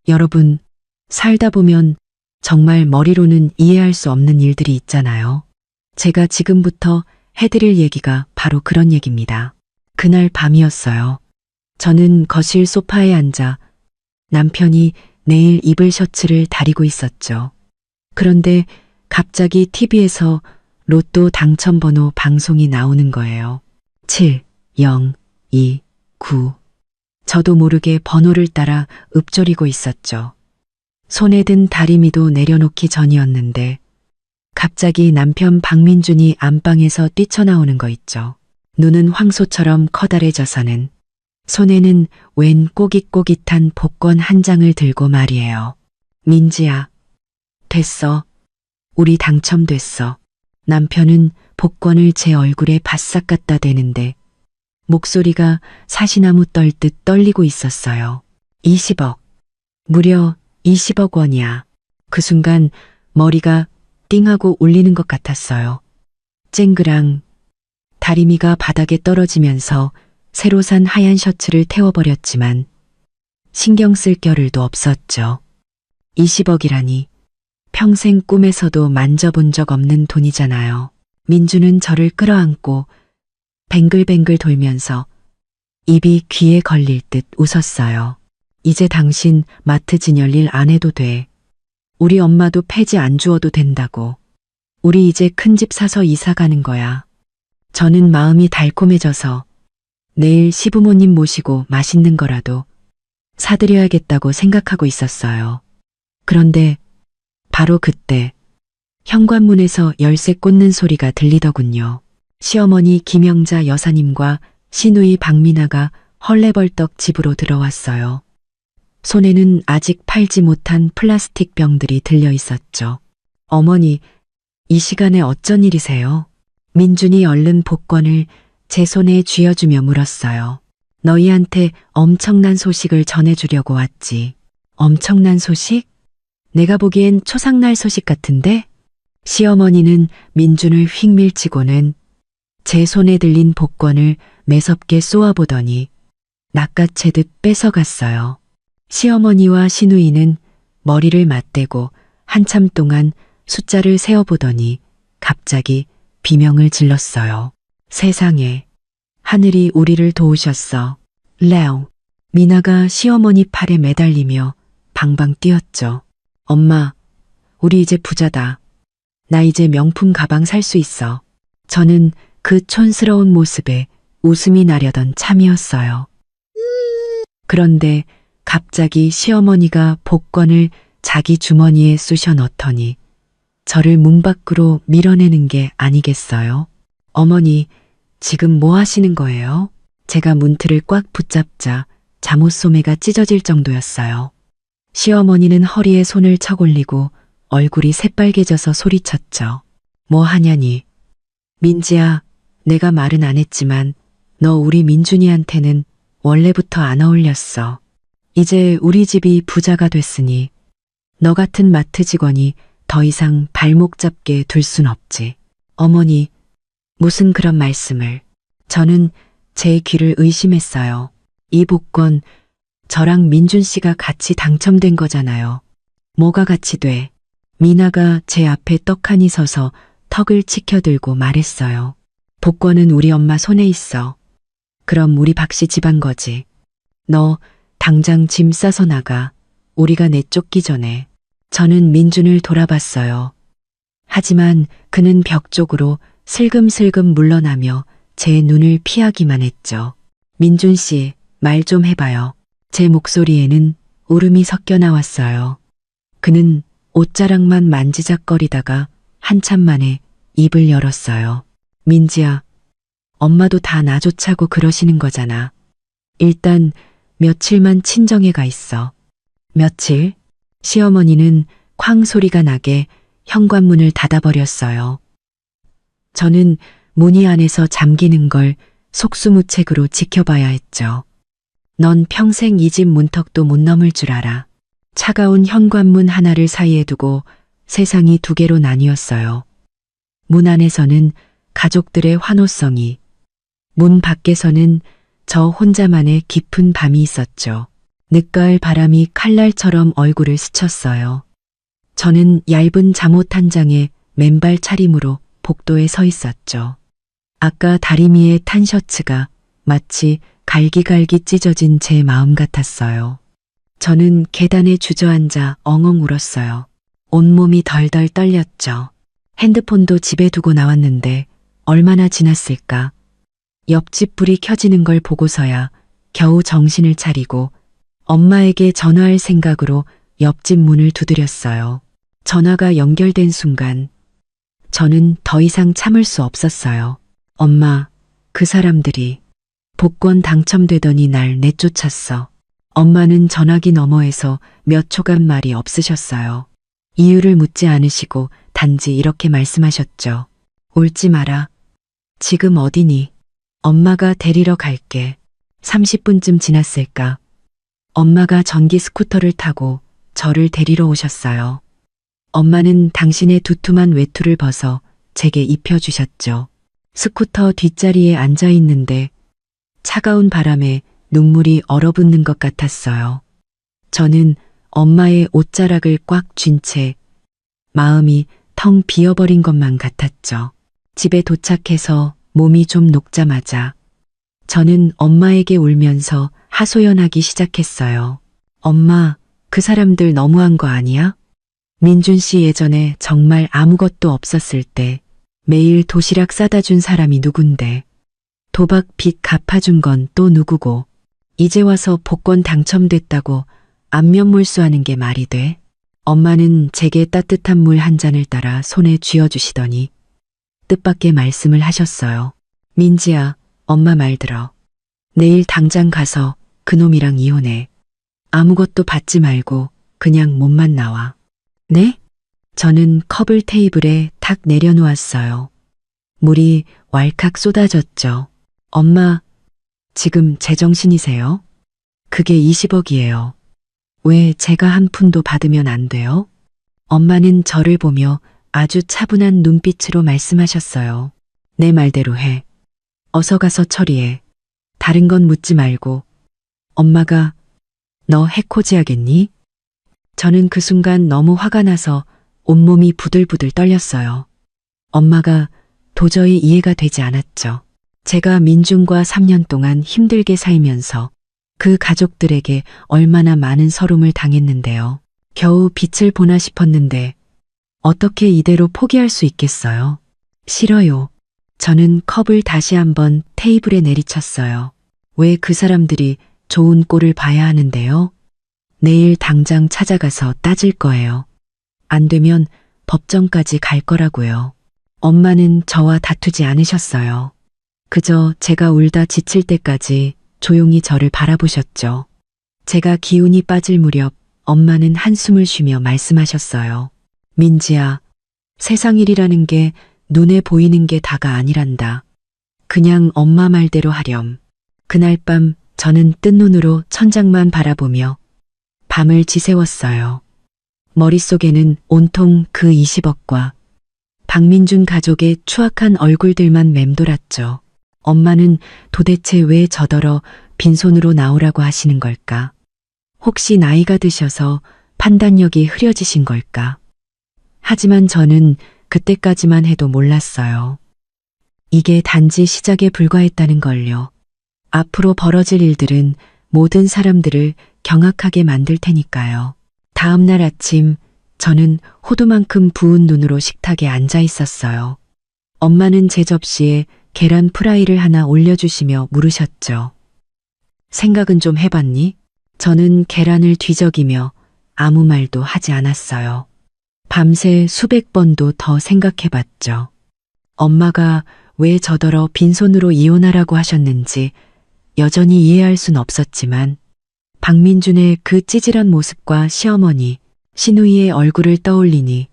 여러분, 살다 보면 정말 머리로는 이해할 수 없는 일들이 있잖아요. 제가 지금부터 해드릴 얘기가 바로 그런 얘기입니다. 그날 밤이었어요. 저는 거실 소파에 앉아 남편이 내일 입을 셔츠를 다리고 있었죠. 그런데 갑자기 TV에서 로또 당첨번호 방송이 나오는 거예요. 7, 0, 2, 9. 저도 모르게 번호를 따라 읊조리고 있었죠. 손에 든 다리미도 내려놓기 전이었는데 갑자기 남편 박민준이 안방에서 뛰쳐나오는 거 있죠. 눈은 황소처럼 커다래져서는 손에는 웬 꼬깃꼬깃한 복권 한 장을 들고 말이에요. 민지야, 됐어. 우리 당첨됐어. 남편은 복권을 제 얼굴에 바싹 갖다 대는데 목소리가 사시나무 떨듯 떨리고 있었어요. 20억. 무려 20억 원이야. 그 순간 머리가 띵하고 울리는 것 같았어요. 쨍그랑 다리미가 바닥에 떨어지면서 새로 산 하얀 셔츠를 태워버렸지만 신경 쓸 겨를도 없었죠. 20억이라니 평생 꿈에서도 만져본 적 없는 돈이잖아요. 민주는 저를 끌어안고 뱅글뱅글 돌면서 입이 귀에 걸릴 듯 웃었어요. 이제 당신 마트 진열일 안 해도 돼. 우리 엄마도 폐지 안 주어도 된다고. 우리 이제 큰 집 사서 이사 가는 거야. 저는 마음이 달콤해져서 내일 시부모님 모시고 맛있는 거라도 사드려야겠다고 생각하고 있었어요. 그런데 바로 그때 현관문에서 열쇠 꽂는 소리가 들리더군요. 시어머니 김영자 여사님과 시누이 박미나가 헐레벌떡 집으로 들어왔어요. 손에는 아직 팔지 못한 플라스틱 병들이 들려 있었죠. 어머니, 이 시간에 어쩐 일이세요? 민준이 얼른 복권을 제 손에 쥐어주며 물었어요. 너희한테 엄청난 소식을 전해주려고 왔지. 엄청난 소식? 내가 보기엔 초상날 소식 같은데? 시어머니는 민준을 휙 밀치고는 제 손에 들린 복권을 매섭게 쏘아보더니 낚아채듯 뺏어갔어요. 시어머니와 시누이는 머리를 맞대고 한참 동안 숫자를 세어보더니 갑자기 비명을 질렀어요. 세상에, 하늘이 우리를 도우셨어. 레옹. 미나가 시어머니 팔에 매달리며 방방 뛰었죠. 엄마, 우리 이제 부자다. 나 이제 명품 가방 살 수 있어. 저는 그 촌스러운 모습에 웃음이 나려던 참이었어요. 그런데 갑자기 시어머니가 복권을 자기 주머니에 쑤셔 넣더니 저를 문 밖으로 밀어내는 게 아니겠어요? 어머니, 지금 뭐 하시는 거예요? 제가 문틀을 꽉 붙잡자 잠옷 소매가 찢어질 정도였어요. 시어머니는 허리에 손을 척 올리고 얼굴이 새빨개져서 소리쳤죠. 뭐 하냐니. 민지야, 내가 말은 안 했지만 너 우리 민준이한테는 원래부터 안 어울렸어. 이제 우리 집이 부자가 됐으니 너 같은 마트 직원이 더 이상 발목 잡게 둘 순 없지. 어머니, 무슨 그런 말씀을. 저는 제 귀를 의심했어요. 이 복권 저랑 민준 씨가 같이 당첨된 거잖아요. 뭐가 같이 돼? 미나가 제 앞에 떡하니 서서 턱을 치켜들고 말했어요. 복권은 우리 엄마 손에 있어. 그럼 우리 박씨 집안 거지. 너 당장 짐 싸서 나가. 우리가 내쫓기 전에. 저는 민준을 돌아봤어요. 하지만 그는 벽 쪽으로 슬금슬금 물러나며 제 눈을 피하기만 했죠. 민준 씨, 말 좀 해봐요. 제 목소리에는 울음이 섞여 나왔어요. 그는 옷자락만 만지작거리다가 한참 만에 입을 열었어요. 민지야, 엄마도 다 나조차고 그러시는 거잖아. 일단 며칠만 친정에 가 있어. 며칠? 시어머니는 쾅 소리가 나게 현관문을 닫아버렸어요. 저는 문이 안에서 잠기는 걸 속수무책으로 지켜봐야 했죠. 넌 평생 이 집 문턱도 못 넘을 줄 알아. 차가운 현관문 하나를 사이에 두고 세상이 두 개로 나뉘었어요. 문 안에서는 가족들의 환호성이, 문 밖에서는 저 혼자만의 깊은 밤이 있었죠. 늦가을 바람이 칼날처럼 얼굴을 스쳤어요. 저는 얇은 잠옷 한 장에 맨발 차림으로 복도에 서 있었죠. 아까 다리미에 탄 셔츠가 마치 갈기갈기 찢어진 제 마음 같았어요. 저는 계단에 주저앉아 엉엉 울었어요. 온몸이 덜덜 떨렸죠. 핸드폰도 집에 두고 나왔는데 얼마나 지났을까. 옆집 불이 켜지는 걸 보고서야 겨우 정신을 차리고 엄마에게 전화할 생각으로 옆집 문을 두드렸어요. 전화가 연결된 순간 저는 더 이상 참을 수 없었어요. 엄마, 그 사람들이 복권 당첨되더니 날 내쫓았어. 엄마는 전화기 너머에서 몇 초간 말이 없으셨어요. 이유를 묻지 않으시고 단지 이렇게 말씀하셨죠. 울지 마라. 지금 어디니? 엄마가 데리러 갈게. 30분쯤 지났을까? 엄마가 전기 스쿠터를 타고 저를 데리러 오셨어요. 엄마는 당신의 두툼한 외투를 벗어 제게 입혀주셨죠. 스쿠터 뒷자리에 앉아 있는데 차가운 바람에 눈물이 얼어붙는 것 같았어요. 저는 엄마의 옷자락을 꽉 쥔 채 마음이 텅 비어버린 것만 같았죠. 집에 도착해서 몸이 좀 녹자마자 저는 엄마에게 울면서 하소연하기 시작했어요. 엄마, 그 사람들 너무한 거 아니야? 민준 씨 예전에 정말 아무것도 없었을 때 매일 도시락 싸다 준 사람이 누군데, 도박 빚 갚아준 건 또 누구고, 이제 와서 복권 당첨됐다고 안면몰수하는 게 말이 돼? 엄마는 제게 따뜻한 물 한 잔을 따라 손에 쥐어주시더니 뜻밖의 말씀을 하셨어요. 민지야, 엄마 말 들어. 내일 당장 가서 그놈이랑 이혼해. 아무것도 받지 말고 그냥 몸만 나와. 네? 저는 컵을 테이블에 탁 내려놓았어요. 물이 왈칵 쏟아졌죠. 엄마, 지금 제정신이세요? 그게 20억이에요. 왜 제가 한 푼도 받으면 안 돼요? 엄마는 저를 보며 아주 차분한 눈빛으로 말씀하셨어요. 내 말대로 해. 어서 가서 처리해. 다른 건 묻지 말고. 엄마가 너 해코지 하겠니? 저는 그 순간 너무 화가 나서 온몸이 부들부들 떨렸어요. 엄마가 도저히 이해가 되지 않았죠. 제가 민준과 3년 동안 힘들게 살면서 그 가족들에게 얼마나 많은 서름을 당했는데요. 겨우 빛을 보나 싶었는데 어떻게 이대로 포기할 수 있겠어요? 싫어요. 저는 컵을 다시 한번 테이블에 내리쳤어요. 왜 그 사람들이 좋은 꼴을 봐야 하는데요? 내일 당장 찾아가서 따질 거예요. 안 되면 법정까지 갈 거라고요. 엄마는 저와 다투지 않으셨어요. 그저 제가 울다 지칠 때까지 조용히 저를 바라보셨죠. 제가 기운이 빠질 무렵 엄마는 한숨을 쉬며 말씀하셨어요. 민지야, 세상 일이라는 게 눈에 보이는 게 다가 아니란다. 그냥 엄마 말대로 하렴. 그날 밤 저는 뜬 눈으로 천장만 바라보며 밤을 지새웠어요. 머릿속에는 온통 그 20억과 박민준 가족의 추악한 얼굴들만 맴돌았죠. 엄마는 도대체 왜 저더러 빈손으로 나오라고 하시는 걸까? 혹시 나이가 드셔서 판단력이 흐려지신 걸까? 하지만 저는 그때까지만 해도 몰랐어요. 이게 단지 시작에 불과했다는 걸요. 앞으로 벌어질 일들은 모든 사람들을 경악하게 만들 테니까요. 다음 날 아침 저는 호두만큼 부은 눈으로 식탁에 앉아 있었어요. 엄마는 제 접시에 계란 프라이를 하나 올려주시며 물으셨죠. 생각은 좀 해봤니? 저는 계란을 뒤적이며 아무 말도 하지 않았어요. 밤새 수백 번도 더 생각해봤죠. 엄마가 왜 저더러 빈손으로 이혼하라고 하셨는지 여전히 이해할 순 없었지만 박민준의 그 찌질한 모습과 시어머니, 시누이의 얼굴을 떠올리니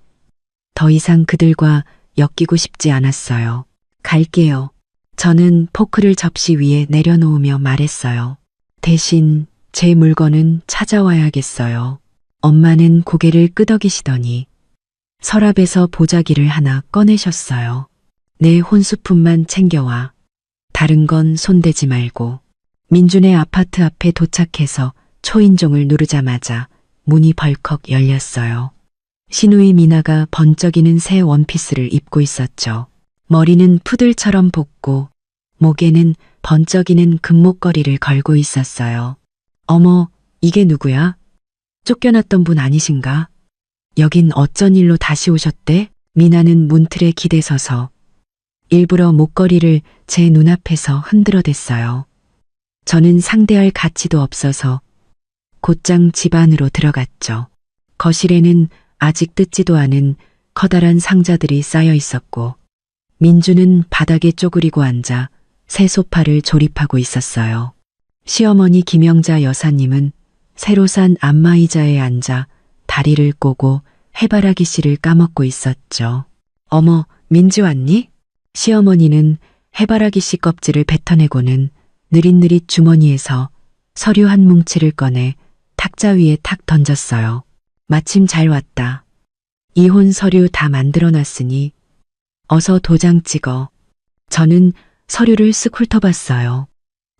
더 이상 그들과 엮이고 싶지 않았어요. 갈게요. 저는 포크를 접시 위에 내려놓으며 말했어요. 대신 제 물건은 찾아와야겠어요. 엄마는 고개를 끄덕이시더니 서랍에서 보자기를 하나 꺼내셨어요. 내 혼수품만 챙겨와. 다른 건 손대지 말고. 민준의 아파트 앞에 도착해서 초인종을 누르자마자 문이 벌컥 열렸어요. 신우이 미나가 번쩍이는 새 원피스를 입고 있었죠. 머리는 푸들처럼 볶고 목에는 번쩍이는 금목걸이를 걸고 있었어요. 어머, 이게 누구야? 쫓겨났던 분 아니신가? 여긴 어쩐 일로 다시 오셨대? 미나는 문틀에 기대서서 일부러 목걸이를 제 눈앞에서 흔들어댔어요. 저는 상대할 가치도 없어서 곧장 집 안으로 들어갔죠. 거실에는 아직 뜯지도 않은 커다란 상자들이 쌓여 있었고 민주는 바닥에 쪼그리고 앉아 새 소파를 조립하고 있었어요. 시어머니 김영자 여사님은 새로 산 안마의자에 앉아 다리를 꼬고 해바라기 씨를 까먹고 있었죠. 어머, 민지 왔니? 시어머니는 해바라기 씨 껍질을 뱉어내고는 느릿느릿 주머니에서 서류 한 뭉치를 꺼내 탁자 위에 탁 던졌어요. 마침 잘 왔다. 이혼 서류 다 만들어놨으니 어서 도장 찍어. 저는 서류를 쓱 훑어봤어요.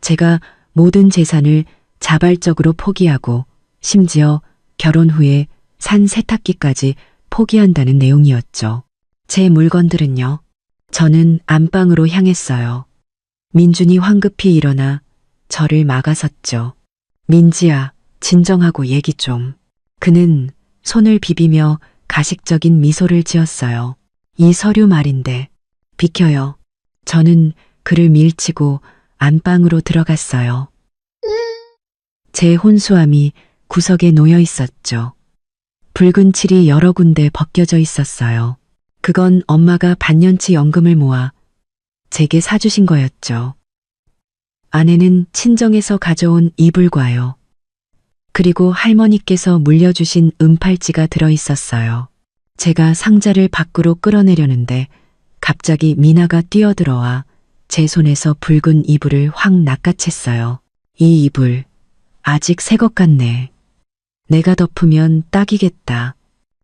제가 모든 재산을 자발적으로 포기하고 심지어 결혼 후에 산 세탁기까지 포기한다는 내용이었죠. 제 물건들은요. 저는 안방으로 향했어요. 민준이 황급히 일어나 저를 막아섰죠. 민지야, 진정하고 얘기 좀. 그는 손을 비비며 가식적인 미소를 지었어요. 이 서류 말인데. 비켜요. 저는 그를 밀치고 안방으로 들어갔어요. 제 혼수함이 구석에 놓여 있었죠. 붉은 칠이 여러 군데 벗겨져 있었어요. 그건 엄마가 반년치 연금을 모아 제게 사주신 거였죠. 안에는 친정에서 가져온 이불과요. 그리고 할머니께서 물려주신 은팔찌가 들어 있었어요. 제가 상자를 밖으로 끌어내려는데 갑자기 미나가 뛰어들어와 제 손에서 붉은 이불을 확 낚아챘어요. 이 이불 아직 새 것 같네. 내가 덮으면 딱이겠다.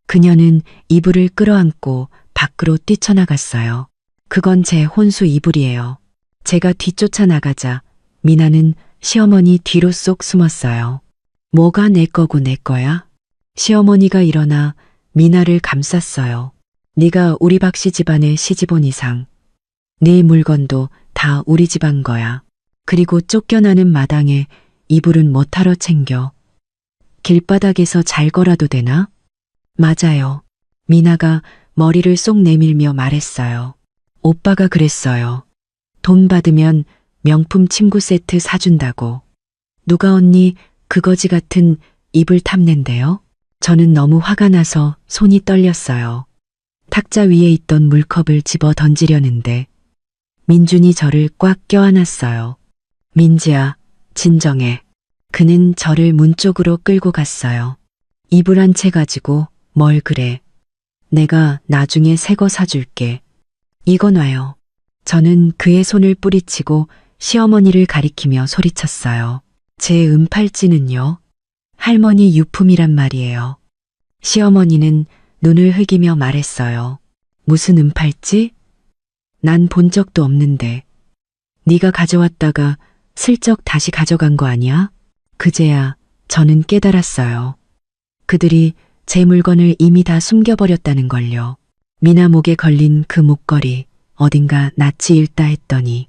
그녀는 이불을 끌어안고 밖으로 뛰쳐나갔어요. 그건 제 혼수 이불이에요. 제가 뒤쫓아 나가자 미나는 시어머니 뒤로 쏙 숨었어요. 뭐가 내 거고 내 거야? 시어머니가 일어나 미나를 감쌌어요. 네가 우리 박씨 집안에 시집 온 이상 네 물건도 다 우리 집안 거야. 그리고 쫓겨나는 마당에 이불은 못하러 챙겨. 길바닥에서 잘 거라도 되나? 맞아요. 미나가 머리를 쏙 내밀며 말했어요. 오빠가 그랬어요. 돈 받으면 명품 침구 세트 사준다고. 누가 언니 그 거지 같은 이불 탐낸대요? 저는 너무 화가 나서 손이 떨렸어요. 탁자 위에 있던 물컵을 집어 던지려는데 민준이 저를 꽉 껴안았어요. 민지야, 진정해. 그는 저를 문 쪽으로 끌고 갔어요. 이불 한 채 가지고 뭘 그래. 내가 나중에 새 거 사줄게. 이거 놔요. 저는 그의 손을 뿌리치고 시어머니를 가리키며 소리쳤어요. 제 은팔찌는요? 할머니 유품이란 말이에요. 시어머니는 눈을 흘기며 말했어요. 무슨 은팔찌? 난 본 적도 없는데. 네가 가져왔다가 슬쩍 다시 가져간 거 아니야? 그제야 저는 깨달았어요. 그들이 제 물건을 이미 다 숨겨버렸다는 걸요. 미나 목에 걸린 그 목걸이 어딘가 낯이 읽다 했더니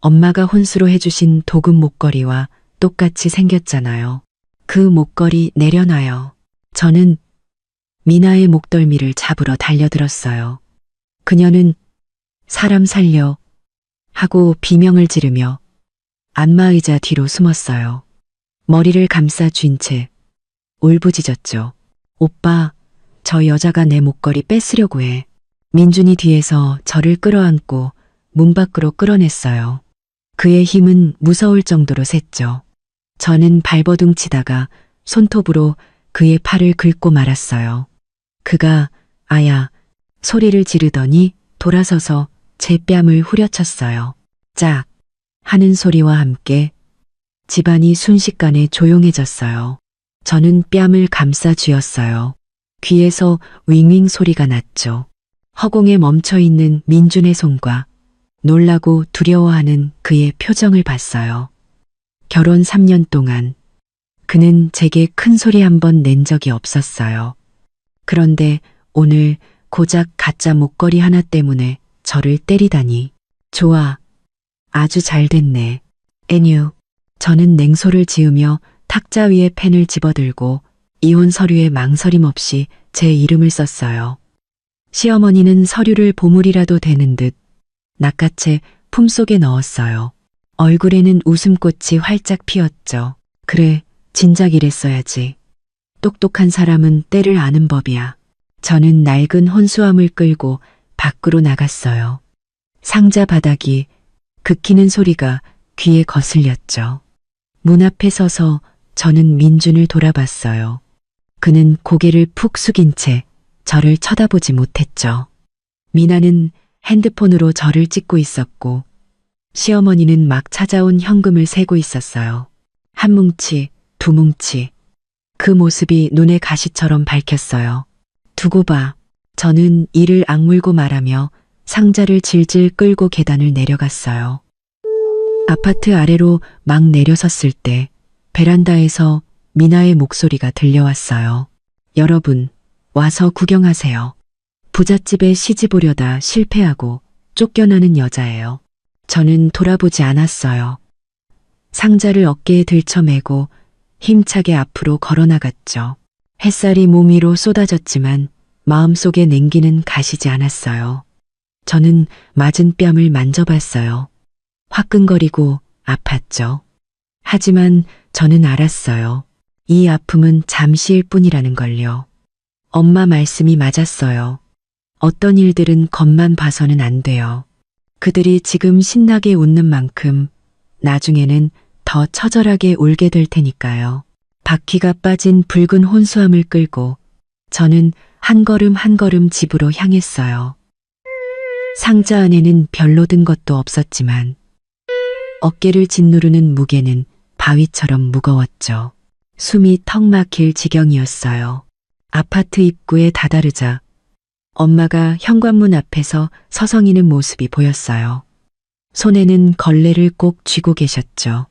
엄마가 혼수로 해주신 도금 목걸이와 똑같이 생겼잖아요. 그 목걸이 내려놔요. 저는 미나의 목덜미를 잡으러 달려들었어요. 그녀는 사람 살려 하고 비명을 지르며 안마의자 뒤로 숨었어요. 머리를 감싸 쥔 채 울부짖었죠. 오빠, 저 여자가 내 목걸이 뺏으려고 해. 민준이 뒤에서 저를 끌어안고 문 밖으로 끌어냈어요. 그의 힘은 무서울 정도로 셌죠. 저는 발버둥 치다가 손톱으로 그의 팔을 긁고 말았어요. 그가 아야 소리를 지르더니 돌아서서 제 뺨을 후려쳤어요. 짝 하는 소리와 함께 집안이 순식간에 조용해졌어요. 저는 뺨을 감싸 쥐었어요. 귀에서 윙윙 소리가 났죠. 허공에 멈춰있는 민준의 손과 놀라고 두려워하는 그의 표정을 봤어요. 결혼 3년 동안 그는 제게 큰 소리 한 번 낸 적이 없었어요. 그런데 오늘 고작 가짜 목걸이 하나 때문에 저를 때리다니. 좋아. 아주 잘 됐네. 애뉴. 저는 냉소를 지으며 탁자 위에 펜을 집어들고 이혼 서류에 망설임 없이 제 이름을 썼어요. 시어머니는 서류를 보물이라도 되는 듯 낚아채 품속에 넣었어요. 얼굴에는 웃음꽃이 활짝 피었죠. 그래, 진작 이랬어야지. 똑똑한 사람은 때를 아는 법이야. 저는 낡은 혼수함을 끌고 밖으로 나갔어요. 상자 바닥이 긁히는 소리가 귀에 거슬렸죠. 문 앞에 서서 저는 민준을 돌아봤어요. 그는 고개를 푹 숙인 채 저를 쳐다보지 못했죠. 미나는 핸드폰으로 저를 찍고 있었고 시어머니는 막 찾아온 현금을 세고 있었어요. 한 뭉치, 두 뭉치. 그 모습이 눈에 가시처럼 밝혔어요. 두고 봐. 저는 이를 악물고 말하며 상자를 질질 끌고 계단을 내려갔어요. 아파트 아래로 막 내려섰을 때 베란다에서 미나의 목소리가 들려왔어요. 여러분, 와서 구경하세요. 부잣집에 시집 오려다 실패하고 쫓겨나는 여자예요. 저는 돌아보지 않았어요. 상자를 어깨에 들쳐매고 힘차게 앞으로 걸어나갔죠. 햇살이 몸 위로 쏟아졌지만 마음속에 냉기는 가시지 않았어요. 저는 맞은 뺨을 만져봤어요. 화끈거리고 아팠죠. 하지만 저는 알았어요. 이 아픔은 잠시일 뿐이라는 걸요. 엄마 말씀이 맞았어요. 어떤 일들은 겉만 봐서는 안 돼요. 그들이 지금 신나게 웃는 만큼 나중에는 더 처절하게 울게 될 테니까요. 바퀴가 빠진 붉은 혼수함을 끌고 저는 한 걸음 한 걸음 집으로 향했어요. 상자 안에는 별로 든 것도 없었지만 어깨를 짓누르는 무게는 바위처럼 무거웠죠. 숨이 턱 막힐 지경이었어요. 아파트 입구에 다다르자 엄마가 현관문 앞에서 서성이는 모습이 보였어요. 손에는 걸레를 꼭 쥐고 계셨죠.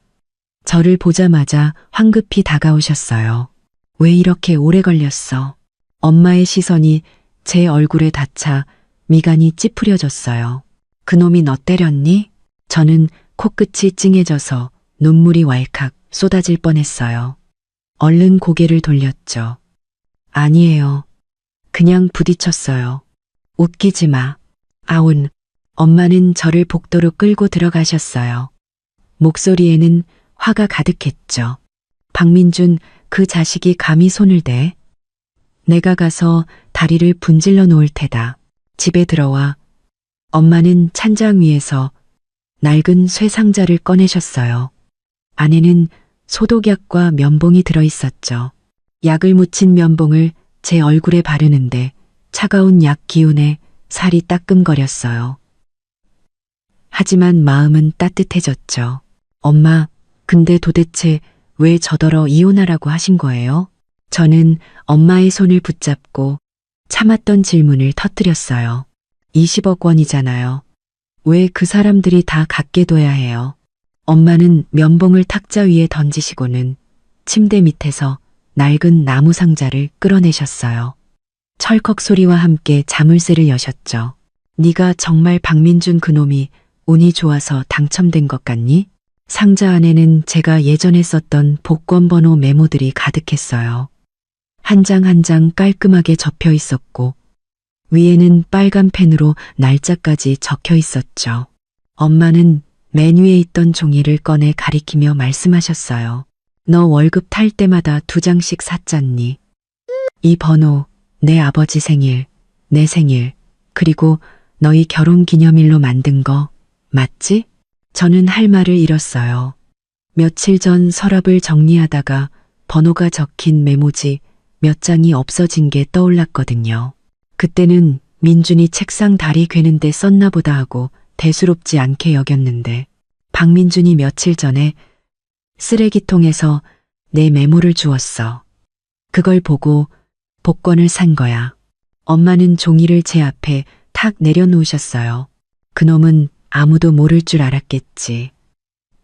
저를 보자마자 황급히 다가오셨어요. 왜 이렇게 오래 걸렸어? 엄마의 시선이 제 얼굴에 닿자 미간이 찌푸려졌어요. 그놈이 너 때렸니? 저는 코끝이 찡해져서 눈물이 왈칵 쏟아질 뻔했어요. 얼른 고개를 돌렸죠. 아니에요. 그냥 부딪혔어요. 웃기지 마. 아운. 엄마는 저를 복도로 끌고 들어가셨어요. 목소리에는 화가 가득했죠. 박민준, 그 자식이 감히 손을 대? 내가 가서 다리를 분질러 놓을 테다. 집에 들어와. 엄마는 찬장 위에서 낡은 쇠상자를 꺼내셨어요. 안에는 소독약과 면봉이 들어있었죠. 약을 묻힌 면봉을 제 얼굴에 바르는데 차가운 약 기운에 살이 따끔거렸어요. 하지만 마음은 따뜻해졌죠. 엄마, 근데 도대체 왜 저더러 이혼하라고 하신 거예요? 저는 엄마의 손을 붙잡고 참았던 질문을 터뜨렸어요. 20억 원이잖아요. 왜 그 사람들이 다 갖게 둬야 해요? 엄마는 면봉을 탁자 위에 던지시고는 침대 밑에서 낡은 나무 상자를 끌어내셨어요. 철컥 소리와 함께 자물쇠를 여셨죠. 네가 정말 박민준 그놈이 운이 좋아서 당첨된 것 같니? 상자 안에는 제가 예전에 썼던 복권 번호 메모들이 가득했어요. 한 장 한 장 깔끔하게 접혀 있었고 위에는 빨간 펜으로 날짜까지 적혀 있었죠. 엄마는 맨 위에 있던 종이를 꺼내 가리키며 말씀하셨어요. 너 월급 탈 때마다 2장씩 샀잖니. 이 번호, 내 아버지 생일, 내 생일, 그리고 너희 결혼 기념일로 만든 거 맞지? 저는 할 말을 잃었어요. 며칠 전 서랍을 정리하다가 번호가 적힌 메모지 몇 장이 없어진 게 떠올랐거든요. 그때는 민준이 책상 다리 괴는데 썼나 보다 하고 대수롭지 않게 여겼는데 박민준이 며칠 전에 쓰레기통에서 내 메모를 주웠어. 그걸 보고 복권을 산 거야. 엄마는 종이를 제 앞에 탁 내려놓으셨어요. 그놈은 아무도 모를 줄 알았겠지.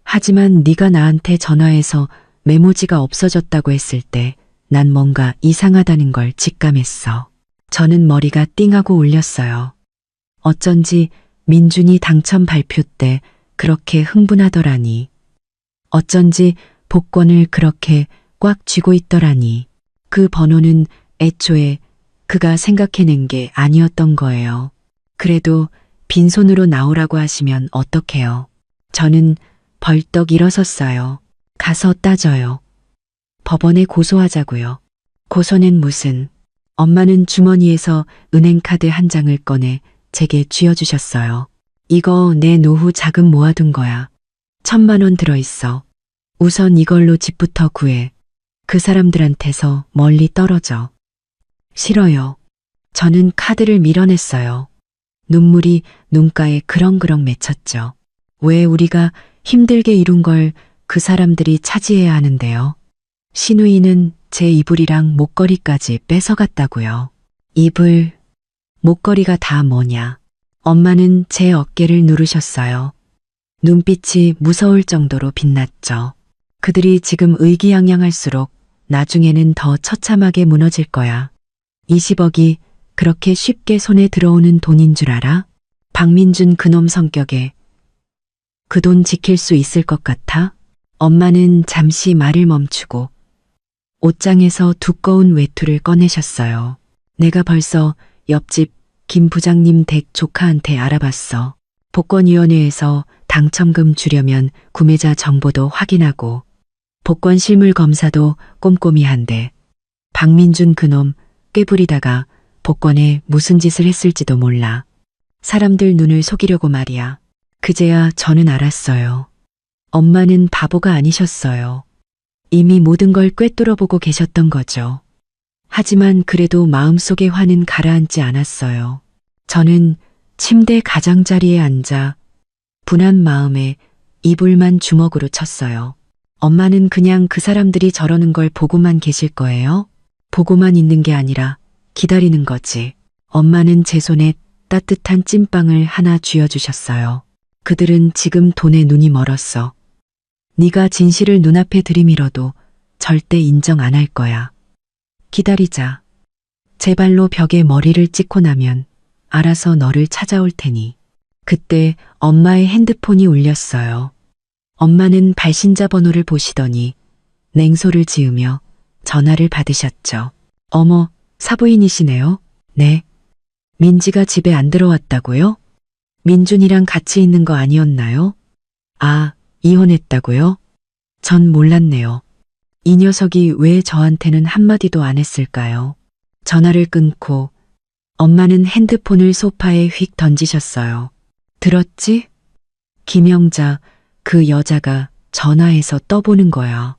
하지만 네가 나한테 전화해서 메모지가 없어졌다고 했을 때 난 뭔가 이상하다는 걸 직감했어. 저는 머리가 띵하고 울렸어요. 어쩐지 민준이 당첨 발표 때 그렇게 흥분하더라니. 어쩐지 복권을 그렇게 꽉 쥐고 있더라니. 그 번호는 애초에 그가 생각해낸 게 아니었던 거예요. 그래도 빈손으로 나오라고 하시면 어떡해요. 저는 벌떡 일어섰어요. 가서 따져요. 법원에 고소하자고요. 고소는 무슨. 엄마는 주머니에서 은행카드 한 장을 꺼내 제게 쥐어주셨어요. 이거 내 노후 자금 모아둔 거야. 1,000만 원 들어있어. 우선 이걸로 집부터 구해. 그 사람들한테서 멀리 떨어져. 싫어요. 저는 카드를 밀어냈어요. 눈물이 눈가에 그렁그렁 맺혔죠. 왜 우리가 힘들게 이룬 걸 그 사람들이 차지해야 하는데요. 신우이는 제 이불이랑 목걸이까지 뺏어갔다고요. 이불, 목걸이가 다 뭐냐. 엄마는 제 어깨를 누르셨어요. 눈빛이 무서울 정도로 빛났죠. 그들이 지금 의기양양할수록 나중에는 더 처참하게 무너질 거야. 20억이 그렇게 쉽게 손에 들어오는 돈인 줄 알아? 박민준 그놈 성격에 그 돈 지킬 수 있을 것 같아? 엄마는 잠시 말을 멈추고 옷장에서 두꺼운 외투를 꺼내셨어요. 내가 벌써 옆집 김 부장님 댁 조카한테 알아봤어. 복권위원회에서 당첨금 주려면 구매자 정보도 확인하고 복권 실물 검사도 꼼꼼히 한대. 박민준 그놈 꾀부리다가 복권에 무슨 짓을 했을지도 몰라. 사람들 눈을 속이려고 말이야. 그제야 저는 알았어요. 엄마는 바보가 아니셨어요. 이미 모든 걸 꿰뚫어보고 계셨던 거죠. 하지만 그래도 마음속의 화는 가라앉지 않았어요. 저는 침대 가장자리에 앉아 분한 마음에 이불만 주먹으로 쳤어요. 엄마는 그냥 그 사람들이 저러는 걸 보고만 계실 거예요? 보고만 있는 게 아니라 기다리는 거지. 엄마는 제 손에 따뜻한 찐빵을 하나 쥐어주셨어요. 그들은 지금 돈에 눈이 멀었어. 네가 진실을 눈앞에 들이밀어도 절대 인정 안 할 거야. 기다리자. 제 발로 벽에 머리를 찍고 나면 알아서 너를 찾아올 테니. 그때 엄마의 핸드폰이 울렸어요. 엄마는 발신자 번호를 보시더니 냉소를 지으며 전화를 받으셨죠. 어머, 사부인이시네요. 네. 민지가 집에 안 들어왔다고요? 민준이랑 같이 있는 거 아니었나요? 아, 이혼했다고요? 전 몰랐네요. 이 녀석이 왜 저한테는 한마디도 안 했을까요? 전화를 끊고 엄마는 핸드폰을 소파에 휙 던지셨어요. 들었지? 김영자, 그 여자가 전화해서 떠보는 거야.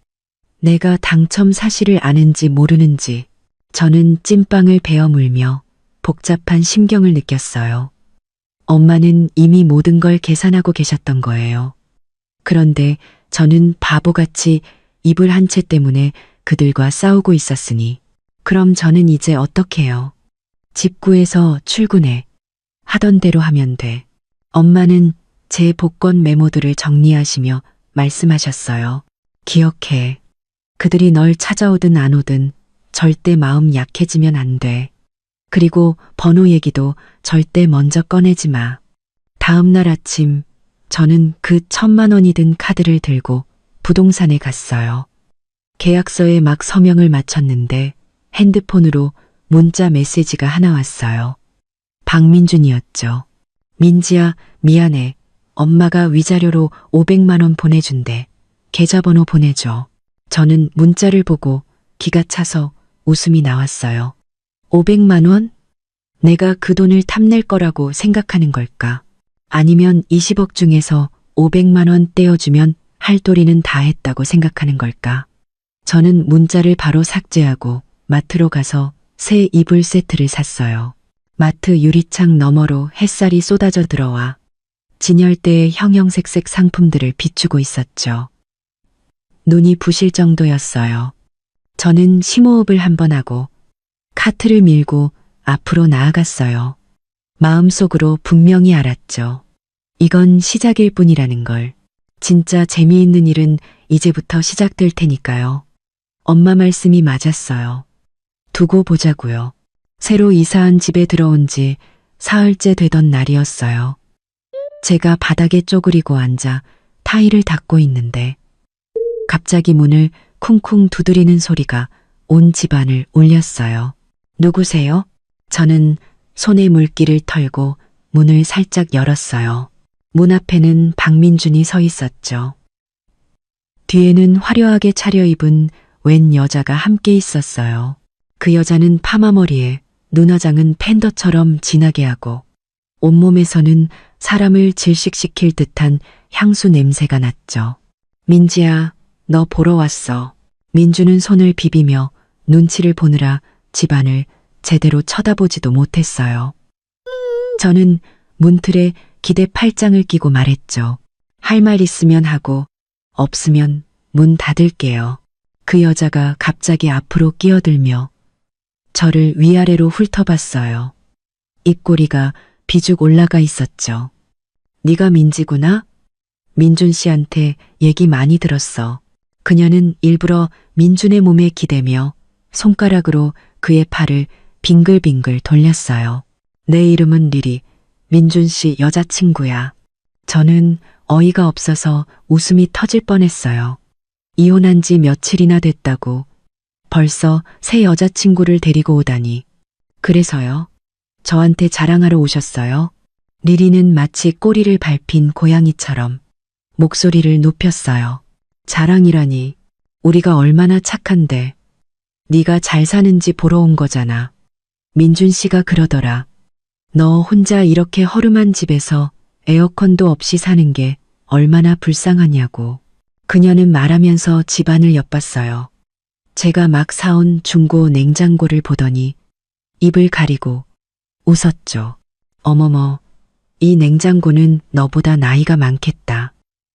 내가 당첨 사실을 아는지 모르는지 저는 찐빵을 베어 물며 복잡한 심경을 느꼈어요. 엄마는 이미 모든 걸 계산하고 계셨던 거예요. 그런데 저는 바보같이 이불 한 채 때문에 그들과 싸우고 있었으니 그럼 저는 이제 어떡해요? 집 구해서 출근해. 하던 대로 하면 돼. 엄마는 제 복권 메모들을 정리하시며 말씀하셨어요. 기억해. 그들이 널 찾아오든 안 오든 절대 마음 약해지면 안 돼. 그리고 번호 얘기도 절대 먼저 꺼내지 마. 다음 날 아침 저는 그 1,000만 원이 든 카드를 들고 부동산에 갔어요. 계약서에 막 서명을 마쳤는데 핸드폰으로 문자 메시지가 하나 왔어요. 박민준이었죠. 민지야, 미안해. 엄마가 위자료로 500만 원 보내준대. 계좌번호 보내줘. 저는 문자를 보고 기가 차서 웃음이 나왔어요. 500만 원? 내가 그 돈을 탐낼 거라고 생각하는 걸까? 아니면 20억 중에서 500만 원 떼어주면 할 도리는 다 했다고 생각하는 걸까? 저는 문자를 바로 삭제하고 마트로 가서 새 이불 세트를 샀어요. 마트 유리창 너머로 햇살이 쏟아져 들어와 진열대의 형형색색 상품들을 비추고 있었죠. 눈이 부실 정도였어요. 저는 심호흡을 한번 하고 카트를 밀고 앞으로 나아갔어요. 마음속으로 분명히 알았죠. 이건 시작일 뿐이라는 걸. 진짜 재미있는 일은 이제부터 시작될 테니까요. 엄마 말씀이 맞았어요. 두고 보자고요. 새로 이사한 집에 들어온 지 사흘째 되던 날이었어요. 제가 바닥에 쪼그리고 앉아 타일을 닦고 있는데 갑자기 문을 쿵쿵 두드리는 소리가 온 집안을 울렸어요. 누구세요? 저는 손에 물기를 털고 문을 살짝 열었어요. 문 앞에는 박민준이 서 있었죠. 뒤에는 화려하게 차려입은 웬 여자가 함께 있었어요. 그 여자는 파마머리에 눈화장은 팬더처럼 진하게 하고 온몸에서는 사람을 질식시킬 듯한 향수 냄새가 났죠. 민지야, 너 보러 왔어. 민주는 손을 비비며 눈치를 보느라 집안을 제대로 쳐다보지도 못했어요. 저는 문틀에 기대 팔짱을 끼고 말했죠. 할 말 있으면 하고 없으면 문 닫을게요. 그 여자가 갑자기 앞으로 끼어들며 저를 위아래로 훑어봤어요. 입꼬리가 비죽 올라가 있었죠. 네가 민지구나? 민준 씨한테 얘기 많이 들었어. 그녀는 일부러 민준의 몸에 기대며 손가락으로 그의 팔을 빙글빙글 돌렸어요. 내 이름은 리리, 민준 씨 여자친구야. 저는 어이가 없어서 웃음이 터질 뻔했어요. 이혼한 지 며칠이나 됐다고 벌써 새 여자친구를 데리고 오다니. 그래서요? 저한테 자랑하러 오셨어요? 리리는 마치 꼬리를 밟힌 고양이처럼 목소리를 높였어요. 자랑이라니. 우리가 얼마나 착한데. 네가 잘 사는지 보러 온 거잖아. 민준 씨가 그러더라. 너 혼자 이렇게 허름한 집에서 에어컨도 없이 사는 게 얼마나 불쌍하냐고. 그녀는 말하면서 집안을 엿봤어요. 제가 막 사온 중고 냉장고를 보더니 입을 가리고 웃었죠. 어머머, 이 냉장고는 너보다 나이가 많겠다.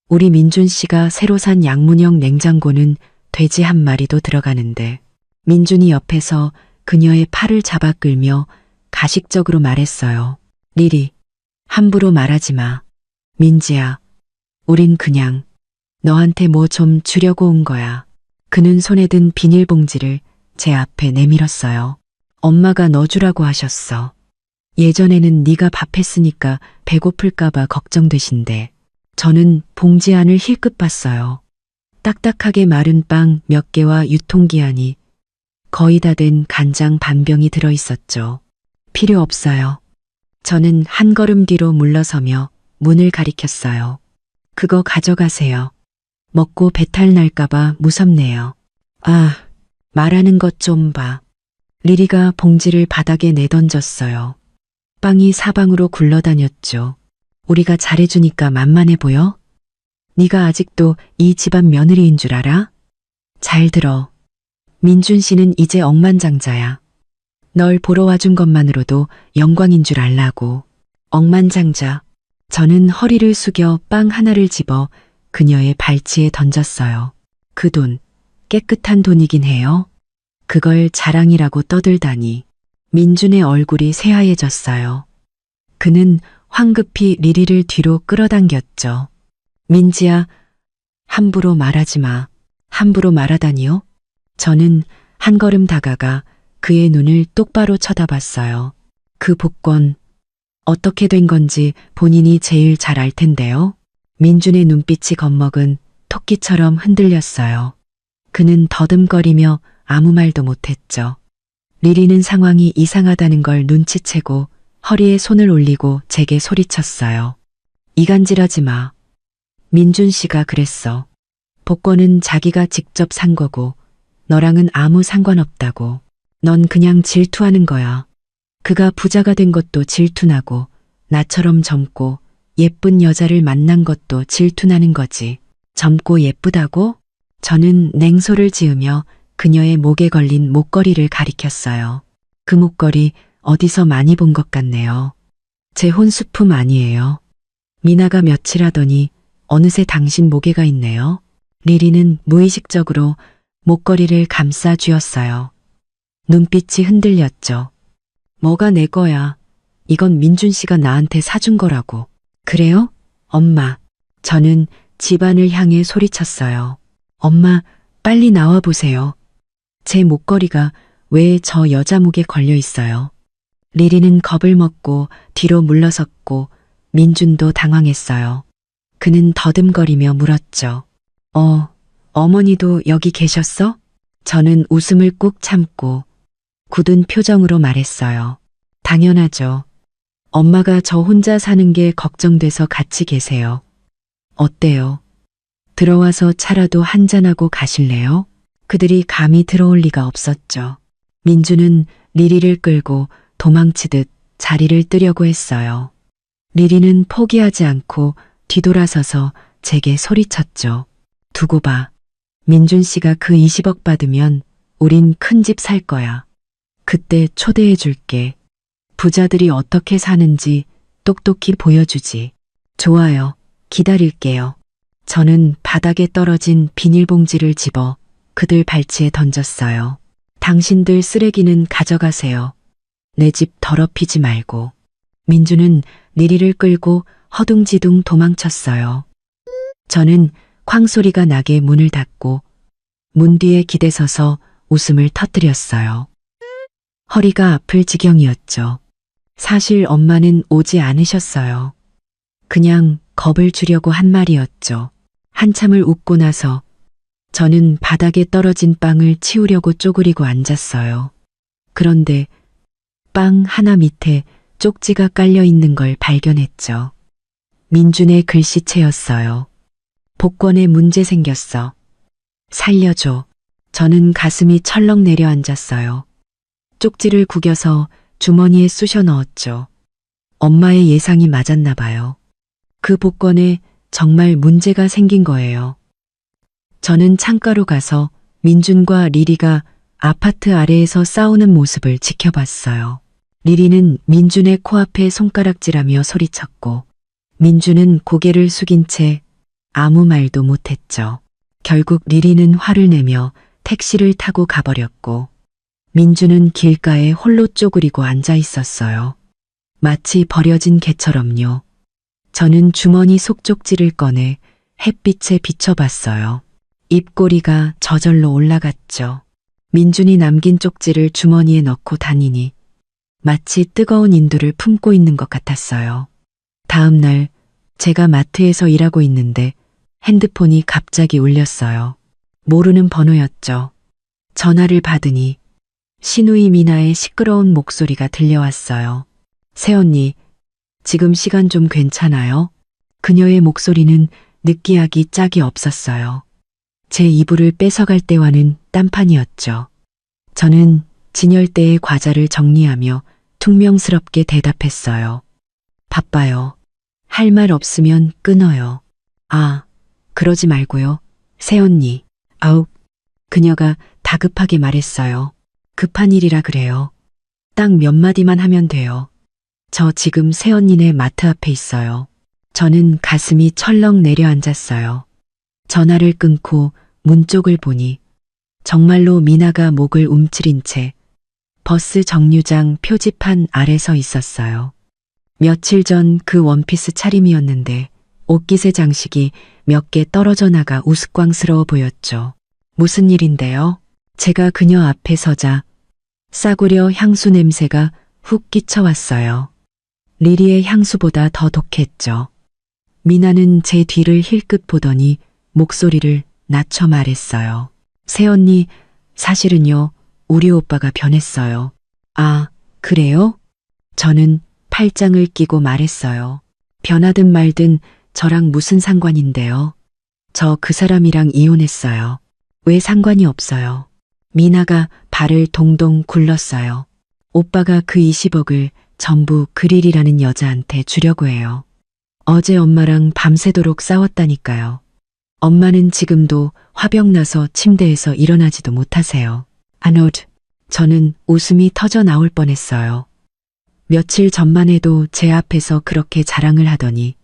우리 민준 씨가 새로 산 양문형 냉장고는 돼지 한 마리도 들어가는데. 민준이 옆에서 그녀의 팔을 잡아 끌며 가식적으로 말했어요. 리리, 함부로 말하지 마. 민지야, 우린 그냥 너한테 뭐 좀 주려고 온 거야. 그는 손에 든 비닐봉지를 제 앞에 내밀었어요. 엄마가 너 주라고 하셨어. 예전에는 네가 밥 했으니까 배고플까봐 걱정되신데. 저는 봉지 안을 힐끗 봤어요. 딱딱하게 마른 빵 몇 개와 유통기한이 거의 다 된 간장 반병이 들어있었죠. 필요 없어요. 저는 한 걸음 뒤로 물러서며 문을 가리켰어요. 그거 가져가세요. 먹고 배탈 날까봐 무섭네요. 아, 말하는 것 좀 봐. 리리가 봉지를 바닥에 내던졌어요. 빵이 사방으로 굴러다녔죠. 우리가 잘해주니까 만만해 보여? 네가 아직도 이 집안 며느리인 줄 알아? 잘 들어. 민준 씨는 이제 억만장자야. 널 보러 와준 것만으로도 영광인 줄 알라고. 억만장자. 저는 허리를 숙여 빵 하나를 집어 그녀의 발치에 던졌어요. 그 돈, 깨끗한 돈이긴 해요. 그걸 자랑이라고 떠들다니. 민준의 얼굴이 새하얘졌어요. 그는 황급히 리리를 뒤로 끌어당겼죠. 민지야, 함부로 말하지 마. 함부로 말하다니요? 저는 한 걸음 다가가 그의 눈을 똑바로 쳐다봤어요. 그 복권, 어떻게 된 건지 본인이 제일 잘 알 텐데요. 민준의 눈빛이 겁먹은 토끼처럼 흔들렸어요. 그는 더듬거리며 아무 말도 못했죠. 리리는 상황이 이상하다는 걸 눈치채고 허리에 손을 올리고 제게 소리쳤어요. 이간질하지 마. 민준 씨가 그랬어. 복권은 자기가 직접 산 거고 너랑은 아무 상관없다고. 넌 그냥 질투하는 거야. 그가 부자가 된 것도 질투나고 나처럼 젊고 예쁜 여자를 만난 것도 질투나는 거지. 젊고 예쁘다고? 저는 냉소를 지으며 그녀의 목에 걸린 목걸이를 가리켰어요. 그 목걸이 어디서 많이 본 것 같네요. 제 혼수품 아니에요. 미나가 며칠 하더니 어느새 당신 목에가 있네요. 리리는 무의식적으로 목걸이를 감싸 쥐었어요. 눈빛이 흔들렸죠. 뭐가 내 거야. 이건 민준 씨가 나한테 사준 거라고. 그래요? 엄마. 저는 집안을 향해 소리쳤어요. 엄마, 빨리 나와 보세요. 제 목걸이가 왜 저 여자 목에 걸려 있어요? 리리는 겁을 먹고 뒤로 물러섰고 민준도 당황했어요. 그는 더듬거리며 물었죠. 어머니도 여기 계셨어? 저는 웃음을 꾹 참고 굳은 표정으로 말했어요. 당연하죠. 엄마가 저 혼자 사는 게 걱정돼서 같이 계세요. 어때요? 들어와서 차라도 한잔하고 가실래요? 그들이 감히 들어올 리가 없었죠. 민주는 리리를 끌고 도망치듯 자리를 뜨려고 했어요. 리리는 포기하지 않고 뒤돌아서서 제게 소리쳤죠. 두고 봐. 민준 씨가 그 20억 받으면 우린 큰 집 살 거야. 그때 초대해 줄게. 부자들이 어떻게 사는지 똑똑히 보여주지. 좋아요. 기다릴게요. 저는 바닥에 떨어진 비닐봉지를 집어 그들 발치에 던졌어요. 당신들 쓰레기는 가져가세요. 내 집 더럽히지 말고. 민주는 리리를 끌고 허둥지둥 도망쳤어요. 저는 쾅 소리가 나게 문을 닫고 문 뒤에 기대서서 웃음을 터뜨렸어요. 허리가 아플 지경이었죠. 사실 엄마는 오지 않으셨어요. 그냥 겁을 주려고 한 말이었죠. 한참을 웃고 나서 저는 바닥에 떨어진 빵을 치우려고 쪼그리고 앉았어요. 그런데 빵 하나 밑에 쪽지가 깔려 있는 걸 발견했죠. 민준의 글씨체였어요. 복권에 문제 생겼어. 살려줘. 저는 가슴이 철렁 내려앉았어요. 쪽지를 구겨서 주머니에 쑤셔 넣었죠. 엄마의 예상이 맞았나 봐요. 그 복권에 정말 문제가 생긴 거예요. 저는 창가로 가서 민준과 리리가 아파트 아래에서 싸우는 모습을 지켜봤어요. 리리는 민준의 코앞에 손가락질하며 소리쳤고 민준은 고개를 숙인 채 아무 말도 못했죠. 결국 리리는 화를 내며 택시를 타고 가버렸고 민준은 길가에 홀로 쪼그리고 앉아 있었어요. 마치 버려진 개처럼요. 저는 주머니 속 쪽지를 꺼내 햇빛에 비춰봤어요. 입꼬리가 저절로 올라갔죠. 민준이 남긴 쪽지를 주머니에 넣고 다니니 마치 뜨거운 인두를 품고 있는 것 같았어요. 다음 날 제가 마트에서 일하고 있는데 핸드폰이 갑자기 울렸어요. 모르는 번호였죠. 전화를 받으니 시누이 미나의 시끄러운 목소리가 들려왔어요. 새언니, 지금 시간 좀 괜찮아요? 그녀의 목소리는 느끼하기 짝이 없었어요. 제 이불을 뺏어갈 때와는 딴판이었죠. 저는 진열대의 과자를 정리하며 퉁명스럽게 대답했어요. 바빠요. 할 말 없으면 끊어요. 아, 그러지 말고요. 새언니. 아욱. 그녀가 다급하게 말했어요. 급한 일이라 그래요. 딱 몇 마디만 하면 돼요. 저 지금 새언니네 마트 앞에 있어요. 저는 가슴이 철렁 내려앉았어요. 전화를 끊고 문 쪽을 보니 정말로 미나가 목을 움츠린 채 버스 정류장 표지판 아래 서 있었어요. 며칠 전 그 원피스 차림이었는데 옷깃의 장식이 몇 개 떨어져 나가 우스꽝스러워 보였죠. 무슨 일인데요? 제가 그녀 앞에 서자 싸구려 향수 냄새가 훅 끼쳐왔어요. 리리의 향수보다 더 독했죠. 미나는 제 뒤를 힐끗 보더니 목소리를 낮춰 말했어요. 새언니, 사실은요, 우리 오빠가 변했어요. 아, 그래요? 저는 팔짱을 끼고 말했어요. 변하든 말든 저랑 무슨 상관인데요. 저 그 사람이랑 이혼했어요. 왜 상관이 없어요? 미나가 발을 동동 굴렀어요. 오빠가 그 20억을 전부 그릴이라는 여자한테 주려고 해요. 어제 엄마랑 밤새도록 싸웠다니까요. 엄마는 지금도 화병 나서 침대에서 일어나지도 못하세요. 아노드, 저는 웃음이 터져 나올 뻔했어요. 며칠 전만 해도 제 앞에서 그렇게 자랑을 하더니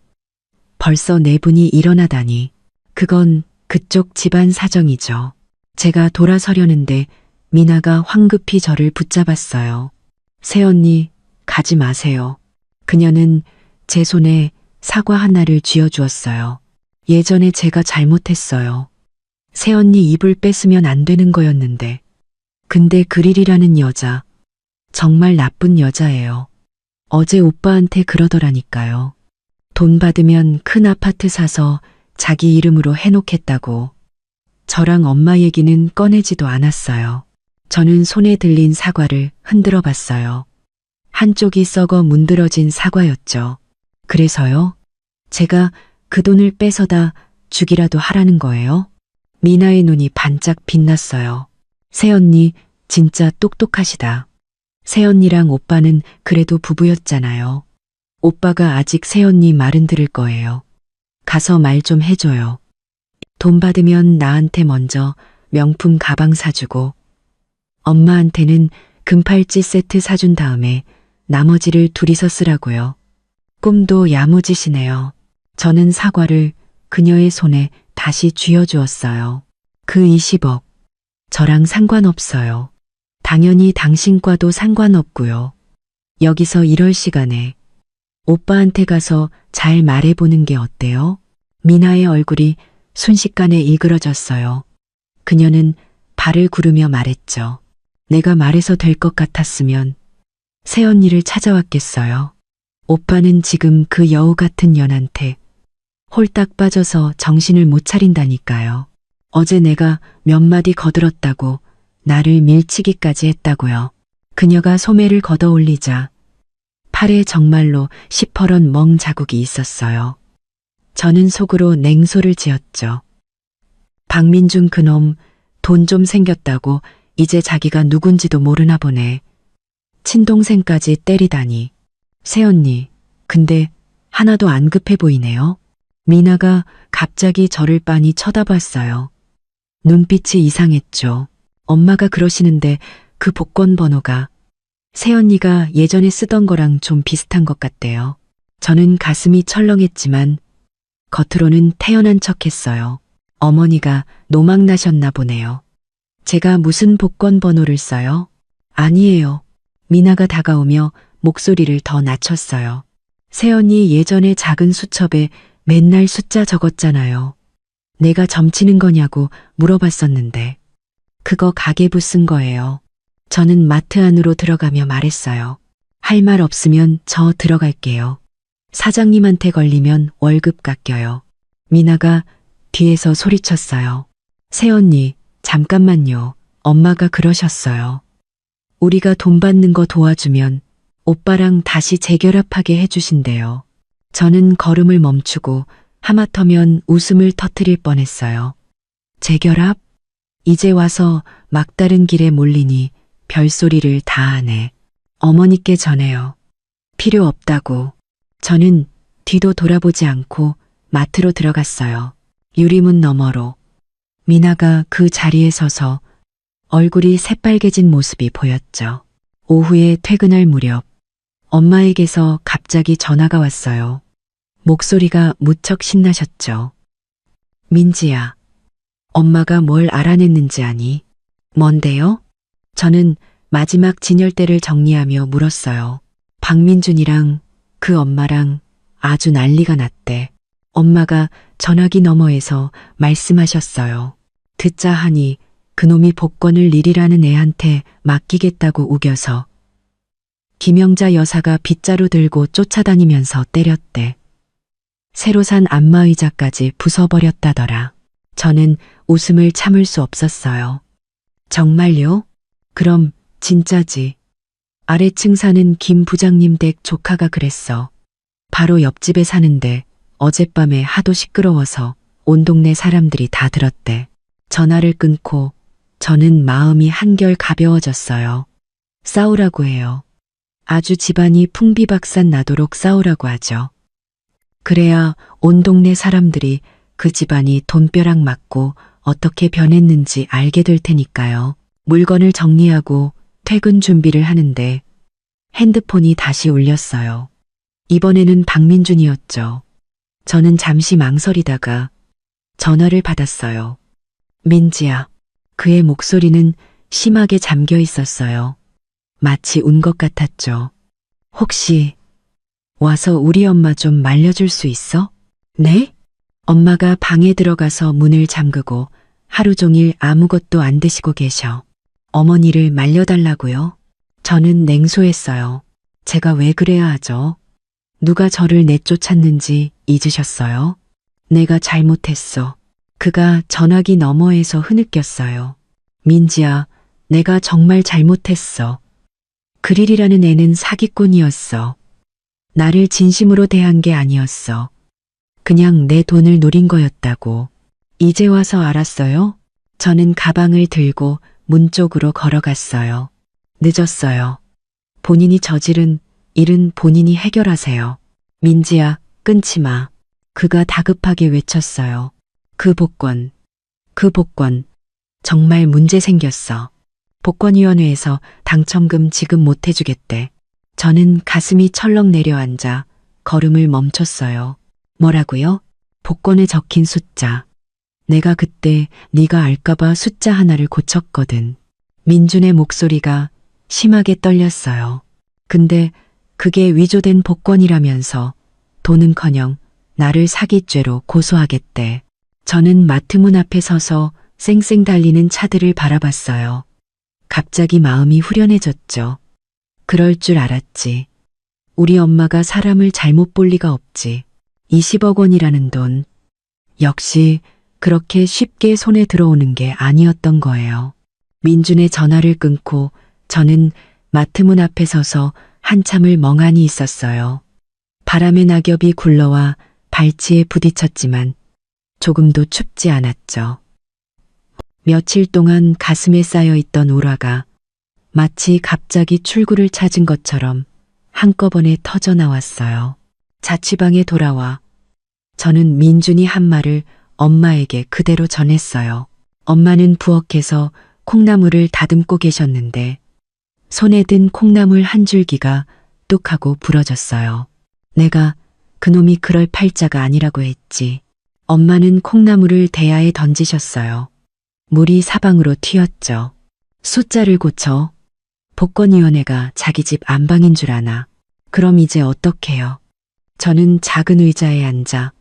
벌써 네 분이 일어나다니. 그건 그쪽 집안 사정이죠. 제가 돌아서려는데 미나가 황급히 저를 붙잡았어요. 새언니, 가지 마세요. 그녀는 제 손에 사과 하나를 쥐어주었어요. 예전에 제가 잘못했어요. 새언니 입을 뺐으면 안 되는 거였는데. 근데 그릴이라는 여자, 정말 나쁜 여자예요. 어제 오빠한테 그러더라니까요. 돈 받으면 큰 아파트 사서 자기 이름으로 해놓겠다고. 저랑 엄마 얘기는 꺼내지도 않았어요. 저는 손에 들린 사과를 흔들어 봤어요. 한쪽이 썩어 문드러진 사과였죠. 그래서요? 제가 그 돈을 뺏어다 주기라도 하라는 거예요? 미나의 눈이 반짝 빛났어요. 새언니 진짜 똑똑하시다. 새언니랑 오빠는 그래도 부부였잖아요. 오빠가 아직 새언니 말은 들을 거예요. 가서 말 좀 해줘요. 돈 받으면 나한테 먼저 명품 가방 사주고 엄마한테는 금팔찌 세트 사준 다음에 나머지를 둘이서 쓰라고요. 꿈도 야무지시네요. 저는 사과를 그녀의 손에 다시 쥐어주었어요. 그 20억, 저랑 상관없어요. 당연히 당신과도 상관없고요. 여기서 이럴 시간에 오빠한테 가서 잘 말해보는 게 어때요? 미나의 얼굴이 순식간에 일그러졌어요. 그녀는 발을 구르며 말했죠. 내가 말해서 될 것 같았으면 새언니를 찾아왔겠어요. 오빠는 지금 그 여우 같은 년한테 홀딱 빠져서 정신을 못 차린다니까요. 어제 내가 몇 마디 거들었다고 나를 밀치기까지 했다고요. 그녀가 소매를 걷어올리자 팔에 정말로 시퍼런 멍 자국이 있었어요. 저는 속으로 냉소를 지었죠. 박민준 그놈 돈 좀 생겼다고 이제 자기가 누군지도 모르나 보네. 친동생까지 때리다니. 새언니, 근데 하나도 안 급해 보이네요. 미나가 갑자기 저를 빤히 쳐다봤어요. 눈빛이 이상했죠. 엄마가 그러시는데 그 복권 번호가 새언니가 예전에 쓰던 거랑 좀 비슷한 것 같대요. 저는 가슴이 철렁했지만 겉으로는 태연한 척했어요. 어머니가 노망나셨나 보네요. 제가 무슨 복권 번호를 써요? 아니에요. 미나가 다가오며 목소리를 더 낮췄어요. 새언니 예전에 작은 수첩에 맨날 숫자 적었잖아요. 내가 점치는 거냐고 물어봤었는데. 그거 가계부 쓴 거예요. 저는 마트 안으로 들어가며 말했어요. 할 말 없으면 저 들어갈게요. 사장님한테 걸리면 월급 깎여요. 미나가 뒤에서 소리쳤어요. 새언니, 잠깐만요. 엄마가 그러셨어요. 우리가 돈 받는 거 도와주면 오빠랑 다시 재결합하게 해주신대요. 저는 걸음을 멈추고 하마터면 웃음을 터뜨릴 뻔했어요. 재결합? 이제 와서 막다른 길에 몰리니 별소리를 다 하네. 어머니께 전해요. 필요 없다고. 저는 뒤도 돌아보지 않고 마트로 들어갔어요. 유리문 너머로. 미나가 그 자리에 서서 얼굴이 새빨개진 모습이 보였죠. 오후에 퇴근할 무렵 엄마에게서 갑자기 전화가 왔어요. 목소리가 무척 신나셨죠. 민지야, 엄마가 뭘 알아냈는지 아니? 뭔데요? 저는 마지막 진열대를 정리하며 물었어요. 박민준이랑 그 엄마랑 아주 난리가 났대. 엄마가 전화기 너머에서 말씀하셨어요. 듣자 하니 그놈이 복권을 리리라는 애한테 맡기겠다고 우겨서 김영자 여사가 빗자루 들고 쫓아다니면서 때렸대. 새로 산 안마의자까지 부숴버렸다더라. 저는 웃음을 참을 수 없었어요. 정말요? 그럼 진짜지. 아래층 사는 김 부장님 댁 조카가 그랬어. 바로 옆집에 사는데 어젯밤에 하도 시끄러워서 온 동네 사람들이 다 들었대. 전화를 끊고 저는 마음이 한결 가벼워졌어요. 싸우라고 해요. 아주 집안이 풍비박산 나도록 싸우라고 하죠. 그래야 온 동네 사람들이 그 집안이 돈벼락 맞고 어떻게 변했는지 알게 될 테니까요. 물건을 정리하고 퇴근 준비를 하는데 핸드폰이 다시 울렸어요. 이번에는 박민준이었죠. 저는 잠시 망설이다가 전화를 받았어요. 민지야. 그의 목소리는 심하게 잠겨 있었어요. 마치 운 것 같았죠. 혹시 와서 우리 엄마 좀 말려줄 수 있어? 네? 엄마가 방에 들어가서 문을 잠그고 하루 종일 아무것도 안 드시고 계셔. 어머니를 말려달라고요? 저는 냉소했어요. 제가 왜 그래야 하죠? 누가 저를 내쫓았는지 잊으셨어요? 내가 잘못했어. 그가 전화기 너머에서 흐느꼈어요. 민지야, 내가 정말 잘못했어. 그릴이라는 애는 사기꾼이었어. 나를 진심으로 대한 게 아니었어. 그냥 내 돈을 노린 거였다고. 이제 와서 알았어요? 저는 가방을 들고 문 쪽으로 걸어갔어요. 늦었어요. 본인이 저지른 일은 본인이 해결하세요. 민지야, 끊지 마. 그가 다급하게 외쳤어요. 그 복권. 정말 문제 생겼어. 복권위원회에서 당첨금 지급 못 해주겠대. 저는 가슴이 철렁 내려앉아 걸음을 멈췄어요. 뭐라고요? 복권에 적힌 숫자. 내가 그때 네가 알까봐 숫자 하나를 고쳤거든. 민준의 목소리가 심하게 떨렸어요. 근데 그게 위조된 복권이라면서 돈은커녕 나를 사기죄로 고소하겠대. 저는 마트문 앞에 서서 쌩쌩 달리는 차들을 바라봤어요. 갑자기 마음이 후련해졌죠. 그럴 줄 알았지. 우리 엄마가 사람을 잘못 볼 리가 없지. 20억 원이라는 돈. 역시 그렇게 쉽게 손에 들어오는 게 아니었던 거예요. 민준의 전화를 끊고 저는 마트문 앞에 서서 한참을 멍하니 있었어요. 바람의 낙엽이 굴러와 발치에 부딪혔지만 조금도 춥지 않았죠. 며칠 동안 가슴에 쌓여있던 우라가 마치 갑자기 출구를 찾은 것처럼 한꺼번에 터져 나왔어요. 자취방에 돌아와 저는 민준이 한 말을 엄마에게 그대로 전했어요. 엄마는 부엌에서 콩나물을 다듬고 계셨는데 손에 든 콩나물 한 줄기가 뚝 하고 부러졌어요. 내가 그놈이 그럴 팔자가 아니라고 했지. 엄마는 콩나물을 대야에 던지셨어요. 물이 사방으로 튀었죠. 숫자를 고쳐. 복권위원회가 자기 집 안방인 줄 아나. 그럼 이제 어떡해요? 저는 작은 의자에 앉아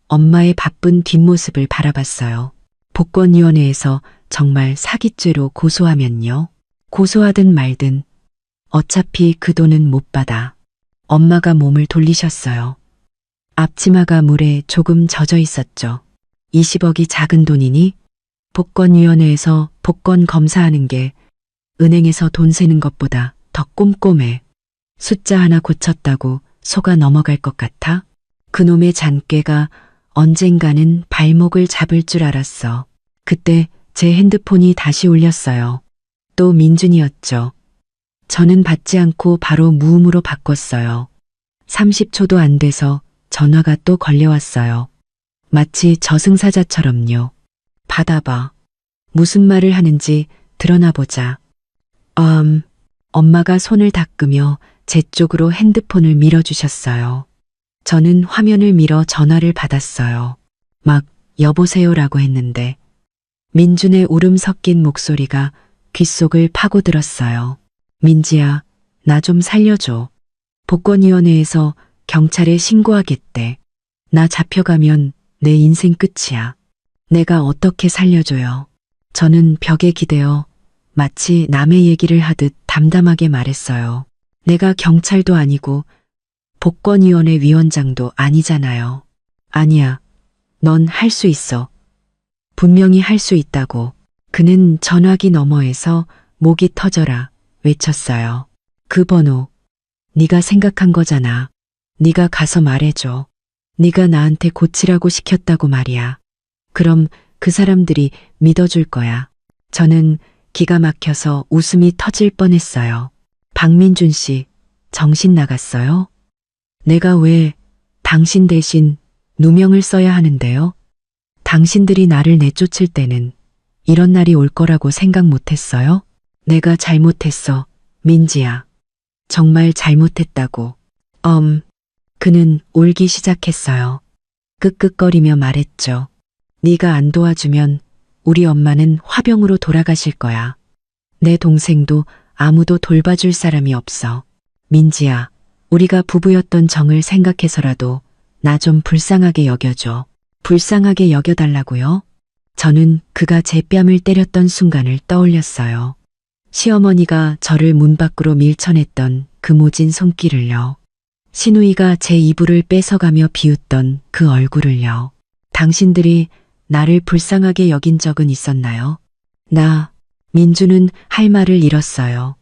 엄마의 바쁜 뒷모습을 바라봤어요. 복권위원회에서 정말 사기죄로 고소하면요. 고소하든 말든 어차피 그 돈은 못 받아. 엄마가 몸을 돌리셨어요. 앞치마가 물에 조금 젖어 있었죠. 20억이 작은 돈이니? 복권위원회에서 복권 검사하는 게 은행에서 돈 세는 것보다 더 꼼꼼해. 숫자 하나 고쳤다고 속아 넘어갈 것 같아? 그놈의 잔꾀가 언젠가는 발목을 잡을 줄 알았어. 그때 제 핸드폰이 다시 울렸어요. 또 민준이었죠. 저는 받지 않고 바로 무음으로 바꿨어요. 30초도 안 돼서 전화가 또 걸려왔어요. 마치 저승사자처럼요. 받아봐. 무슨 말을 하는지 드러나 보자. 엄마가 손을 닦으며 제 쪽으로 핸드폰을 밀어주셨어요. 저는 화면을 밀어 전화를 받았어요. 막 여보세요라고 했는데 민준의 울음 섞인 목소리가 귓속을 파고들었어요. 민지야, 나 좀 살려줘. 복권위원회에서 경찰에 신고하겠대. 나 잡혀가면 내 인생 끝이야. 내가 어떻게 살려줘요? 저는 벽에 기대어 마치 남의 얘기를 하듯 담담하게 말했어요. 내가 경찰도 아니고 복권위원회 위원장도 아니잖아요. 아니야. 넌 할 수 있어. 분명히 할 수 있다고. 그는 전화기 너머에서 목이 터져라 외쳤어요. 그 번호 네가 생각한 거잖아. 네가 가서 말해줘. 네가 나한테 고치라고 시켰다고 말이야. 그럼 그 사람들이 믿어줄 거야. 저는 기가 막혀서 웃음이 터질 뻔했어요. 박민준 씨, 정신 나갔어요? 내가 왜 당신 대신 누명을 써야 하는데요? 당신들이 나를 내쫓을 때는 이런 날이 올 거라고 생각 못했어요? 내가 잘못했어, 민지야. 정말 잘못했다고. 그는 울기 시작했어요. 끄끄거리며 말했죠. 네가 안 도와주면 우리 엄마는 화병으로 돌아가실 거야. 내 동생도 아무도 돌봐줄 사람이 없어. 민지야, 우리가 부부였던 정을 생각해서라도 나 좀 불쌍하게 여겨줘. 불쌍하게 여겨달라고요? 저는 그가 제 뺨을 때렸던 순간을 떠올렸어요. 시어머니가 저를 문 밖으로 밀쳐냈던 그 모진 손길을요. 시누이가 제 이불을 뺏어가며 비웃던 그 얼굴을요. 당신들이 나를 불쌍하게 여긴 적은 있었나요? 민주는 할 말을 잃었어요.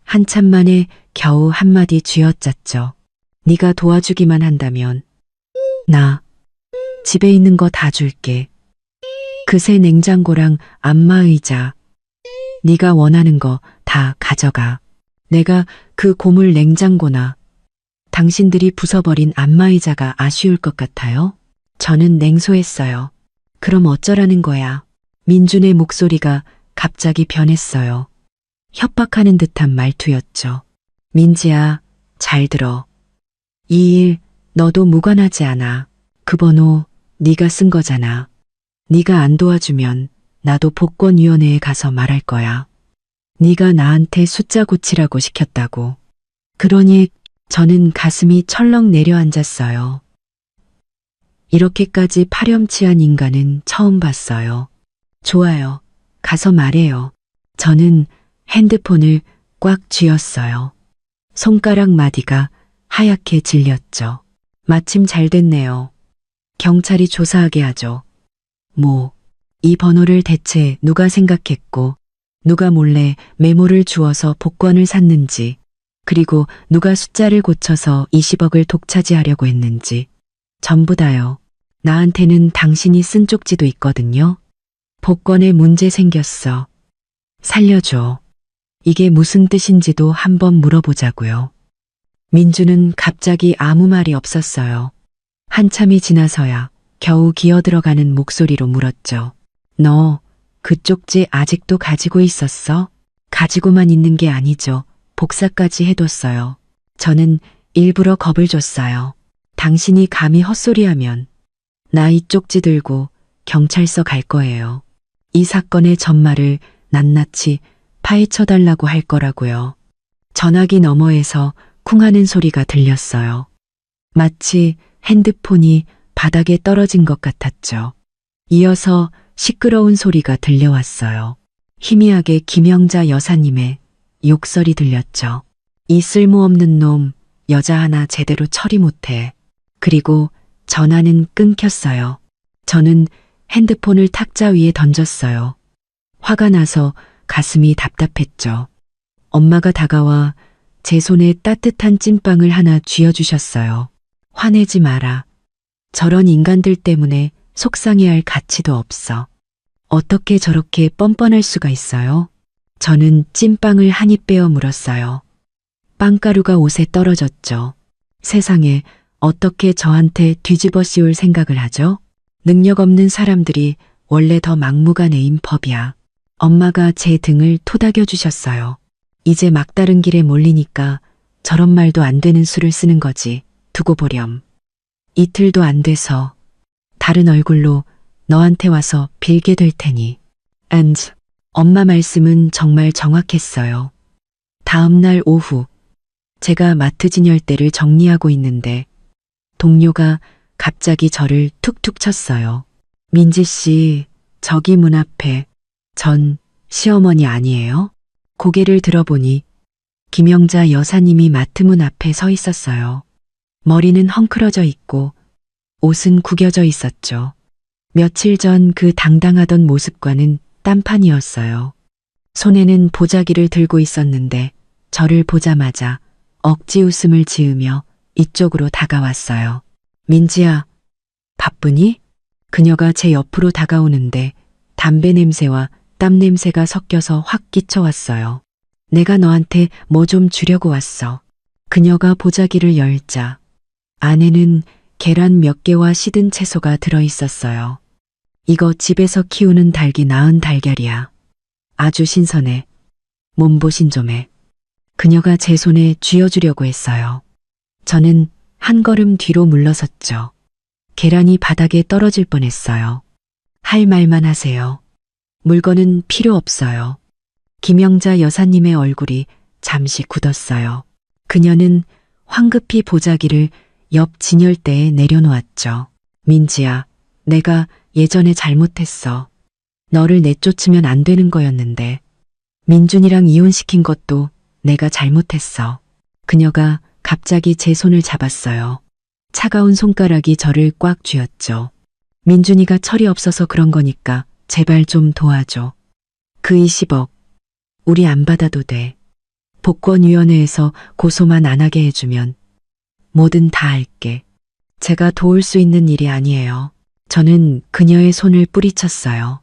한참 만에 겨우 한마디 쥐어짰죠. 네가 도와주기만 한다면 나 집에 있는 거 다 줄게. 그새 냉장고랑 안마의자 네가 원하는 거 다 가져가. 내가 그 고물 냉장고나 당신들이 부숴버린 안마의자가 아쉬울 것 같아요? 저는 냉소했어요. 그럼 어쩌라는 거야? 민준의 목소리가 갑자기 변했어요. 협박하는 듯한 말투였죠. 민지야, 잘 들어. 이 일 너도 무관하지 않아. 그 번호 네가 쓴 거잖아. 네가 안 도와주면 나도 복권위원회에 가서 말할 거야. 네가 나한테 숫자 고치라고 시켰다고. 그러니 저는 가슴이 철렁 내려앉았어요. 이렇게까지 파렴치한 인간은 처음 봤어요. 좋아요. 가서 말해요. 저는 핸드폰을 꽉 쥐었어요. 손가락 마디가 하얗게 질렸죠. 마침 잘 됐네요. 경찰이 조사하게 하죠. 이 번호를 대체 누가 생각했고, 누가 몰래 메모를 주어서 복권을 샀는지, 그리고 누가 숫자를 고쳐서 20억을 독차지하려고 했는지, 전부 다요. 나한테는 당신이 쓴 쪽지도 있거든요. 복권에 문제 생겼어. 살려줘. 이게 무슨 뜻인지도 한번 물어보자고요. 민주는 갑자기 아무 말이 없었어요. 한참이 지나서야 겨우 기어들어가는 목소리로 물었죠. 너 그 쪽지 아직도 가지고 있었어? 가지고만 있는 게 아니죠. 복사까지 해뒀어요. 저는 일부러 겁을 줬어요. 당신이 감히 헛소리하면 나 이 쪽지 들고 경찰서 갈 거예요. 이 사건의 전말을 낱낱이 파헤쳐달라고 할 거라고요. 전화기 너머에서 쿵하는 소리가 들렸어요. 마치 핸드폰이 바닥에 떨어진 것 같았죠. 이어서 시끄러운 소리가 들려왔어요. 희미하게 김영자 여사님의 욕설이 들렸죠. 이 쓸모없는 놈, 여자 하나 제대로 처리 못해. 그리고 전화는 끊겼어요. 저는 핸드폰을 탁자 위에 던졌어요. 화가 나서 가슴이 답답했죠. 엄마가 다가와 제 손에 따뜻한 찐빵을 하나 쥐어주셨어요. 화내지 마라. 저런 인간들 때문에 속상해할 가치도 없어. 어떻게 저렇게 뻔뻔할 수가 있어요? 저는 찐빵을 한 입 빼어 물었어요. 빵가루가 옷에 떨어졌죠. 세상에 어떻게 저한테 뒤집어 씌울 생각을 하죠? 능력 없는 사람들이 원래 더 막무가내인 법이야. 엄마가 제 등을 토닥여 주셨어요. 이제 막다른 길에 몰리니까 저런 말도 안 되는 수를 쓰는 거지. 두고 보렴. 이틀도 안 돼서 다른 얼굴로 너한테 와서 빌게 될 테니. And 엄마 말씀은 정말 정확했어요. 다음 날 오후 제가 마트 진열대를 정리하고 있는데 동료가 갑자기 저를 툭툭 쳤어요. 민지 씨, 저기 문 앞에 전 시어머니 아니에요? 고개를 들어보니 김영자 여사님이 마트 문 앞에 서 있었어요. 머리는 헝클어져 있고 옷은 구겨져 있었죠. 며칠 전 그 당당하던 모습과는 딴판이었어요. 손에는 보자기를 들고 있었는데 저를 보자마자 억지 웃음을 지으며 이쪽으로 다가왔어요. 민지야, 바쁘니? 그녀가 제 옆으로 다가오는데 담배 냄새와 땀 냄새가 섞여서 확 끼쳐왔어요. 내가 너한테 뭐 좀 주려고 왔어. 그녀가 보자기를 열자 안에는 계란 몇 개와 시든 채소가 들어있었어요. 이거 집에서 키우는 닭이 낳은 달걀이야. 아주 신선해. 몸보신 좀 해. 그녀가 제 손에 쥐어주려고 했어요. 저는 한 걸음 뒤로 물러섰죠. 계란이 바닥에 떨어질 뻔했어요. 할 말만 하세요. 물건은 필요 없어요. 김영자 여사님의 얼굴이 잠시 굳었어요. 그녀는 황급히 보자기를 옆 진열대에 내려놓았죠. 민지야, 내가 예전에 잘못했어. 너를 내쫓으면 안 되는 거였는데. 민준이랑 이혼시킨 것도 내가 잘못했어. 그녀가 갑자기 제 손을 잡았어요. 차가운 손가락이 저를 꽉 쥐었죠. 민준이가 철이 없어서 그런 거니까 제발 좀 도와줘. 그 20억 우리 안 받아도 돼. 복권위원회에서 고소만 안 하게 해주면 뭐든 다 할게. 제가 도울 수 있는 일이 아니에요. 저는 그녀의 손을 뿌리쳤어요.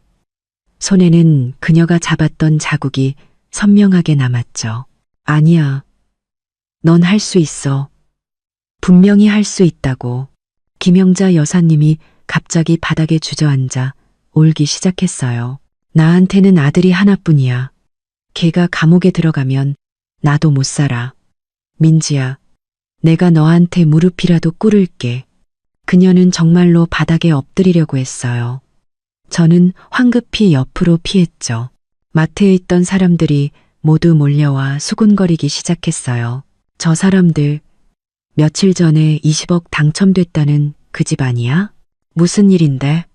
손에는 그녀가 잡았던 자국이 선명하게 남았죠. 아니야. 넌 할 수 있어. 분명히 할 수 있다고. 김영자 여사님이 갑자기 바닥에 주저앉아 울기 시작했어요. 나한테는 아들이 하나뿐이야. 걔가 감옥에 들어가면 나도 못 살아. 민지야, 내가 너한테 무릎이라도 꿇을게. 그녀는 정말로 바닥에 엎드리려고 했어요. 저는 황급히 옆으로 피했죠. 마트에 있던 사람들이 모두 몰려와 수군거리기 시작했어요. 저 사람들 며칠 전에 20억 당첨됐다는 그 집 아니야? 무슨 일인데?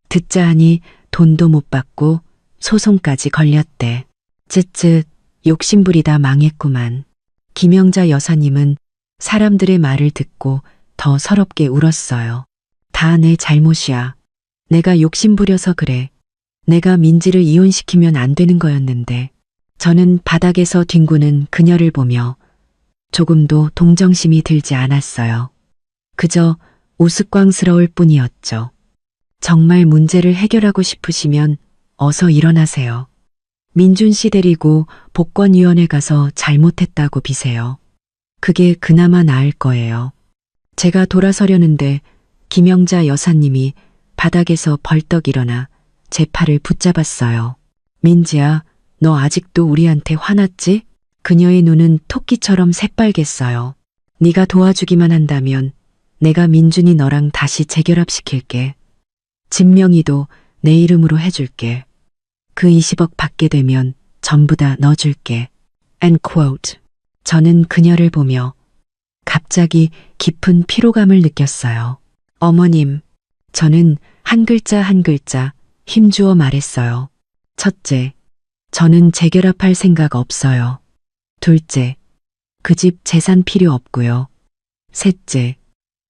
듣자 하니 돈도 못 받고 소송까지 걸렸대. 쯧쯧 욕심부리다 망했구만. 김영자 여사님은 사람들의 말을 듣고 더 서럽게 울었어요. 다 내 잘못이야. 내가 욕심부려서 그래. 내가 민지를 이혼시키면 안 되는 거였는데. 저는 바닥에서 뒹구는 그녀를 보며 조금도 동정심이 들지 않았어요. 그저 우스꽝스러울 뿐이었죠. 정말 문제를 해결하고 싶으시면 어서 일어나세요. 민준 씨 데리고 복권위원회 가서 잘못했다고 비세요. 그게 그나마 나을 거예요. 제가 돌아서려는데 김영자 여사님이 바닥에서 벌떡 일어나 제 팔을 붙잡았어요. 민지야, 너 아직도 우리한테 화났지? 그녀의 눈은 토끼처럼 새빨갰어요. 네가 도와주기만 한다면 내가 민준이 너랑 다시 재결합시킬게. 진명이도 내 이름으로 해줄게. 그 20억 받게 되면 전부 다 넣어줄게. End quote. 저는 그녀를 보며 갑자기 깊은 피로감을 느꼈어요. 어머님, 저는 한 글자 한 글자 힘주어 말했어요. 첫째, 저는 재결합할 생각 없어요. 둘째, 그 집 재산 필요 없고요. 셋째,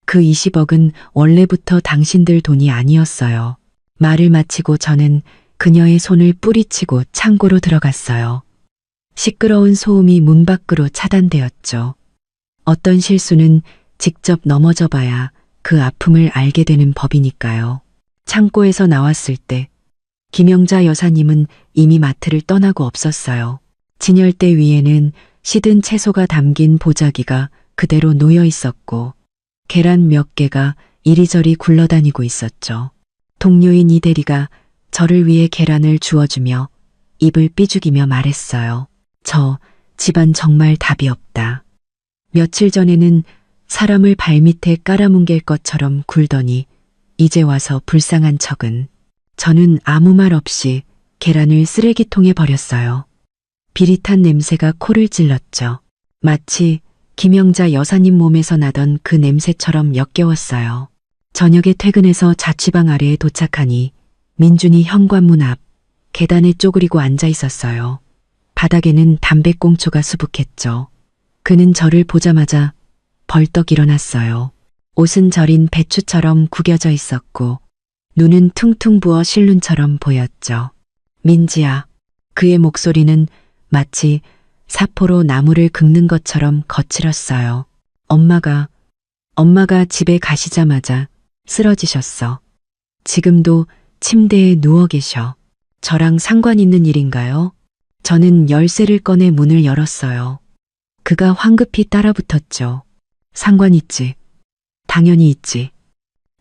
그 20억은 원래부터 당신들 돈이 아니었어요. 말을 마치고 저는 그녀의 손을 뿌리치고 창고로 들어갔어요. 시끄러운 소음이 문 밖으로 차단되었죠. 어떤 실수는 직접 넘어져 봐야 그 아픔을 알게 되는 법이니까요. 창고에서 나왔을 때 김영자 여사님은 이미 마트를 떠나고 없었어요. 진열대 위에는 시든 채소가 담긴 보자기가 그대로 놓여 있었고 계란 몇 개가 이리저리 굴러다니고 있었죠. 동료인 이 대리가 저를 위해 계란을 주워주며 입을 삐죽이며 말했어요. 저 집안 정말 답이 없다. 며칠 전에는 사람을 발밑에 깔아뭉갤 것처럼 굴더니 이제 와서 불쌍한 척은. 저는 아무 말 없이 계란을 쓰레기통에 버렸어요. 비릿한 냄새가 코를 찔렀죠. 마치 김영자 여사님 몸에서 나던 그 냄새처럼 역겨웠어요. 저녁에 퇴근해서 자취방 아래에 도착하니 민준이 현관문 앞 계단에 쪼그리고 앉아 있었어요. 바닥에는 담배꽁초가 수북했죠. 그는 저를 보자마자 벌떡 일어났어요. 옷은 절인 배추처럼 구겨져 있었고 눈은 퉁퉁 부어 실눈처럼 보였죠. 민지야. 그의 목소리는 마치 사포로 나무를 긁는 것처럼 거칠었어요. 엄마가 집에 가시자마자 쓰러지셨어. 지금도 침대에 누워 계셔. 저랑 상관 있는 일인가요? 저는 열쇠를 꺼내 문을 열었어요. 그가 황급히 따라붙었죠. 상관 있지. 당연히 있지.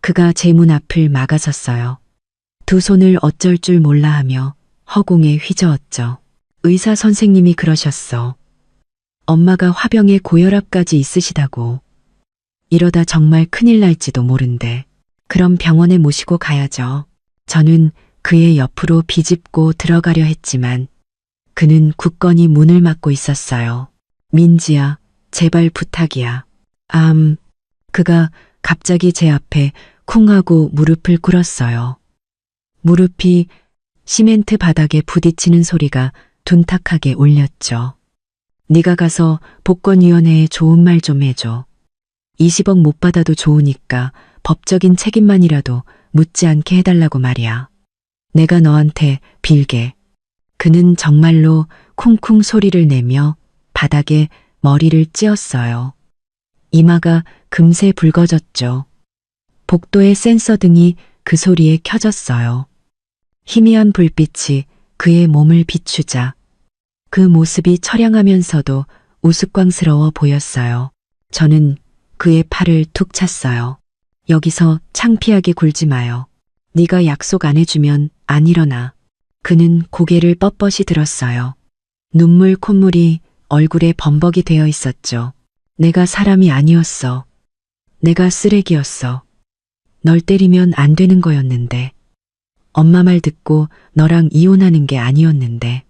그가 제 문 앞을 막아섰어요. 두 손을 어쩔 줄 몰라 하며 허공에 휘저었죠. 의사 선생님이 그러셨어. 엄마가 화병에 고혈압까지 있으시다고. 이러다 정말 큰일 날지도 모른대. 그럼 병원에 모시고 가야죠. 저는 그의 옆으로 비집고 들어가려 했지만 그는 굳건히 문을 막고 있었어요. 민지야, 제발 부탁이야. 그가 갑자기 제 앞에 쿵 하고 무릎을 꿇었어요. 무릎이 시멘트 바닥에 부딪히는 소리가 둔탁하게 울렸죠. 네가 가서 복권위원회에 좋은 말 좀 해줘. 20억 못 받아도 좋으니까 법적인 책임만이라도 묻지 않게 해달라고 말이야. 내가 너한테 빌게. 그는 정말로 쿵쿵 소리를 내며 바닥에 머리를 찧었어요. 이마가 금세 붉어졌죠. 복도의 센서 등이 그 소리에 켜졌어요. 희미한 불빛이 그의 몸을 비추자 그 모습이 처량하면서도 우스꽝스러워 보였어요. 저는 그의 팔을 툭 찼어요. 여기서 창피하게 굴지 마요. 네가 약속 안 해주면 안 일어나. 그는 고개를 뻣뻣이 들었어요. 눈물 콧물이 얼굴에 범벅이 되어 있었죠. 내가 사람이 아니었어. 내가 쓰레기였어. 널 때리면 안 되는 거였는데. 엄마 말 듣고 너랑 이혼하는 게 아니었는데.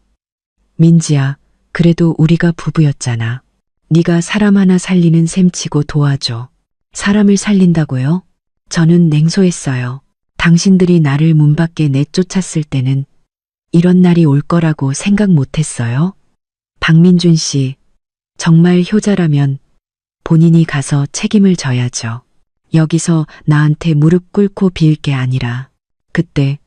민지야, 그래도 우리가 부부였잖아. 네가 사람 하나 살리는 셈치고 도와줘. 사람을 살린다고요? 저는 냉소했어요. 당신들이 나를 문 밖에 내쫓았을 때는 이런 날이 올 거라고 생각 못했어요? 박민준 씨, 정말 효자라면 본인이 가서 책임을 져야죠. 여기서 나한테 무릎 꿇고 빌 게 아니라. 그때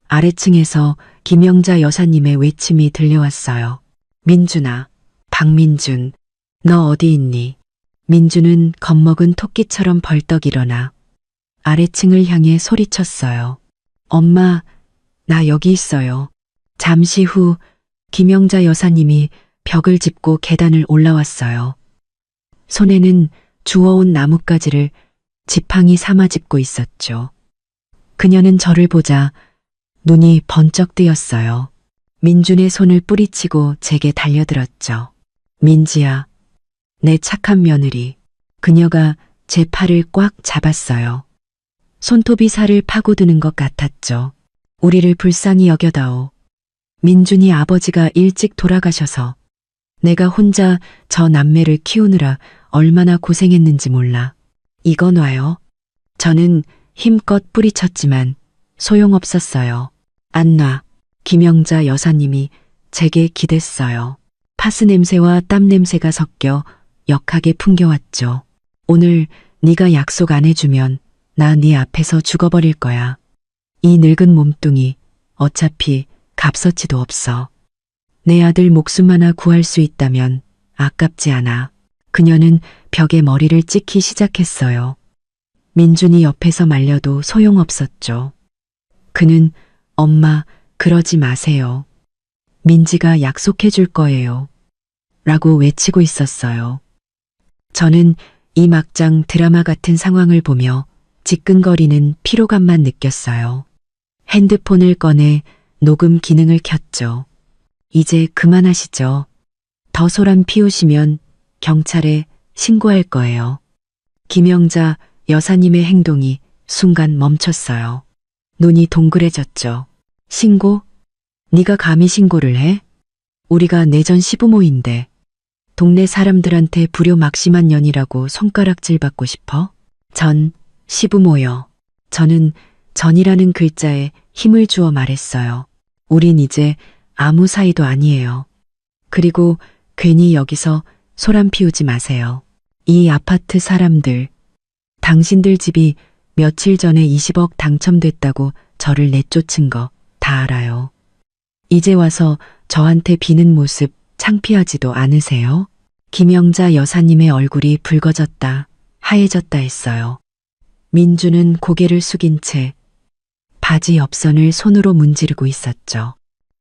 아래층에서 김영자 여사님의 외침이 들려왔어요. 민준아, 박민준, 너 어디 있니? 민준은 겁먹은 토끼처럼 벌떡 일어나 아래층을 향해 소리쳤어요. 엄마, 나 여기 있어요. 잠시 후 김영자 여사님이 벽을 짚고 계단을 올라왔어요. 손에는 주워온 나뭇가지를 지팡이 삼아 짚고 있었죠. 그녀는 저를 보자 눈이 번쩍 뜨였어요. 민준의 손을 뿌리치고 제게 달려들었죠. 민지야, 내 착한 며느리. 그녀가 제 팔을 꽉 잡았어요. 손톱이 살을 파고드는 것 같았죠. 우리를 불쌍히 여겨다오. 민준이 아버지가 일찍 돌아가셔서 내가 혼자 저 남매를 키우느라 얼마나 고생했는지 몰라. 이거 놔요. 저는 힘껏 뿌리쳤지만 소용없었어요. 안 놔. 김영자 여사님이 제게 기댔어요. 파스 냄새와 땀 냄새가 섞여 역하게 풍겨왔죠. 오늘 네가 약속 안 해주면 나 네 앞에서 죽어버릴 거야. 이 늙은 몸뚱이 어차피 값어치도 없어. 내 아들 목숨 하나 구할 수 있다면 아깝지 않아. 그녀는 벽에 머리를 찍기 시작했어요. 민준이 옆에서 말려도 소용없었죠. 그는 엄마, 그러지 마세요. 민지가 약속해 줄 거예요. 라고 외치고 있었어요. 저는 이 막장 드라마 같은 상황을 보며 지끈거리는 피로감만 느꼈어요. 핸드폰을 꺼내 녹음 기능을 켰죠. 이제 그만하시죠. 더 소란 피우시면 경찰에 신고할 거예요. 김영자 여사님의 행동이 순간 멈췄어요. 눈이 동그래졌죠. 신고? 네가 감히 신고를 해? 우리가 내전 시부모인데 동네 사람들한테 불효막심한 년이라고 손가락질 받고 싶어? 전 시부모요. 저는 전이라는 글자에 힘을 주어 말했어요. 우린 이제 아무 사이도 아니에요. 그리고 괜히 여기서 소란 피우지 마세요. 이 아파트 사람들, 당신들 집이 며칠 전에 20억 당첨됐다고 저를 내쫓은 거 다 알아요. 이제 와서 저한테 비는 모습 창피하지도 않으세요? 김영자 여사님의 얼굴이 붉어졌다, 하얘졌다 했어요. 민주는 고개를 숙인 채 바지 옆선을 손으로 문지르고 있었죠.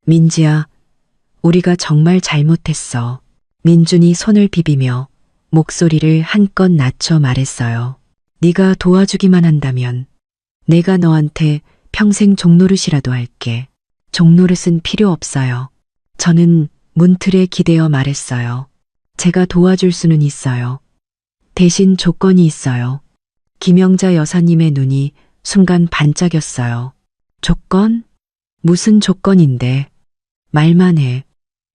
민지야, 우리가 정말 잘못했어. 민준이 손을 비비며 목소리를 한껏 낮춰 말했어요. 네가 도와주기만 한다면 내가 너한테 평생 종노릇이라도 할게. 종노릇은 필요 없어요. 저는 문틀에 기대어 말했어요. 제가 도와줄 수는 있어요. 대신 조건이 있어요. 김영자 여사님의 눈이 순간 반짝였어요. 조건? 무슨 조건인데? 말만 해.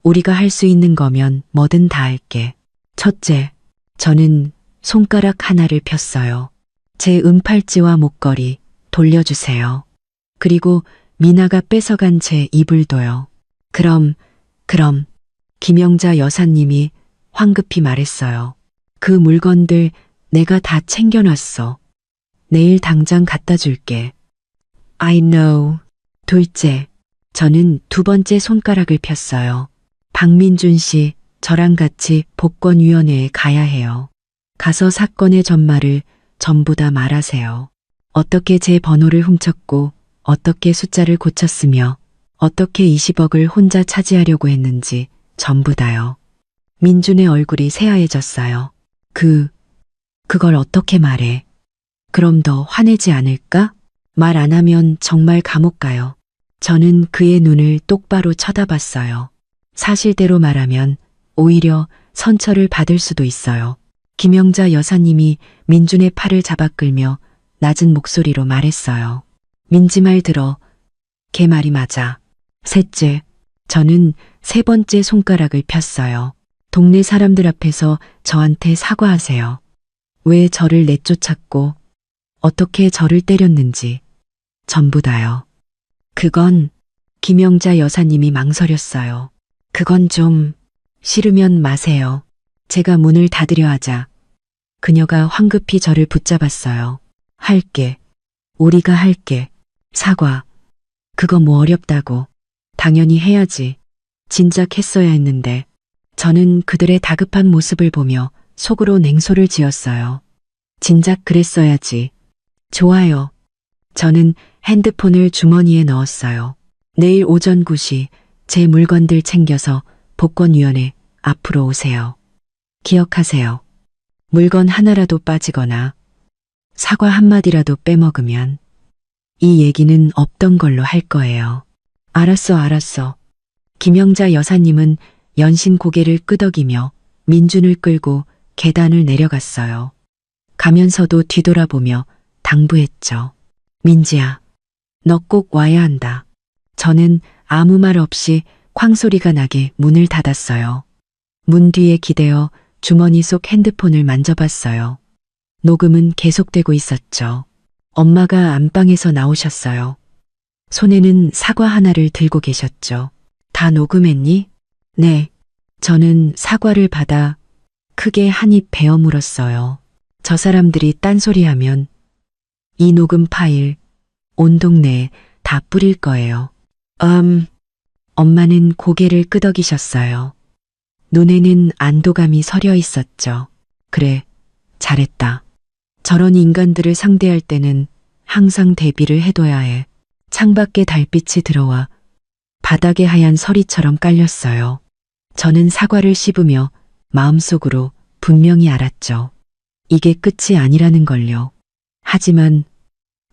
우리가 할 수 있는 거면 뭐든 다 할게. 첫째, 저는 손가락 하나를 폈어요. 제 은팔찌와 목걸이 돌려주세요. 그리고 미나가 뺏어간 제 이불도요. 그럼, 김영자 여사님이 황급히 말했어요. 그 물건들 내가 다 챙겨놨어. 내일 당장 갖다 줄게. I know. 둘째, 저는 두 번째 손가락을 폈어요. 박민준 씨, 저랑 같이 복권위원회에 가야 해요. 가서 사건의 전말을 전부 다 말하세요. 어떻게 제 번호를 훔쳤고, 어떻게 숫자를 고쳤으며, 어떻게 20억을 혼자 차지하려고 했는지 전부 다요. 민준의 얼굴이 새하얘졌어요. 그걸 어떻게 말해? 그럼 더 화내지 않을까? 말 안 하면 정말 감옥 가요. 저는 그의 눈을 똑바로 쳐다봤어요. 사실대로 말하면 오히려 선처를 받을 수도 있어요. 김영자 여사님이 민준의 팔을 잡아 끌며 낮은 목소리로 말했어요. 민지 말 들어. 걔 말이 맞아. 셋째, 저는 세 번째 손가락을 폈어요. 동네 사람들 앞에서 저한테 사과하세요. 왜 저를 내쫓았고 어떻게 저를 때렸는지 전부 다요. 그건 김영자 여사님이 망설였어요. 그건 좀 싫으면 마세요. 제가 문을 닫으려 하자 그녀가 황급히 저를 붙잡았어요. 할게. 우리가 할게. 사과. 그거 뭐 어렵다고. 당연히 해야지. 진작 했어야 했는데. 저는 그들의 다급한 모습을 보며 속으로 냉소를 지었어요. 진작 그랬어야지. 좋아요. 저는 핸드폰을 주머니에 넣었어요. 내일 오전 9시 제 물건들 챙겨서 복권위원회 앞으로 오세요. 기억하세요. 물건 하나라도 빠지거나 사과 한마디라도 빼먹으면 이 얘기는 없던 걸로 할 거예요. 알았어. 김영자 여사님은 연신 고개를 끄덕이며 민준을 끌고 계단을 내려갔어요. 가면서도 뒤돌아보며 당부했죠. 민지야, 너 꼭 와야 한다. 저는 아무 말 없이 쾅소리가 나게 문을 닫았어요. 문 뒤에 기대어 주머니 속 핸드폰을 만져봤어요. 녹음은 계속되고 있었죠. 엄마가 안방에서 나오셨어요. 손에는 사과 하나를 들고 계셨죠. 다 녹음했니? 네. 저는 사과를 받아 크게 한 입 베어 물었어요. 저 사람들이 딴소리하면 이 녹음 파일 온 동네에 다 뿌릴 거예요. 엄마는 고개를 끄덕이셨어요. 눈에는 안도감이 서려 있었죠. 그래, 잘했다. 저런 인간들을 상대할 때는 항상 대비를 해둬야 해. 창밖에 달빛이 들어와 바닥에 하얀 서리처럼 깔렸어요. 저는 사과를 씹으며 마음속으로 분명히 알았죠. 이게 끝이 아니라는 걸요. 하지만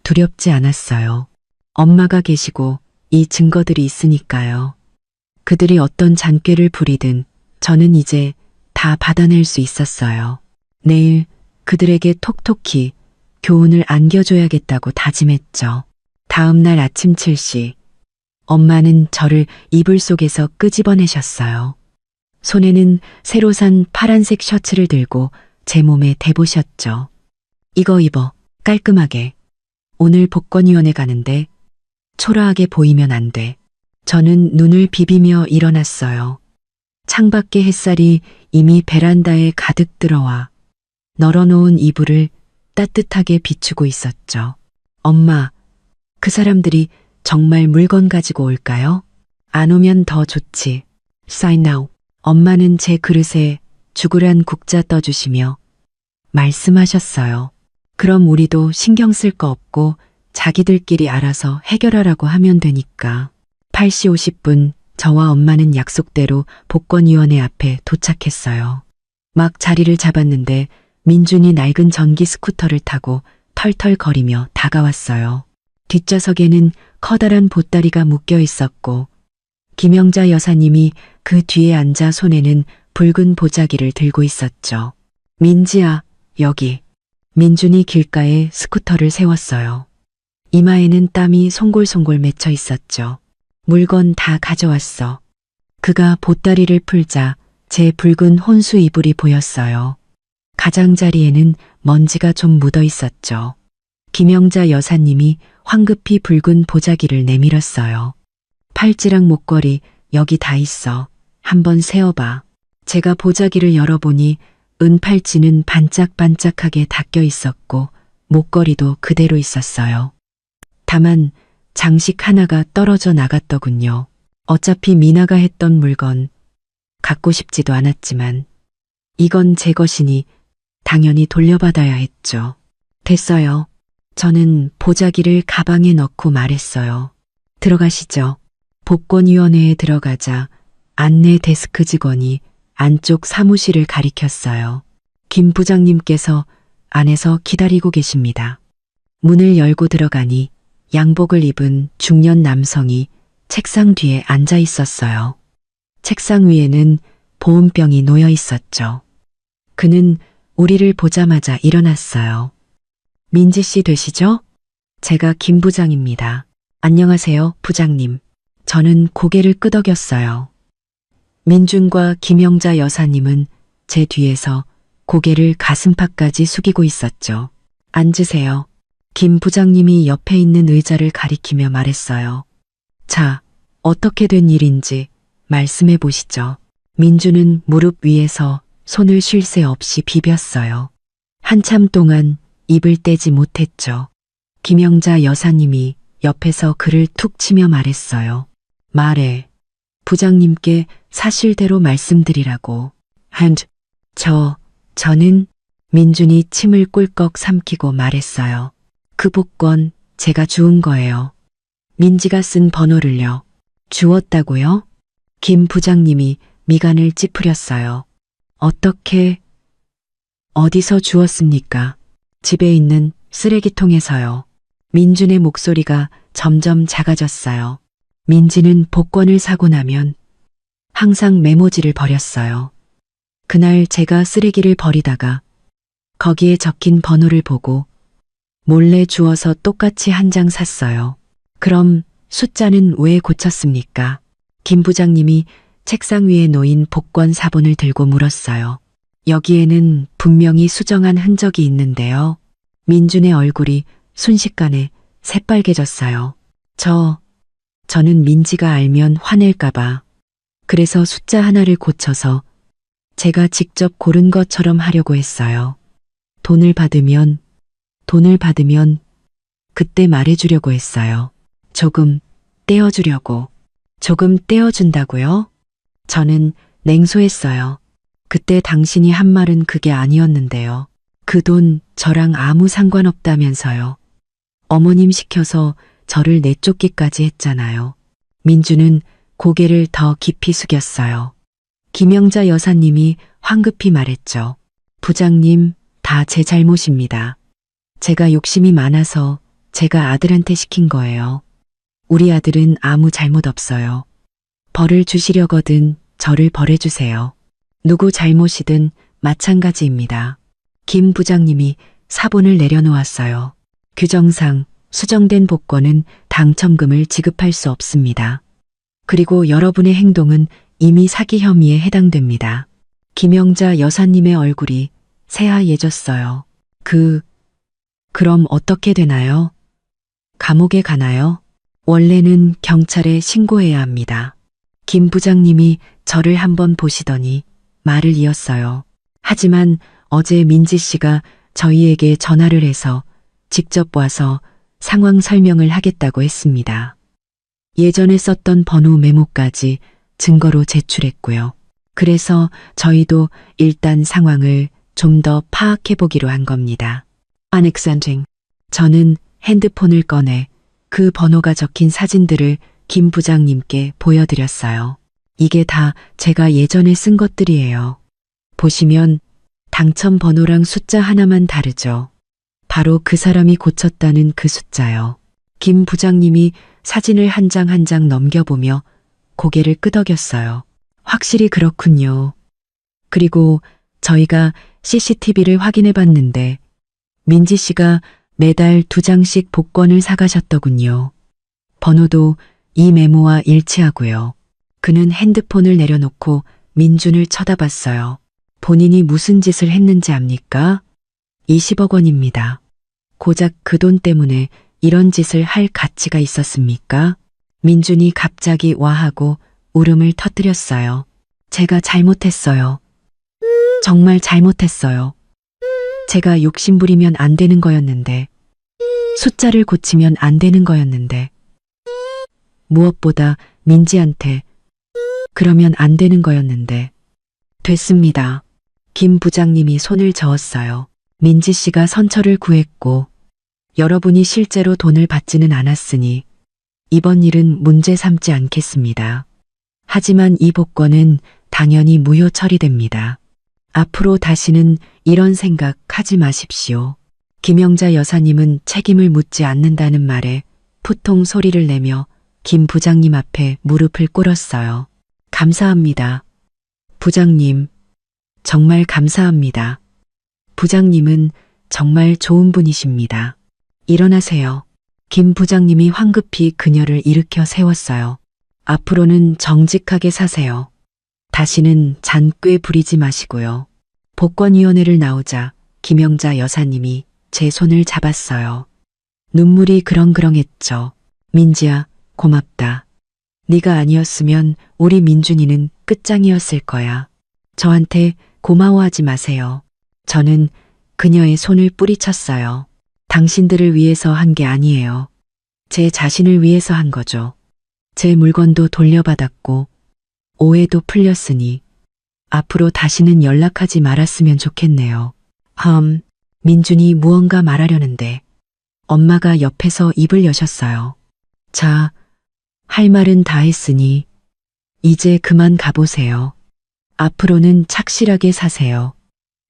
두렵지 않았어요. 엄마가 계시고 이 증거들이 있으니까요. 그들이 어떤 잔꾀를 부리든 저는 이제 다 받아낼 수 있었어요. 내일 그들에게 톡톡히 교훈을 안겨줘야겠다고 다짐했죠. 다음 날 아침 7시 엄마는 저를 이불 속에서 끄집어내셨어요. 손에는 새로 산 파란색 셔츠를 들고 제 몸에 대보셨죠. 이거 입어. 깔끔하게. 오늘 복권위원회 가는데 초라하게 보이면 안 돼. 저는 눈을 비비며 일어났어요. 창밖의 햇살이 이미 베란다에 가득 들어와 널어놓은 이불을 따뜻하게 비추고 있었죠. 엄마, 그 사람들이 정말 물건 가지고 올까요? 안 오면 더 좋지. Sign now. 엄마는 제 그릇에 죽으란 국자 떠주시며 말씀하셨어요. 그럼 우리도 신경 쓸 거 없고 자기들끼리 알아서 해결하라고 하면 되니까. 8시 50분 저와 엄마는 약속대로 복권위원회 앞에 도착했어요. 막 자리를 잡았는데 민준이 낡은 전기 스쿠터를 타고 털털거리며 다가왔어요. 뒷좌석에는 커다란 보따리가 묶여 있었고 김영자 여사님이 그 뒤에 앉아 손에는 붉은 보자기를 들고 있었죠. 민지야, 여기. 민준이 길가에 스쿠터를 세웠어요. 이마에는 땀이 송골송골 맺혀 있었죠. 물건 다 가져왔어. 그가 보따리를 풀자 제 붉은 혼수 이불이 보였어요. 가장자리에는 먼지가 좀 묻어 있었죠. 김영자 여사님이 황급히 붉은 보자기를 내밀었어요. 팔찌랑 목걸이 여기 다 있어. 한번 세어봐. 제가 보자기를 열어보니 은팔찌는 반짝반짝하게 닦여 있었고 목걸이도 그대로 있었어요. 다만 장식 하나가 떨어져 나갔더군요. 어차피 미나가 했던 물건 갖고 싶지도 않았지만 이건 제 것이니 당연히 돌려받아야 했죠. 됐어요. 저는 보자기를 가방에 넣고 말했어요. 들어가시죠. 복권위원회에 들어가자 안내 데스크 직원이 안쪽 사무실을 가리켰어요. 김 부장님께서 안에서 기다리고 계십니다. 문을 열고 들어가니 양복을 입은 중년 남성이 책상 뒤에 앉아 있었어요. 책상 위에는 보온병이 놓여 있었죠. 그는 우리를 보자마자 일어났어요. 민지 씨 되시죠? 제가 김 부장입니다. 안녕하세요, 부장님. 저는 고개를 끄덕였어요. 민준과 김영자 여사님은 제 뒤에서 고개를 가슴팍까지 숙이고 있었죠. 앉으세요. 김 부장님이 옆에 있는 의자를 가리키며 말했어요. 자, 어떻게 된 일인지 말씀해 보시죠. 민준은 무릎 위에서 손을 쉴 새 없이 비볐어요. 한참 동안 입을 떼지 못했죠. 김영자 여사님이 옆에서 그를 툭 치며 말했어요. 말해. 부장님께 사실대로 말씀드리라고. 저는 민준이 침을 꿀꺽 삼키고 말했어요. 그 복권 제가 주운 거예요. 민지가 쓴 번호를요. 주었다고요? 김 부장님이 미간을 찌푸렸어요. 어떻게, 어디서 주었습니까? 집에 있는 쓰레기통에서요. 민준의 목소리가 점점 작아졌어요. 민지는 복권을 사고 나면 항상 메모지를 버렸어요. 그날 제가 쓰레기를 버리다가 거기에 적힌 번호를 보고 몰래 주워서 똑같이 한 장 샀어요. 그럼 숫자는 왜 고쳤습니까? 김 부장님이 책상 위에 놓인 복권 사본을 들고 물었어요. 여기에는 분명히 수정한 흔적이 있는데요. 민준의 얼굴이 순식간에 새빨개졌어요. 저는 민지가 알면 화낼까봐. 그래서 숫자 하나를 고쳐서 제가 직접 고른 것처럼 하려고 했어요. 돈을 받으면 그때 말해주려고 했어요. 조금 떼어주려고. 조금 떼어준다고요? 저는 냉소했어요. 그때 당신이 한 말은 그게 아니었는데요. 그 돈 저랑 아무 상관없다면서요. 어머님 시켜서 저를 내쫓기까지 했잖아요. 민주는 고개를 더 깊이 숙였어요. 김영자 여사님이 황급히 말했죠. 부장님, 다 제 잘못입니다. 제가 욕심이 많아서 제가 아들한테 시킨 거예요. 우리 아들은 아무 잘못 없어요. 벌을 주시려거든 저를 벌해주세요. 누구 잘못이든 마찬가지입니다. 김 부장님이 사본을 내려놓았어요. 규정상 수정된 복권은 당첨금을 지급할 수 없습니다. 그리고 여러분의 행동은 이미 사기 혐의에 해당됩니다. 김영자 여사님의 얼굴이 새하얘졌어요. 그럼 어떻게 되나요? 감옥에 가나요? 원래는 경찰에 신고해야 합니다. 김 부장님이 저를 한번 보시더니 말을 이었어요. 하지만 어제 민지 씨가 저희에게 전화를 해서 직접 와서 상황 설명을 하겠다고 했습니다. 예전에 썼던 번호 메모까지 증거로 제출했고요. 그래서 저희도 일단 상황을 좀 더 파악해 보기로 한 겁니다. Unaccenting. 저는 핸드폰을 꺼내 그 번호가 적힌 사진들을 김 부장님께 보여드렸어요. 이게 다 제가 예전에 쓴 것들이에요. 보시면 당첨 번호랑 숫자 하나만 다르죠. 바로 그 사람이 고쳤다는 그 숫자요. 김 부장님이 사진을 한 장 한 장 넘겨보며 고개를 끄덕였어요. 확실히 그렇군요. 그리고 저희가 CCTV를 확인해 봤는데 민지 씨가 매달 2장씩 복권을 사가셨더군요. 번호도 이 메모와 일치하고요. 그는 핸드폰을 내려놓고 민준을 쳐다봤어요. 본인이 무슨 짓을 했는지 압니까? 20억 원입니다. 고작 그 돈 때문에 이런 짓을 할 가치가 있었습니까? 민준이 갑자기 와하고 울음을 터뜨렸어요. 제가 잘못했어요. 정말 잘못했어요. 제가 욕심부리면 안 되는 거였는데, 숫자를 고치면 안 되는 거였는데, 무엇보다 민지한테 그러면 안 되는 거였는데, 됐습니다. 김 부장님이 손을 저었어요. 민지 씨가 선처를 구했고, 여러분이 실제로 돈을 받지는 않았으니, 이번 일은 문제 삼지 않겠습니다. 하지만 이 복권은 당연히 무효 처리됩니다. 앞으로 다시는 이런 생각 하지 마십시오. 김영자 여사님은 책임을 묻지 않는다는 말에 푸통 소리를 내며 김 부장님 앞에 무릎을 꿇었어요. 감사합니다. 부장님, 정말 감사합니다. 부장님은 정말 좋은 분이십니다. 일어나세요. 김 부장님이 황급히 그녀를 일으켜 세웠어요. 앞으로는 정직하게 사세요. 다시는 잔꾀 부리지 마시고요. 복권위원회를 나오자 김영자 여사님이 제 손을 잡았어요. 눈물이 그렁그렁했죠. 민지야, 고맙다. 네가 아니었으면 우리 민준이는 끝장이었을 거야. 저한테 고마워하지 마세요. 저는 그녀의 손을 뿌리쳤어요. 당신들을 위해서 한 게 아니에요. 제 자신을 위해서 한 거죠. 제 물건도 돌려받았고 오해도 풀렸으니 앞으로 다시는 연락하지 말았으면 좋겠네요. 민준이 무언가 말하려는데 엄마가 옆에서 입을 여셨어요. 자, 할 말은 다 했으니 이제 그만 가보세요. 앞으로는 착실하게 사세요.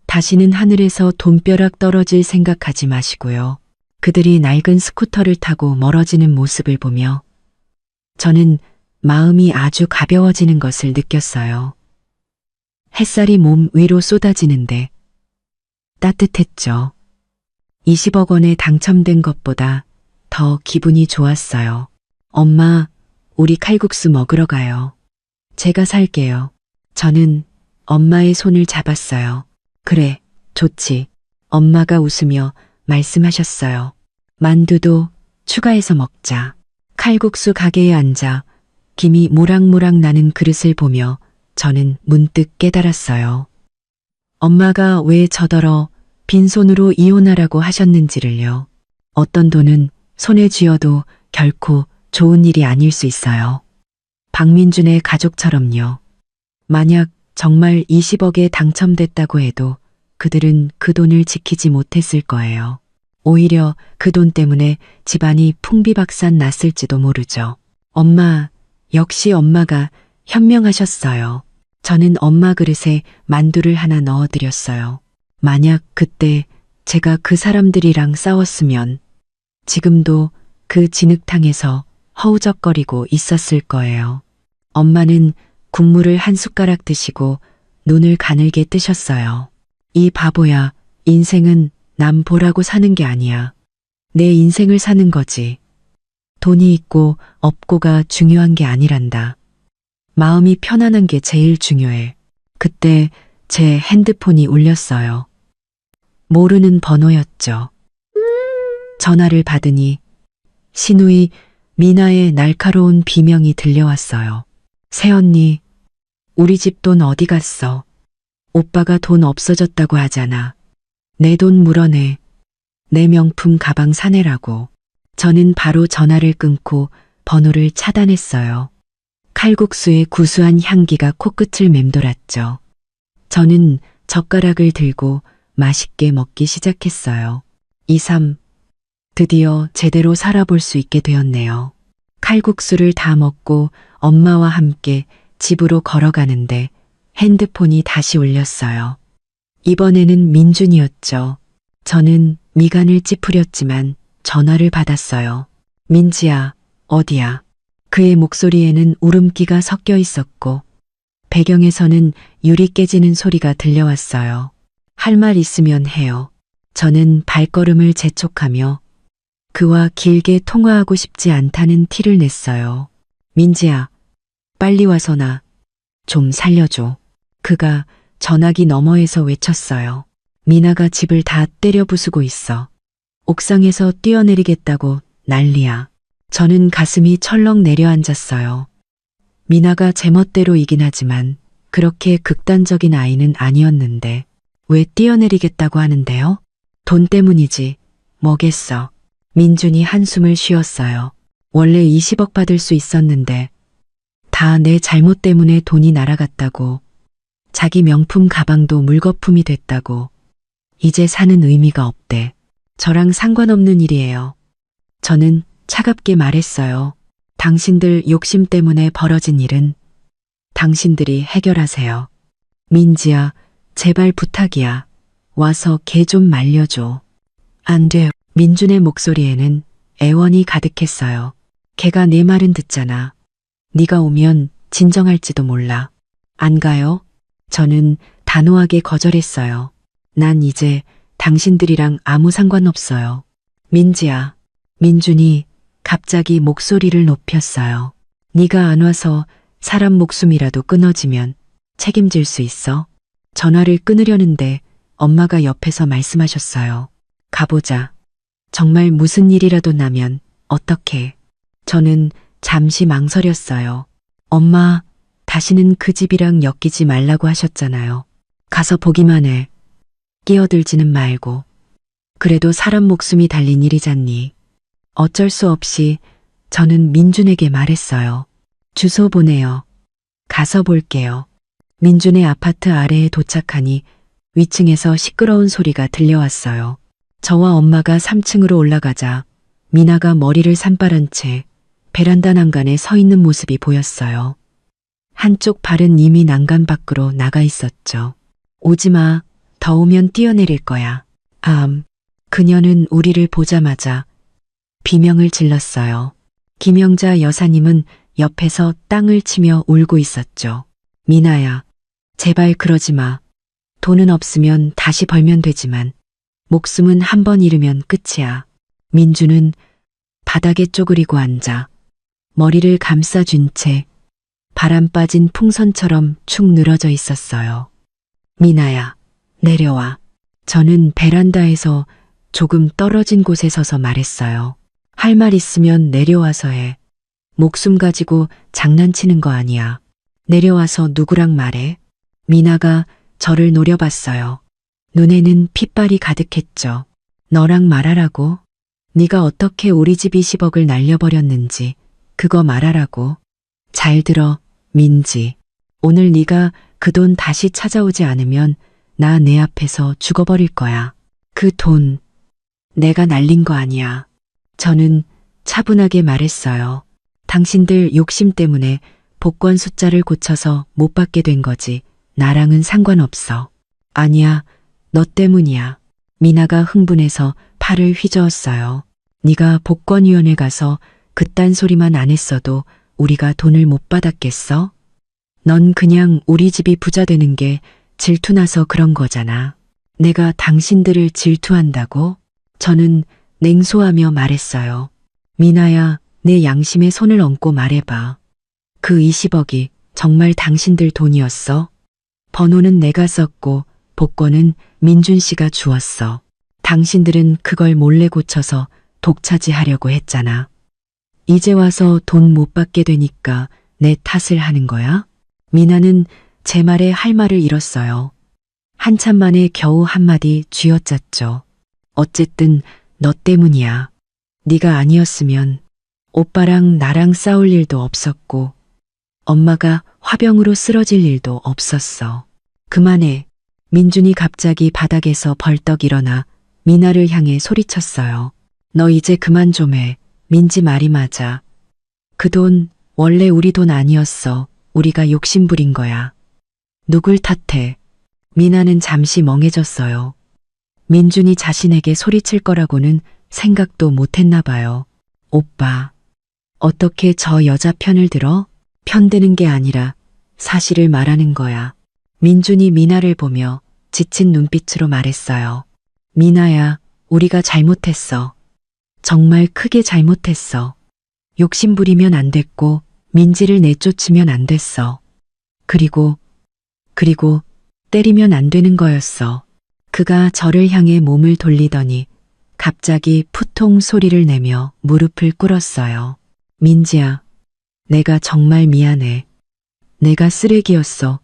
다시는 하늘에서 돈벼락 떨어질 생각하지 마시고요. 그들이 낡은 스쿠터를 타고 멀어지는 모습을 보며 저는 마음이 아주 가벼워지는 것을 느꼈어요. 햇살이 몸 위로 쏟아지는데 따뜻했죠. 20억 원에 당첨된 것보다 더 기분이 좋았어요. 엄마, 우리 칼국수 먹으러 가요. 제가 살게요. 저는 엄마의 손을 잡았어요. 그래, 좋지. 엄마가 웃으며 말씀하셨어요. 만두도 추가해서 먹자. 칼국수 가게에 앉아 김이 모락모락 나는 그릇을 보며 저는 문득 깨달았어요. 엄마가 왜 저더러 빈손으로 이혼하라고 하셨는지를요. 어떤 돈은 손에 쥐어도 결코 좋은 일이 아닐 수 있어요. 박민준의 가족처럼요. 만약 정말 20억에 당첨됐다고 해도 그들은 그 돈을 지키지 못했을 거예요. 오히려 그 돈 때문에 집안이 풍비박산 났을지도 모르죠. 엄마, 역시 엄마가 현명하셨어요. 저는 엄마 그릇에 만두를 하나 넣어드렸어요. 만약 그때 제가 그 사람들이랑 싸웠으면 지금도 그 진흙탕에서 허우적거리고 있었을 거예요. 엄마는 국물을 한 숟가락 드시고 눈을 가늘게 뜨셨어요. 이 바보야, 인생은 남 보라고 사는 게 아니야. 내 인생을 사는 거지. 돈이 있고 없고가 중요한 게 아니란다. 마음이 편안한 게 제일 중요해. 그때 제 핸드폰이 울렸어요. 모르는 번호였죠. 전화를 받으니 신우이 미나의 날카로운 비명이 들려왔어요. 새언니, 우리 집 돈 어디 갔어? 오빠가 돈 없어졌다고 하잖아. 내 돈 물어내. 내 명품 가방 사내라고. 저는 바로 전화를 끊고 번호를 차단했어요. 칼국수의 구수한 향기가 코끝을 맴돌았죠. 저는 젓가락을 들고 맛있게 먹기 시작했어요. 2, 3. 드디어 제대로 살아볼 수 있게 되었네요. 칼국수를 다 먹고 엄마와 함께 집으로 걸어가는데 핸드폰이 다시 울렸어요. 이번에는 민준이었죠. 저는 미간을 찌푸렸지만 전화를 받았어요. 민지야, 어디야? 그의 목소리에는 울음기가 섞여 있었고 배경에서는 유리 깨지는 소리가 들려왔어요. 할 말 있으면 해요. 저는 발걸음을 재촉하며 그와 길게 통화하고 싶지 않다는 티를 냈어요. 민지야, 빨리 와서 나 좀 살려줘. 그가 전화기 너머에서 외쳤어요. 미나가 집을 다 때려 부수고 있어. 옥상에서 뛰어내리겠다고 난리야. 저는 가슴이 철렁 내려앉았어요. 미나가 제멋대로이긴 하지만 그렇게 극단적인 아이는 아니었는데 왜 뛰어내리겠다고 하는데요? 돈 때문이지. 뭐겠어. 민준이 한숨을 쉬었어요. 원래 20억 받을 수 있었는데 다 내 잘못 때문에 돈이 날아갔다고. 자기 명품 가방도 물거품이 됐다고. 이제 사는 의미가 없대. 저랑 상관없는 일이에요. 저는 차갑게 말했어요. 당신들 욕심 때문에 벌어진 일은 당신들이 해결하세요. 민지야, 제발 부탁이야. 와서 걔 좀 말려줘. 안 돼. 민준의 목소리에는 애원이 가득했어요. 걔가 내 말은 듣잖아. 네가 오면 진정할지도 몰라. 안 가요? 저는 단호하게 거절했어요. 난 이제 당신들이랑 아무 상관없어요. 민지야. 민준이 갑자기 목소리를 높였어요. 네가 안 와서 사람 목숨이라도 끊어지면 책임질 수 있어? 전화를 끊으려는데 엄마가 옆에서 말씀하셨어요. 가보자. 정말 무슨 일이라도 나면 어떡해. 저는 잠시 망설였어요. 엄마, 다시는 그 집이랑 엮이지 말라고 하셨잖아요. 가서 보기만 해. 끼어들지는 말고. 그래도 사람 목숨이 달린 일이잖니. 어쩔 수 없이 저는 민준에게 말했어요. 주소 보내요. 가서 볼게요. 민준의 아파트 아래에 도착하니 위층에서 시끄러운 소리가 들려왔어요. 저와 엄마가 3층으로 올라가자 미나가 머리를 산발한 채 베란다 난간에 서 있는 모습이 보였어요. 한쪽 발은 이미 난간 밖으로 나가 있었죠. 오지마. 더우면 뛰어내릴 거야. 그녀는 우리를 보자마자 비명을 질렀어요. 김영자 여사님은 옆에서 땅을 치며 울고 있었죠. 미나야, 제발 그러지 마. 돈은 없으면 다시 벌면 되지만 목숨은 한 번 잃으면 끝이야. 민주는 바닥에 쪼그리고 앉아 머리를 감싸준 채 바람 빠진 풍선처럼 축 늘어져 있었어요. 미나야, 내려와. 저는 베란다에서 조금 떨어진 곳에 서서 말했어요. 할 말 있으면 내려와서 해. 목숨 가지고 장난치는 거 아니야. 내려와서 누구랑 말해? 미나가 저를 노려봤어요. 눈에는 핏발이 가득했죠. 너랑 말하라고? 네가 어떻게 우리 집 20억을 날려버렸는지 그거 말하라고. 잘 들어, 민지. 오늘 네가 그 돈 다시 찾아오지 않으면 나 내 앞에서 죽어버릴 거야. 그 돈 내가 날린 거 아니야. 저는 차분하게 말했어요. 당신들 욕심 때문에 복권 숫자를 고쳐서 못 받게 된 거지. 나랑은 상관없어. 아니야, 너 때문이야. 미나가 흥분해서 팔을 휘저었어요. 네가 복권위원회 가서 그딴 소리만 안 했어도 우리가 돈을 못 받았겠어? 넌 그냥 우리 집이 부자 되는 게 질투나서 그런 거잖아. 내가 당신들을 질투한다고? 저는 냉소하며 말했어요. 미나야, 내 양심에 손을 얹고 말해봐. 그 20억이 정말 당신들 돈이었어? 번호는 내가 썼고 복권은 민준 씨가 주었어. 당신들은 그걸 몰래 고쳐서 독차지하려고 했잖아. 이제 와서 돈 못 받게 되니까 내 탓을 하는 거야? 미나는 제 말에 할 말을 잃었어요. 한참 만에 겨우 한마디 쥐어짰죠. 어쨌든 너 때문이야. 네가 아니었으면 오빠랑 나랑 싸울 일도 없었고 엄마가 화병으로 쓰러질 일도 없었어. 그만해. 민준이 갑자기 바닥에서 벌떡 일어나 미나를 향해 소리쳤어요. 너 이제 그만 좀 해. 민지 말이 맞아. 그 돈 원래 우리 돈 아니었어. 우리가 욕심부린 거야. 누굴 탓해? 미나는 잠시 멍해졌어요. 민준이 자신에게 소리칠 거라고는 생각도 못했나 봐요. 오빠, 어떻게 저 여자 편을 들어? 편드는 게 아니라 사실을 말하는 거야. 민준이 미나를 보며 지친 눈빛으로 말했어요. 미나야, 우리가 잘못했어. 정말 크게 잘못했어. 욕심 부리면 안 됐고 민지를 내쫓으면 안 됐어. 그리고 때리면 안 되는 거였어. 그가 저를 향해 몸을 돌리더니 갑자기 푸통 소리를 내며 무릎을 꿇었어요. 민지야, 내가 정말 미안해. 내가 쓰레기였어.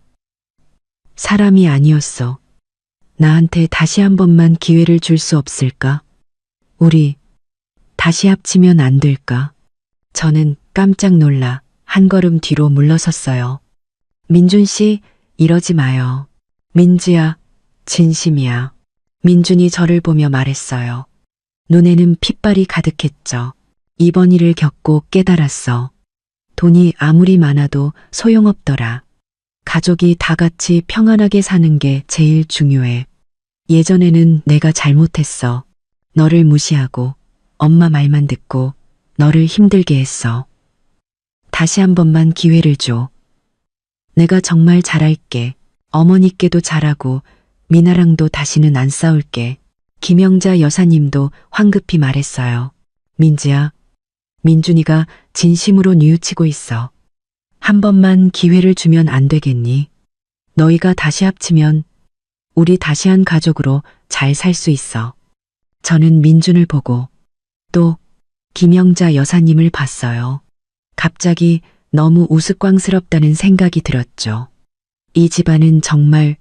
사람이 아니었어. 나한테 다시 한 번만 기회를 줄 수 없을까? 우리 다시 합치면 안 될까? 저는 깜짝 놀라 한 걸음 뒤로 물러섰어요. 민준 씨, 이러지 마요. 민지야, 진심이야. 민준이 저를 보며 말했어요. 눈에는 핏발이 가득했죠. 이번 일을 겪고 깨달았어. 돈이 아무리 많아도 소용없더라. 가족이 다 같이 평안하게 사는 게 제일 중요해. 예전에는 내가 잘못했어. 너를 무시하고 엄마 말만 듣고 너를 힘들게 했어. 다시 한 번만 기회를 줘. 내가 정말 잘할게. 어머니께도 잘하고 미나랑도 다시는 안 싸울게. 김영자 여사님도 황급히 말했어요. 민지야, 민준이가 진심으로 뉘우치고 있어. 한 번만 기회를 주면 안 되겠니? 너희가 다시 합치면 우리 다시 한 가족으로 잘 살 수 있어. 저는 민준을 보고 또 김영자 여사님을 봤어요. 갑자기 너무 우스꽝스럽다는 생각이 들었죠. 이 집안은 정말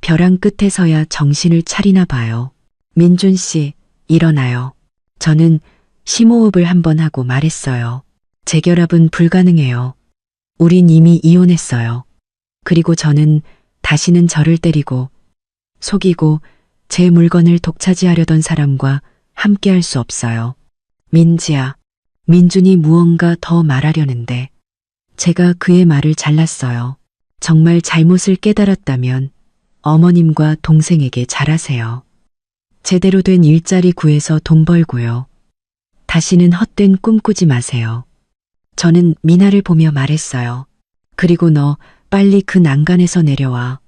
벼랑 끝에서야 정신을 차리나 봐요. 민준 씨, 일어나요. 저는 심호흡을 한번 하고 말했어요. 재결합은 불가능해요. 우린 이미 이혼했어요. 그리고 저는 다시는 저를 때리고 속이고 제 물건을 독차지하려던 사람과 함께할 수 없어요. 민지야, 민준이 무언가 더 말하려는데 제가 그의 말을 잘랐어요. 정말 잘못을 깨달았다면 어머님과 동생에게 잘하세요. 제대로 된 일자리 구해서 돈 벌고요. 다시는 헛된 꿈 꾸지 마세요. 저는 미나를 보며 말했어요. 그리고 너 빨리 그 난간에서 내려와.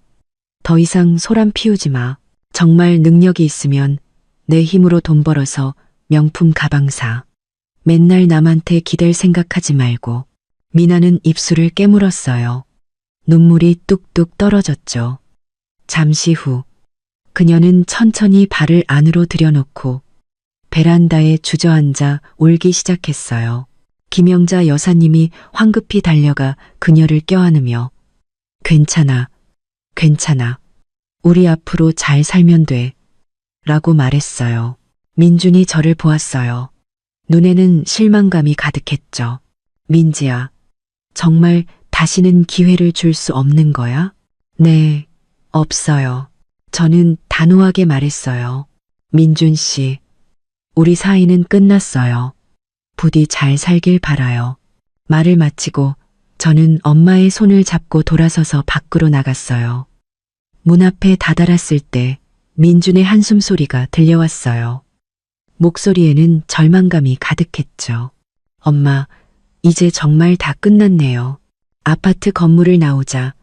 더 이상 소란 피우지 마. 정말 능력이 있으면 내 힘으로 돈 벌어서 명품 가방 사. 맨날 남한테 기댈 생각하지 말고. 미나는 입술을 깨물었어요. 눈물이 뚝뚝 떨어졌죠. 잠시 후 그녀는 천천히 발을 안으로 들여놓고 베란다에 주저앉아 울기 시작했어요. 김영자 여사님이 황급히 달려가 그녀를 껴안으며 괜찮아, 괜찮아. 우리 앞으로 잘 살면 돼. 라고 말했어요. 민준이 저를 보았어요. 눈에는 실망감이 가득했죠. 민지야, 정말 다시는 기회를 줄 수 없는 거야? 네, 없어요. 저는 단호하게 말했어요. 민준 씨, 우리 사이는 끝났어요. 부디 잘 살길 바라요. 말을 마치고 저는 엄마의 손을 잡고 돌아서서 밖으로 나갔어요. 문 앞에 다다랐을 때 민준의 한숨 소리가 들려왔어요. 목소리에는 절망감이 가득했죠. 엄마, 이제 정말 다 끝났네요. 아파트 건물을 나오자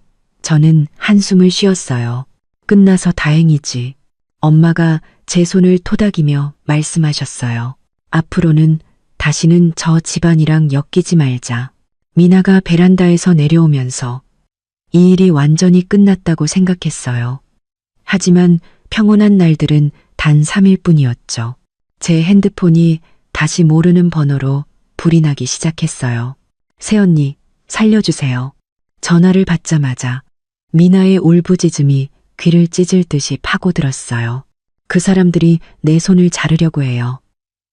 저는 한숨을 쉬었어요. 끝나서 다행이지. 엄마가 제 손을 토닥이며 말씀하셨어요. 앞으로는 다시는 저 집안이랑 엮이지 말자. 미나가 베란다에서 내려오면서 이 일이 완전히 끝났다고 생각했어요. 하지만 평온한 날들은 단 3일 뿐이었죠. 제 핸드폰이 다시 모르는 번호로 불이 나기 시작했어요. 새언니, 살려주세요. 전화를 받자마자 미나의 울부짖음이 귀를 찢을 듯이 파고들었어요. 그 사람들이 내 손을 자르려고 해요.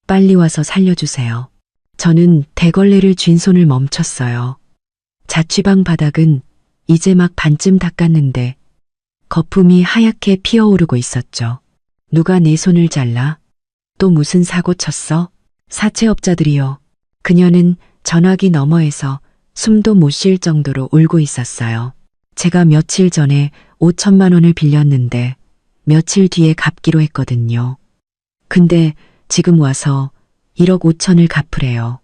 빨리 와서 살려주세요. 저는 대걸레를 쥔 손을 멈췄어요. 자취방 바닥은 이제 막 반쯤 닦았는데 거품이 하얗게 피어오르고 있었죠. 누가 내 손을 잘라? 또 무슨 사고 쳤어? 사채업자들이요. 그녀는 전화기 너머에서 숨도 못 쉴 정도로 울고 있었어요. 제가 며칠 전에 5천만 원을 빌렸는데 며칠 뒤에 갚기로 했거든요. 근데 지금 와서 1억 5천을 갚으래요.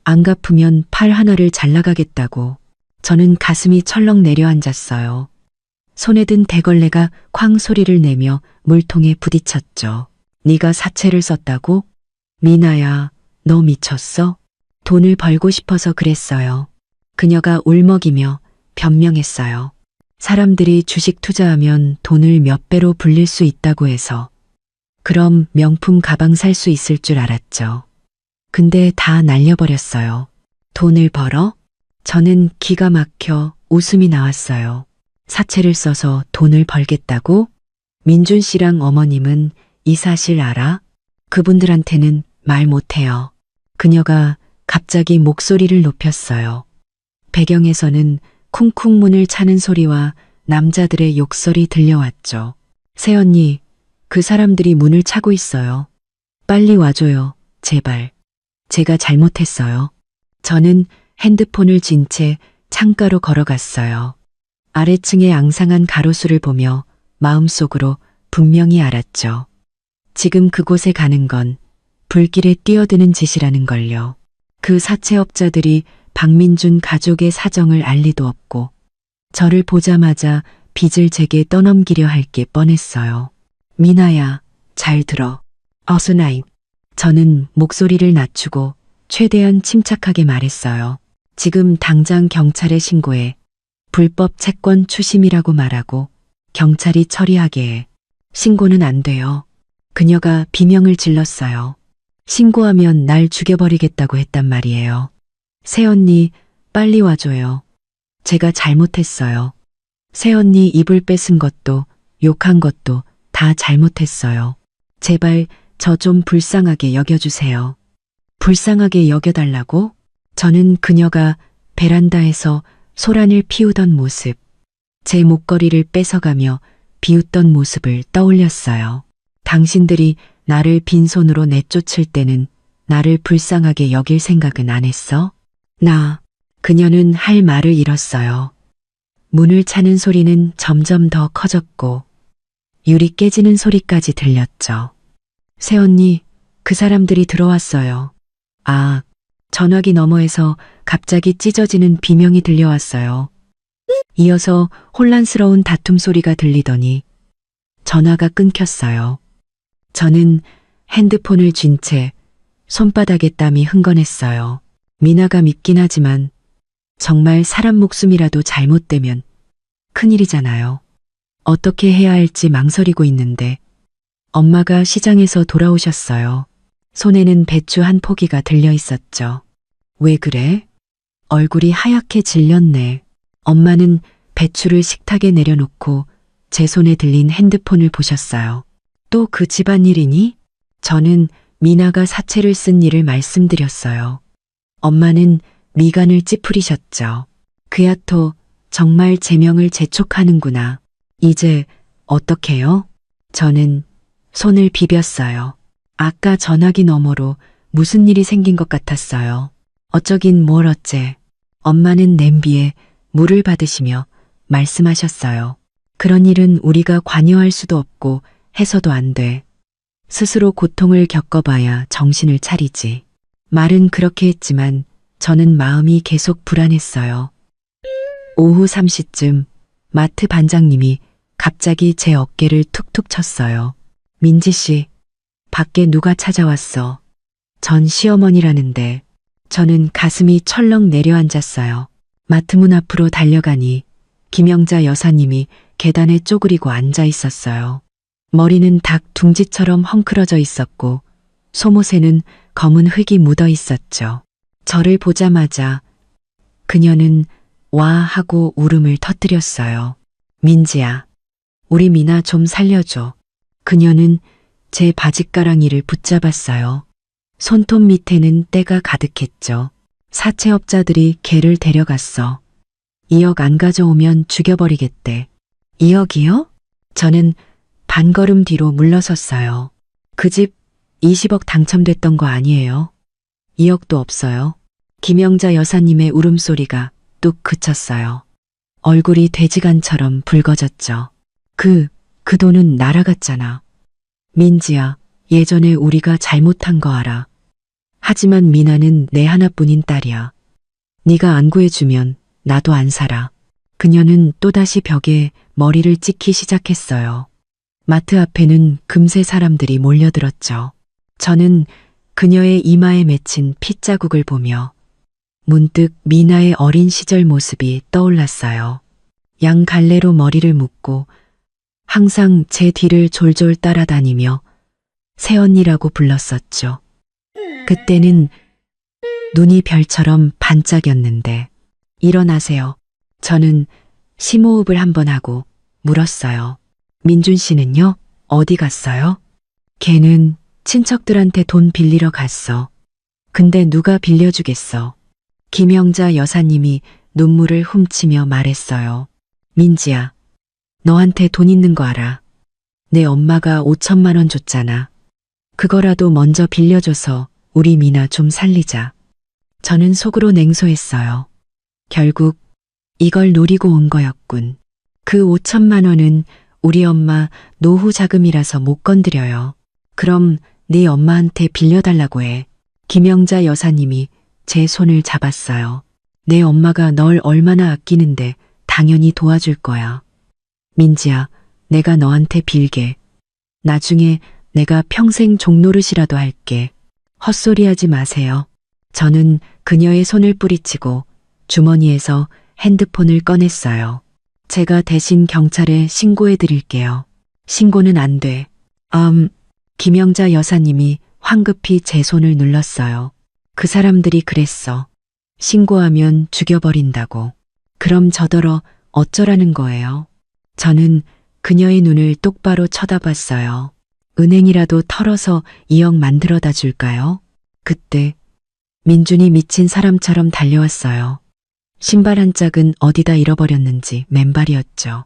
안 갚으면 팔 하나를 잘라가겠다고. 저는 가슴이 철렁 내려앉았어요. 손에 든 대걸레가 쾅 소리를 내며 물통에 부딪혔죠. 네가 사채를 썼다고? 미나야, 너 미쳤어? 돈을 벌고 싶어서 그랬어요. 그녀가 울먹이며 변명했어요. 사람들이 주식 투자하면 돈을 몇 배로 불릴 수 있다고 해서. 그럼 명품 가방 살 수 있을 줄 알았죠. 근데 다 날려버렸어요. 돈을 벌어? 저는 기가 막혀 웃음이 나왔어요. 사채를 써서 돈을 벌겠다고? 민준 씨랑 어머님은 이 사실 알아? 그분들한테는 말 못해요. 그녀가 갑자기 목소리를 높였어요. 배경에서는 쿵쿵 문을 차는 소리와 남자들의 욕설이 들려왔죠. 새언니, 그 사람들이 문을 차고 있어요. 빨리 와줘요, 제발. 제가 잘못했어요. 저는 핸드폰을 쥔 채 창가로 걸어갔어요. 아래층의 앙상한 가로수를 보며 마음속으로 분명히 알았죠. 지금 그곳에 가는 건 불길에 뛰어드는 짓이라는 걸요. 그 사채업자들이 박민준 가족의 사정을 알 리도 없고 저를 보자마자 빚을 제게 떠넘기려 할 게 뻔했어요. 미나야, 잘 들어. 어스나임. 저는 목소리를 낮추고 최대한 침착하게 말했어요. 지금 당장 경찰에 신고해. 불법 채권 추심이라고 말하고 경찰이 처리하게 해. 신고는 안 돼요. 그녀가 비명을 질렀어요. 신고하면 날 죽여버리겠다고 했단 말이에요. 새언니, 빨리 와줘요. 제가 잘못했어요. 새언니 입을 뺏은 것도 욕한 것도 다 잘못했어요. 제발 저 좀 불쌍하게 여겨주세요. 불쌍하게 여겨달라고? 저는 그녀가 베란다에서 소란을 피우던 모습, 제 목걸이를 뺏어가며 비웃던 모습을 떠올렸어요. 당신들이 나를 빈손으로 내쫓을 때는 나를 불쌍하게 여길 생각은 안 했어? 그녀는 할 말을 잃었어요. 문을 차는 소리는 점점 더 커졌고 유리 깨지는 소리까지 들렸죠. 새언니, 그 사람들이 들어왔어요. 전화기 너머에서 갑자기 찢어지는 비명이 들려왔어요. 이어서 혼란스러운 다툼 소리가 들리더니 전화가 끊겼어요. 저는 핸드폰을 쥔 채 손바닥에 땀이 흥건했어요. 미나가 믿긴 하지만 정말 사람 목숨이라도 잘못되면 큰일이잖아요. 어떻게 해야 할지 망설이고 있는데 엄마가 시장에서 돌아오셨어요. 손에는 배추 한 포기가 들려 있었죠. 왜 그래? 얼굴이 하얗게 질렸네. 엄마는 배추를 식탁에 내려놓고 제 손에 들린 핸드폰을 보셨어요. 또 그 집안일이니? 저는 미나가 사채를 쓴 일을 말씀드렸어요. 엄마는 미간을 찌푸리셨죠. 그 야토 정말 제명을 재촉하는구나. 이제 어떡해요? 저는 손을 비볐어요. 아까 전화기 너머로 무슨 일이 생긴 것 같았어요. 어쩌긴 뭘 어째. 엄마는 냄비에 물을 받으시며 말씀하셨어요. 그런 일은 우리가 관여할 수도 없고 해서도 안 돼. 스스로 고통을 겪어봐야 정신을 차리지. 말은 그렇게 했지만 저는 마음이 계속 불안했어요. 오후 3시쯤 마트 반장님이 갑자기 제 어깨를 툭툭 쳤어요. 민지 씨, 밖에 누가 찾아왔어. 전 시어머니라는데. 저는 가슴이 철렁 내려앉았어요. 마트 문 앞으로 달려가니 김영자 여사님이 계단에 쪼그리고 앉아 있었어요. 머리는 닭 둥지처럼 헝클어져 있었고 속옷에는 검은 흙이 묻어 있었죠. 저를 보자마자 그녀는 와 하고 울음을 터뜨렸어요. 민지야, 우리 미나 좀 살려줘. 그녀는 제 바짓가랑이를 붙잡았어요. 손톱 밑에는 때가 가득했죠. 사채업자들이 걔를 데려갔어. 2억 안 가져오면 죽여버리겠대. 2억이요? 저는 반걸음 뒤로 물러섰어요. 그 집 20억 당첨됐던 거 아니에요? 2억도 없어요. 김영자 여사님의 울음소리가 뚝 그쳤어요. 얼굴이 돼지간처럼 붉어졌죠. 그 돈은 날아갔잖아. 민지야, 예전에 우리가 잘못한 거 알아. 하지만 미나는 내 하나뿐인 딸이야. 네가 안 구해주면 나도 안 살아. 그녀는 또다시 벽에 머리를 찍기 시작했어요. 마트 앞에는 금세 사람들이 몰려들었죠. 저는 그녀의 이마에 맺힌 핏자국을 보며 문득 미나의 어린 시절 모습이 떠올랐어요. 양 갈래로 머리를 묶고 항상 제 뒤를 졸졸 따라다니며 새언니라고 불렀었죠. 그때는 눈이 별처럼 반짝였는데, 일어나세요. 저는 심호흡을 한번 하고 물었어요. 민준 씨는요? 어디 갔어요? 걔는 친척들한테 돈 빌리러 갔어. 근데 누가 빌려주겠어? 김영자 여사님이 눈물을 훔치며 말했어요. 민지야, 너한테 돈 있는 거 알아. 내 엄마가 5천만 원 줬잖아. 그거라도 먼저 빌려줘서 우리 미나 좀 살리자. 저는 속으로 냉소했어요. 결국 이걸 노리고 온 거였군. 그 5천만 원은 우리 엄마 노후 자금이라서 못 건드려요. 그럼 네 엄마한테 빌려달라고 해. 김영자 여사님이 제 손을 잡았어요. 내 엄마가 널 얼마나 아끼는데 당연히 도와줄 거야. 민지야, 내가 너한테 빌게. 나중에 내가 평생 종노릇이라도 할게. 헛소리하지 마세요. 저는 그녀의 손을 뿌리치고 주머니에서 핸드폰을 꺼냈어요. 제가 대신 경찰에 신고해 드릴게요. 신고는 안 돼. 김영자 여사님이 황급히 제 손을 눌렀어요. 그 사람들이 그랬어. 신고하면 죽여버린다고. 그럼 저더러 어쩌라는 거예요? 저는 그녀의 눈을 똑바로 쳐다봤어요. 은행이라도 털어서 2억 만들어다 줄까요? 그때 민준이 미친 사람처럼 달려왔어요. 신발 한 짝은 어디다 잃어버렸는지 맨발이었죠.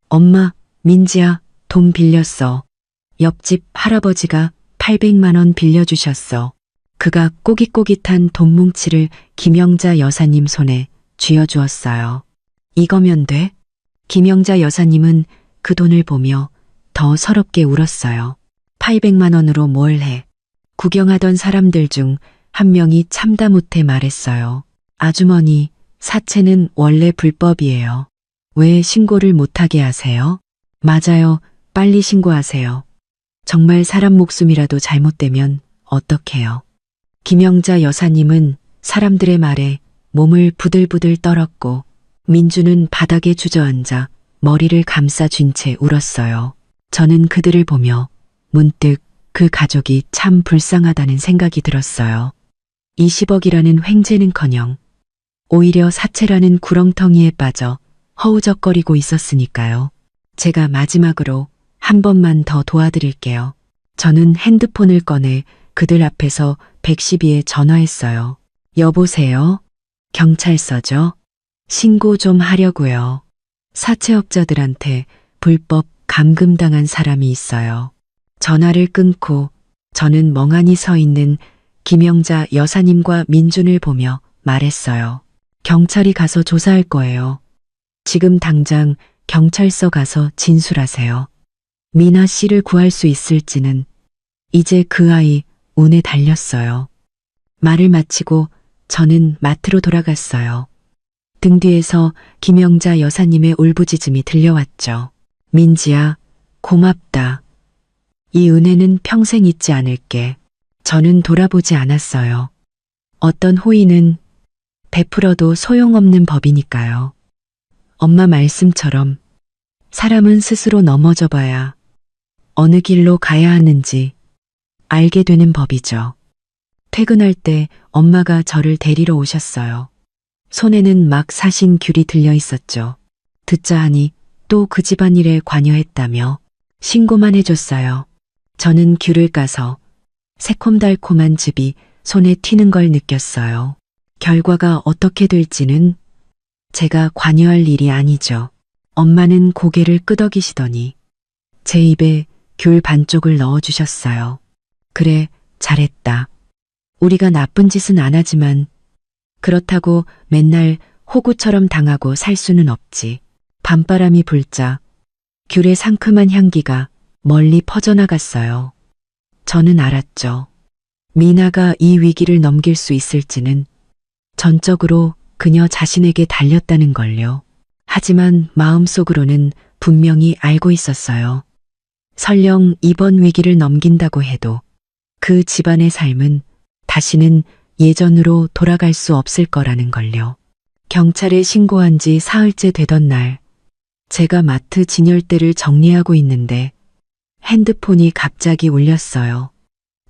엄마, 민지야, 돈 빌렸어. 옆집 할아버지가 800만 원 빌려주셨어. 그가 꼬깃꼬깃한 돈 뭉치를 김영자 여사님 손에 쥐어주었어요. 이거면 돼? 김영자 여사님은 그 돈을 보며 더 서럽게 울었어요. 800만 원으로 뭘 해? 구경하던 사람들 중 한 명이 참다 못해 말했어요. 아주머니, 사채는 원래 불법이에요. 왜 신고를 못하게 하세요? 맞아요. 빨리 신고하세요. 정말 사람 목숨이라도 잘못되면 어떡해요? 김영자 여사님은 사람들의 말에 몸을 부들부들 떨었고 민주는 바닥에 주저앉아 머리를 감싸쥔 채 울었어요. 저는 그들을 보며 문득 그 가족이 참 불쌍하다는 생각이 들었어요. 20억이라는 횡재는커녕 오히려 사채라는 구렁텅이에 빠져 허우적거리고 있었으니까요. 제가 마지막으로 한 번만 더 도와드릴게요. 저는 핸드폰을 꺼내 그들 앞에서 112에 전화했어요. 여보세요? 경찰서죠? 신고 좀 하려고요. 사채업자들한테 불법 감금당한 사람이 있어요. 전화를 끊고 저는 멍하니 서 있는 김영자 여사님과 민준을 보며 말했어요. 경찰이 가서 조사할 거예요. 지금 당장 경찰서 가서 진술하세요. 미나 씨를 구할 수 있을지는 이제 그 아이 운에 달렸어요. 말을 마치고 저는 마트로 돌아갔어요. 등 뒤에서 김영자 여사님의 울부짖음이 들려왔죠. 민지야, 고맙다. 이 은혜는 평생 잊지 않을게. 저는 돌아보지 않았어요. 어떤 호의는 베풀어도 소용없는 법이니까요. 엄마 말씀처럼 사람은 스스로 넘어져 봐야 어느 길로 가야 하는지 알게 되는 법이죠. 퇴근할 때 엄마가 저를 데리러 오셨어요. 손에는 막 사신 귤이 들려 있었죠. 듣자 하니 또 그 집안일에 관여했다며 신고만 해줬어요. 저는 귤을 까서 새콤달콤한 즙이 손에 튀는 걸 느꼈어요. 결과가 어떻게 될지는 제가 관여할 일이 아니죠. 엄마는 고개를 끄덕이시더니 제 입에 귤 반쪽을 넣어주셨어요. 그래, 잘했다. 우리가 나쁜 짓은 안 하지만 그렇다고 맨날 호구처럼 당하고 살 수는 없지. 밤바람이 불자 귤의 상큼한 향기가 멀리 퍼져나갔어요. 저는 알았죠. 미나가 이 위기를 넘길 수 있을지는 전적으로 그녀 자신에게 달렸다는 걸요. 하지만 마음속으로는 분명히 알고 있었어요. 설령 이번 위기를 넘긴다고 해도 그 집안의 삶은 다시는 예전으로 돌아갈 수 없을 거라는 걸요. 경찰에 신고한 지 사흘째 되던 날, 제가 마트 진열대를 정리하고 있는데 핸드폰이 갑자기 울렸어요.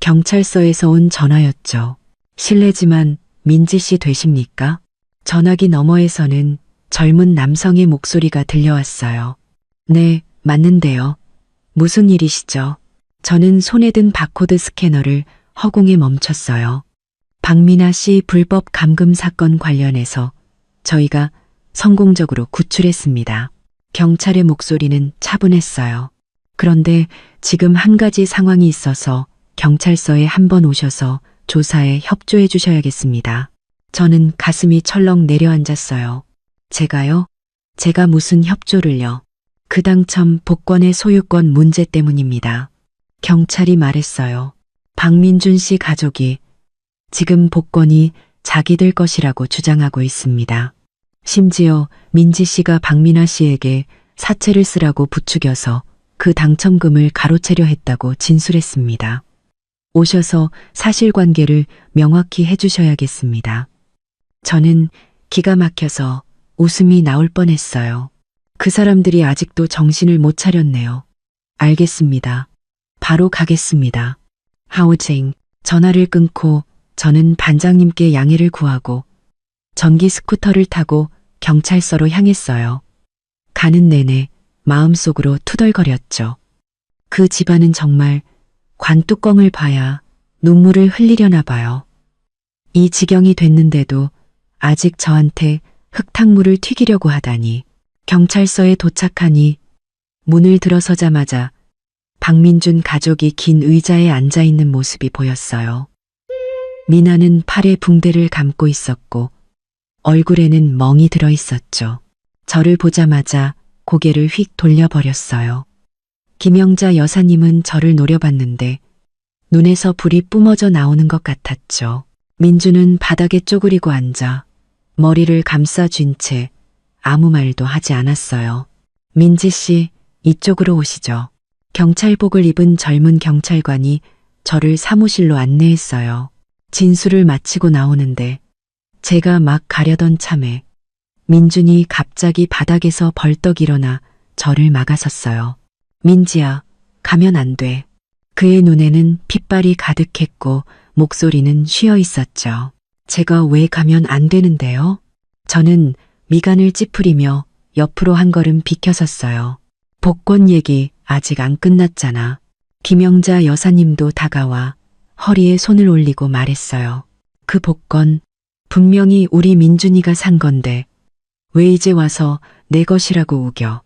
경찰서에서 온 전화였죠. 실례지만 민지 씨 되십니까? 전화기 너머에서는 젊은 남성의 목소리가 들려왔어요. 네, 맞는데요. 무슨 일이시죠? 저는 손에 든 바코드 스캐너를 허공에 멈췄어요. 박미나 씨 불법 감금 사건 관련해서 저희가 성공적으로 구출했습니다. 경찰의 목소리는 차분했어요. 그런데 지금 한 가지 상황이 있어서 경찰서에 한번 오셔서 조사에 협조해 주셔야겠습니다. 저는 가슴이 철렁 내려앉았어요. 제가요? 제가 무슨 협조를요? 그 당첨 복권의 소유권 문제 때문입니다. 경찰이 말했어요. 박민준 씨 가족이 지금 복권이 자기들 것이라고 주장하고 있습니다. 심지어 민지 씨가 박미나 씨에게 사채를 쓰라고 부추겨서 그 당첨금을 가로채려 했다고 진술했습니다. 오셔서 사실관계를 명확히 해주셔야겠습니다. 저는 기가 막혀서 웃음이 나올 뻔했어요. 그 사람들이 아직도 정신을 못 차렸네요. 알겠습니다. 바로 가겠습니다. 하오징. 전화를 끊고 저는 반장님께 양해를 구하고 전기 스쿠터를 타고 경찰서로 향했어요. 가는 내내 마음속으로 투덜거렸죠. 그 집안은 정말 관뚜껑을 봐야 눈물을 흘리려나 봐요. 이 지경이 됐는데도 아직 저한테 흙탕물을 튀기려고 하다니. 경찰서에 도착하니 문을 들어서자마자 박민준 가족이 긴 의자에 앉아 있는 모습이 보였어요. 미나는 팔에 붕대를 감고 있었고 얼굴에는 멍이 들어 있었죠. 저를 보자마자 고개를 휙 돌려버렸어요. 김영자 여사님은 저를 노려봤는데 눈에서 불이 뿜어져 나오는 것 같았죠. 민주는 바닥에 쪼그리고 앉아 머리를 감싸쥔 채 아무 말도 하지 않았어요. 민지 씨, 이쪽으로 오시죠. 경찰복을 입은 젊은 경찰관이 저를 사무실로 안내했어요. 진술을 마치고 나오는데 제가 막 가려던 참에 민준이 갑자기 바닥에서 벌떡 일어나 저를 막아섰어요. 민지야, 가면 안 돼. 그의 눈에는 핏발이 가득했고 목소리는 쉬어 있었죠. 제가 왜 가면 안 되는데요? 저는 미간을 찌푸리며 옆으로 한 걸음 비켜섰어요. 복권 얘기 아직 안 끝났잖아. 김영자 여사님도 다가와 허리에 손을 올리고 말했어요. 그 복권 분명히 우리 민준이가 산 건데 왜 이제 와서 내 것이라고 우겨.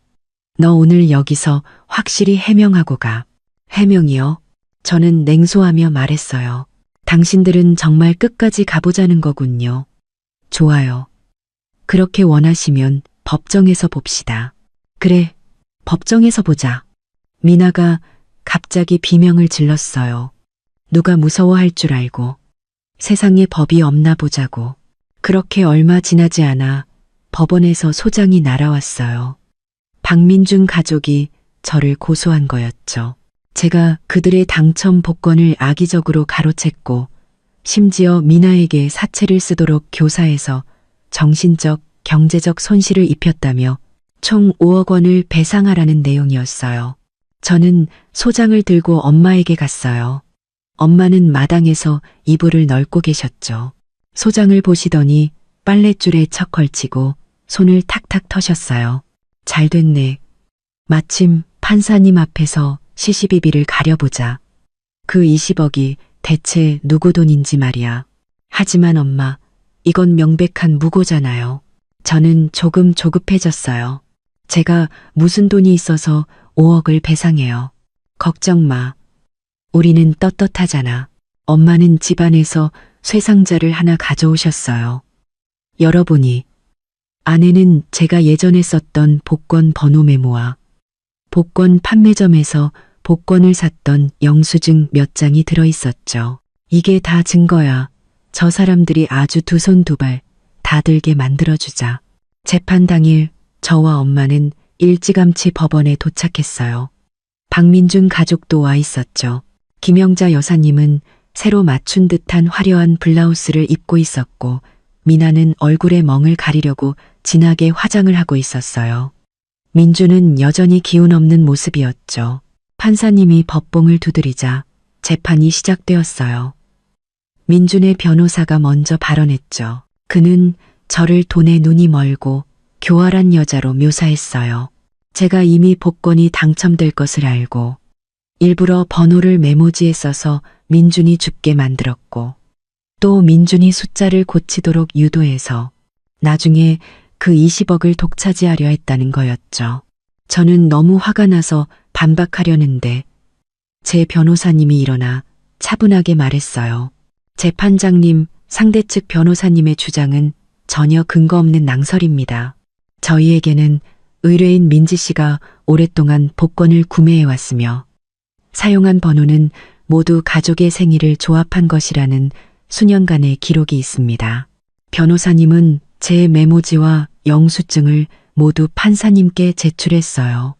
너 오늘 여기서 확실히 해명하고 가. 해명이요? 저는 냉소하며 말했어요. 당신들은 정말 끝까지 가보자는 거군요. 좋아요. 그렇게 원하시면 법정에서 봅시다. 그래, 법정에서 보자. 미나가 갑자기 비명을 질렀어요. 누가 무서워할 줄 알고 세상에 법이 없나 보자고. 그렇게 얼마 지나지 않아 법원에서 소장이 날아왔어요. 박민준 가족이 저를 고소한 거였죠. 제가 그들의 당첨 복권을 악의적으로 가로챘고 심지어 미나에게 사채를 쓰도록 교사해서 정신적, 경제적 손실을 입혔다며 총 5억 원을 배상하라는 내용이었어요. 저는 소장을 들고 엄마에게 갔어요. 엄마는 마당에서 이불을 널고 계셨죠. 소장을 보시더니 빨랫줄에 척 걸치고 손을 탁탁 터셨어요. 잘 됐네. 마침 판사님 앞에서 시시비비를 가려보자. 그 20억이 대체 누구 돈인지 말이야. 하지만 엄마, 이건 명백한 무고잖아요. 저는 조금 조급해졌어요. 제가 무슨 돈이 있어서 5억을 배상해요. 걱정 마. 우리는 떳떳하잖아. 엄마는 집안에서 쇠상자를 하나 가져오셨어요. 열어보니 안에는 제가 예전에 썼던 복권 번호 메모와 복권 판매점에서 복권을 샀던 영수증 몇 장이 들어있었죠. 이게 다 증거야. 저 사람들이 아주 두 손 두 발 다 들게 만들어주자. 재판 당일 저와 엄마는 일찌감치 법원에 도착했어요. 박민준 가족도 와 있었죠. 김영자 여사님은 새로 맞춘 듯한 화려한 블라우스를 입고 있었고 미나는 얼굴에 멍을 가리려고 진하게 화장을 하고 있었어요. 민주는 여전히 기운 없는 모습이었죠. 판사님이 법봉을 두드리자 재판이 시작되었어요. 민준의 변호사가 먼저 발언했죠. 그는 저를 돈에 눈이 멀고 교활한 여자로 묘사했어요. 제가 이미 복권이 당첨될 것을 알고 일부러 번호를 메모지에 써서 민준이 죽게 만들었고 또 민준이 숫자를 고치도록 유도해서 나중에 그 20억을 독차지하려 했다는 거였죠. 저는 너무 화가 나서 반박하려는데 제 변호사님이 일어나 차분하게 말했어요. 재판장님, 상대 측 변호사님의 주장은 전혀 근거 없는 낭설입니다. 저희에게는 의뢰인 민지 씨가 오랫동안 복권을 구매해왔으며 사용한 번호는 모두 가족의 생일을 조합한 것이라는 수년간의 기록이 있습니다. 변호사님은 제 메모지와 영수증을 모두 판사님께 제출했어요.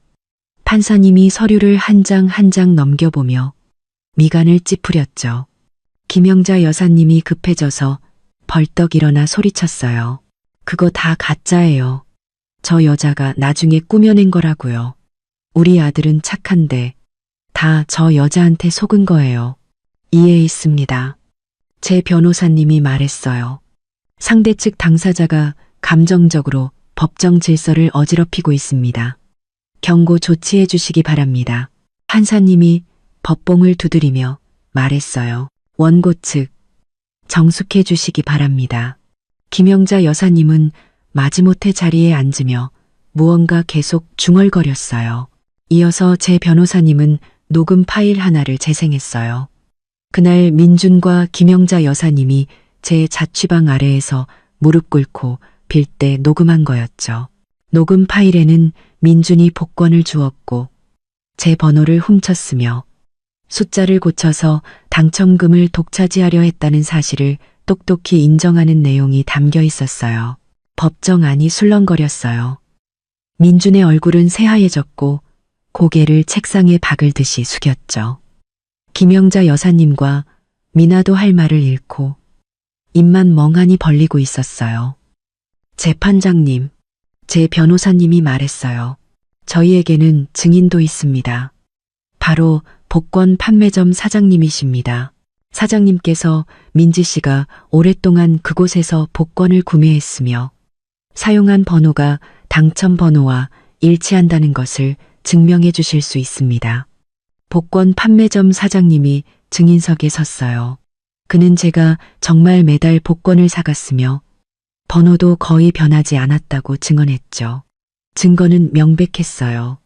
판사님이 서류를 한 장 한 장 넘겨보며 미간을 찌푸렸죠. 김영자 여사님이 급해져서 벌떡 일어나 소리쳤어요. 그거 다 가짜예요. 저 여자가 나중에 꾸며낸 거라고요. 우리 아들은 착한데 다 저 여자한테 속은 거예요. 이해했습니다. 제 변호사님이 말했어요. 상대 측 당사자가 감정적으로 법정 질서를 어지럽히고 있습니다. 경고 조치해 주시기 바랍니다. 판사님이 법봉을 두드리며 말했어요. 원고 측 정숙해 주시기 바랍니다. 김영자 여사님은 마지못해 자리에 앉으며 무언가 계속 중얼거렸어요. 이어서 제 변호사님은 녹음 파일 하나를 재생했어요. 그날 민준과 김영자 여사님이 제 자취방 아래에서 무릎 꿇고 빌 때 녹음한 거였죠. 녹음 파일에는 민준이 복권을 주었고 제 번호를 훔쳤으며 숫자를 고쳐서 당첨금을 독차지하려 했다는 사실을 똑똑히 인정하는 내용이 담겨 있었어요. 법정 안이 술렁거렸어요. 민준의 얼굴은 새하얘졌고 고개를 책상에 박을 듯이 숙였죠. 김영자 여사님과 미나도 할 말을 잃고 입만 멍하니 벌리고 있었어요. 재판장님, 제 변호사님이 말했어요. 저희에게는 증인도 있습니다. 바로 복권 판매점 사장님이십니다. 사장님께서 민지 씨가 오랫동안 그곳에서 복권을 구매했으며 사용한 번호가 당첨 번호와 일치한다는 것을 증명해 주실 수 있습니다. 복권 판매점 사장님이 증인석에 섰어요. 그는 제가 정말 매달 복권을 사갔으며 번호도 거의 변하지 않았다고 증언했죠. 증거는 명백했어요.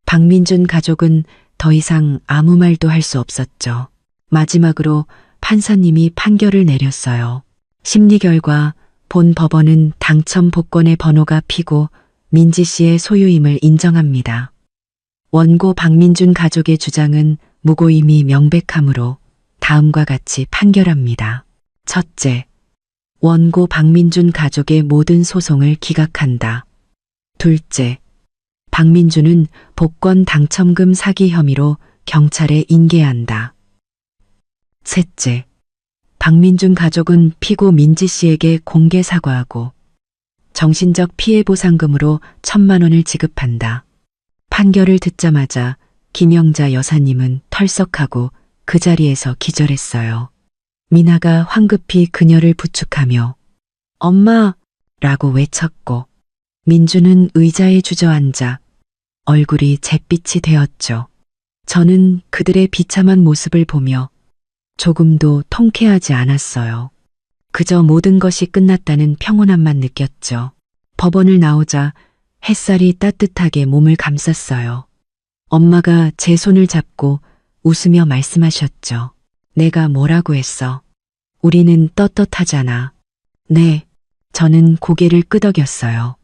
박민준 가족은 더 이상 아무 말도 할 수 없었죠. 마지막으로 판사님이 판결을 내렸어요. 심리 결과 본 법원은 당첨 복권의 번호가 피고 민지 씨의 소유임을 인정합니다. 원고 박민준 가족의 주장은 무고임이 명백하므로 다음과 같이 판결합니다. 첫째, 원고 박민준 가족의 모든 소송을 기각한다. 둘째, 박민준은 복권 당첨금 사기 혐의로 경찰에 인계한다. 셋째, 박민준 가족은 피고 민지 씨에게 공개 사과하고 정신적 피해 보상금으로 1,000만 원을 지급한다. 판결을 듣자마자 김영자 여사님은 털썩하고 그 자리에서 기절했어요. 미나가 황급히 그녀를 부축하며 엄마! 라고 외쳤고 민주는 의자에 주저앉아 얼굴이 잿빛이 되었죠. 저는 그들의 비참한 모습을 보며 조금도 통쾌하지 않았어요. 그저 모든 것이 끝났다는 평온함만 느꼈죠. 법원을 나오자 햇살이 따뜻하게 몸을 감쌌어요. 엄마가 제 손을 잡고 웃으며 말씀하셨죠. 내가 뭐라고 했어? 우리는 떳떳하잖아. 네, 저는 고개를 끄덕였어요.